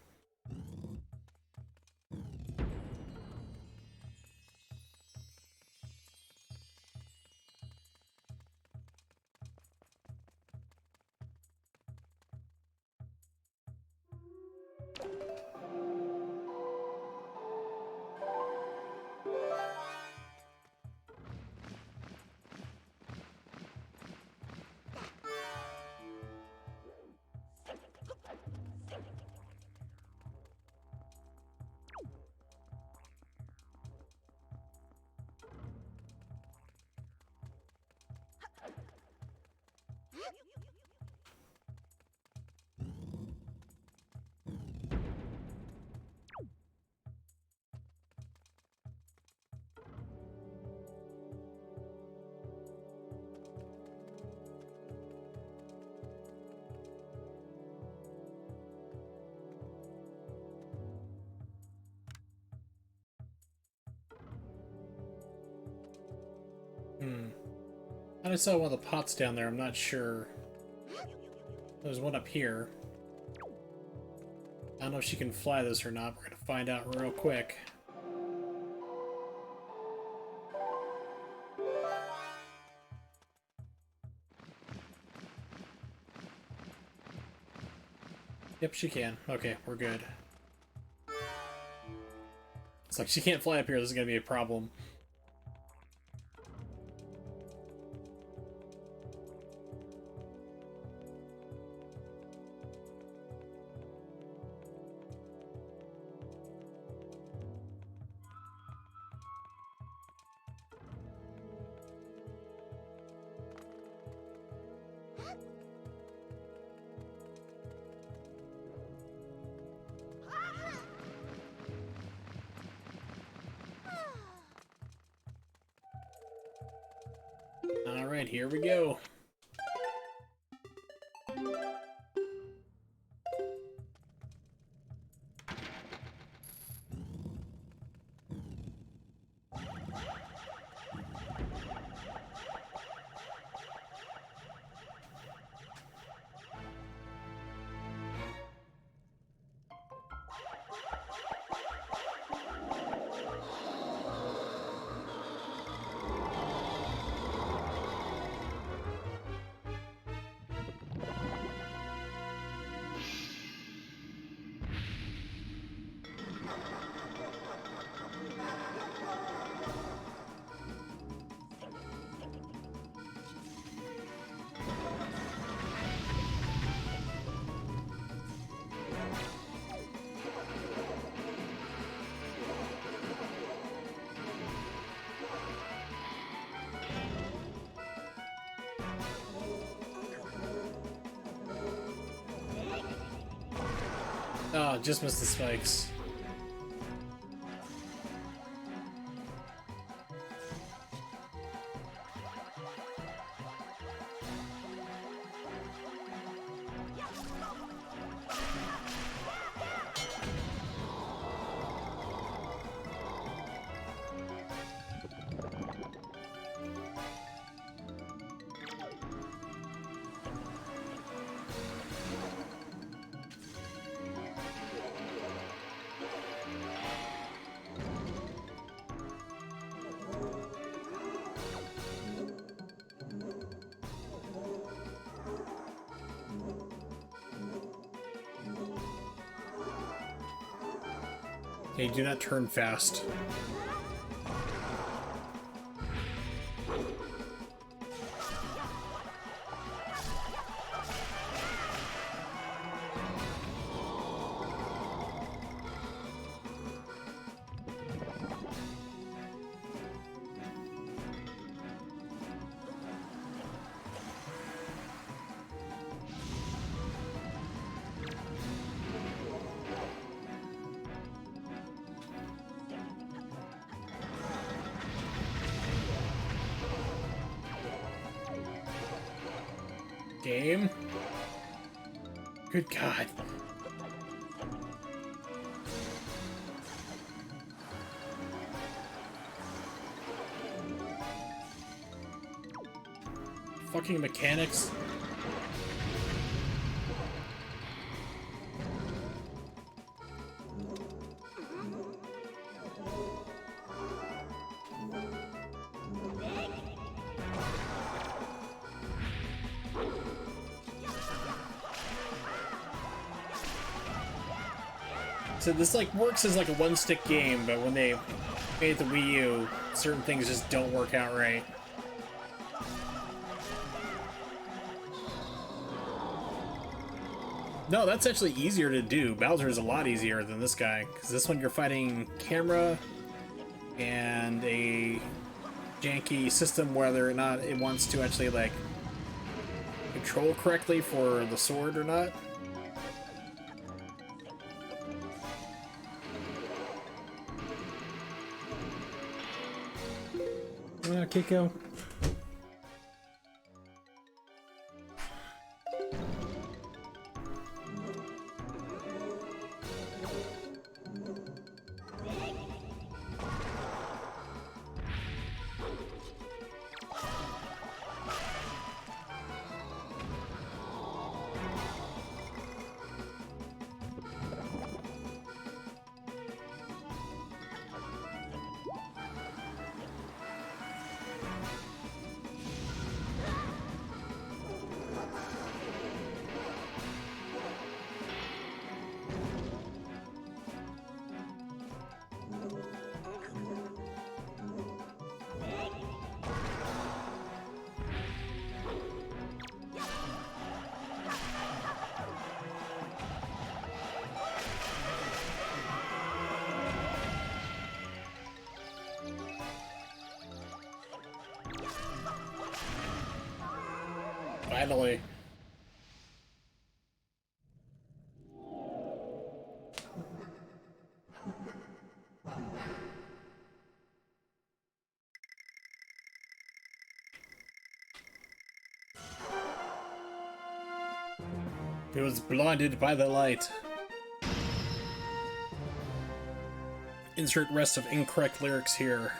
I saw one of the pots down there, I'm not sure. There's one up here. I don't know if she can fly this or not. We're gonna find out real quick. Yep, she can. Okay, we're good. It's like she can't fly up here, this is gonna be a problem. Alright, here we go. Oh, just missed the spikes. Hey, do not turn fast. Game? Good God. Fucking mechanics. So this like works as like a one-stick game, but when they made the Wii U, certain things just don't work out right. No, that's actually easier to do. Bowser is a lot easier than this guy, because this one you're fighting camera and a janky system whether or not it wants to actually like control correctly for the sword or not. Kiko. Finally. He was blinded by the light. Insert rest of incorrect lyrics here.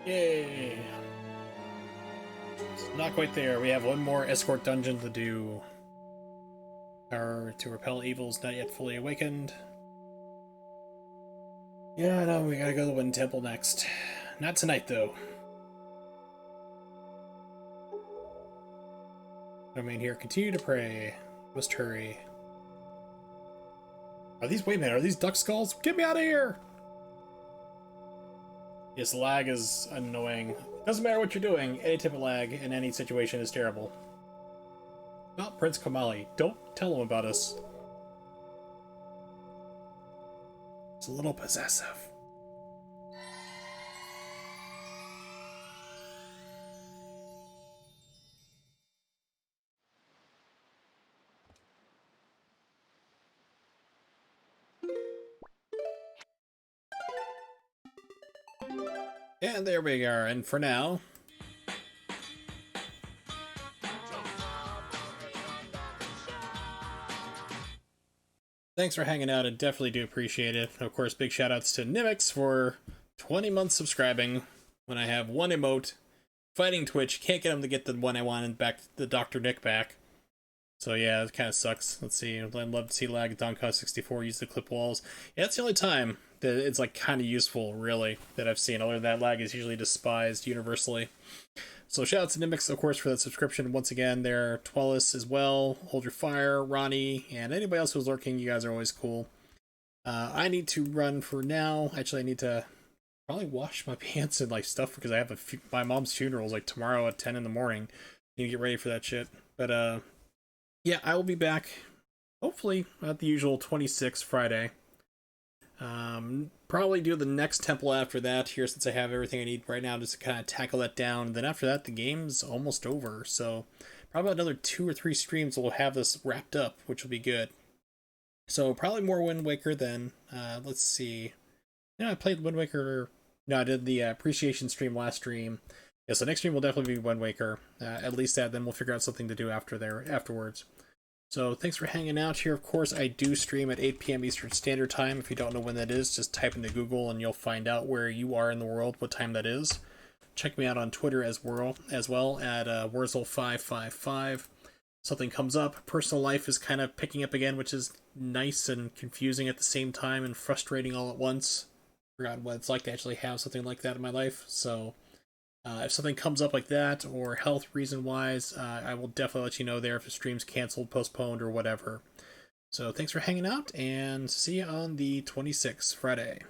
Yay! It's not quite there. We have one more Escort Dungeon to do. Power to repel evils not yet fully awakened. Yeah, I know, we gotta go to the Wind Temple next. Not tonight, though. I mean, here, continue to pray. Must hurry. Wait a minute, are these duck skulls? Get me out of here! Yes, lag is annoying. Doesn't matter what you're doing, any type of lag in any situation is terrible. Not Prince Kamali. Don't tell him about us. It's a little possessive. And there we are, and for now... Thanks for hanging out, and definitely do appreciate it. Of course, big shoutouts to Nimix for 20 months subscribing. When I have one emote, fighting Twitch, can't get him to get the one I wanted back, the Dr. Nick back. So yeah, it kind of sucks. Let's see, I'd love to see lag Donkey 64 use the clip walls. Yeah, that's the only time that it's like kind of useful, really, that I've seen. Other than that, lag is usually despised universally. So shout out to Nimix, of course, for that subscription. Once again, there, Twellis as well, Hold Your Fire, Ronnie, and anybody else who's lurking. You guys are always cool. I need to run for now. Actually, I need to probably wash my pants and like stuff because I have my mom's funeral is like tomorrow at 10 in the morning. Need to get ready for that shit. But yeah, I will be back hopefully at the usual 26th Friday. Probably do the next temple after that here since I have everything I need right now just to kind of tackle that down. And then after that, the game's almost over. So probably another 2 or 3 streams will have this wrapped up, which will be good. So probably more Wind Waker then. Let's see. Yeah, I played Wind Waker. No, I did the appreciation stream last stream. Yeah, so next stream will definitely be Wind Waker. At least that, then we'll figure out something to do afterwards. So thanks for hanging out here. Of course, I do stream at 8 p.m. Eastern Standard Time. If you don't know when that is, just type into Google and you'll find out where you are in the world, what time that is. Check me out on Twitter as well at Wurzel555. Something comes up. Personal life is kind of picking up again, which is nice and confusing at the same time and frustrating all at once. Forgot what it's like to actually have something like that in my life. So if something comes up like that, or health reason-wise, I will definitely let you know there if the stream's canceled, postponed, or whatever. So thanks for hanging out, and see you on the 26th, Friday.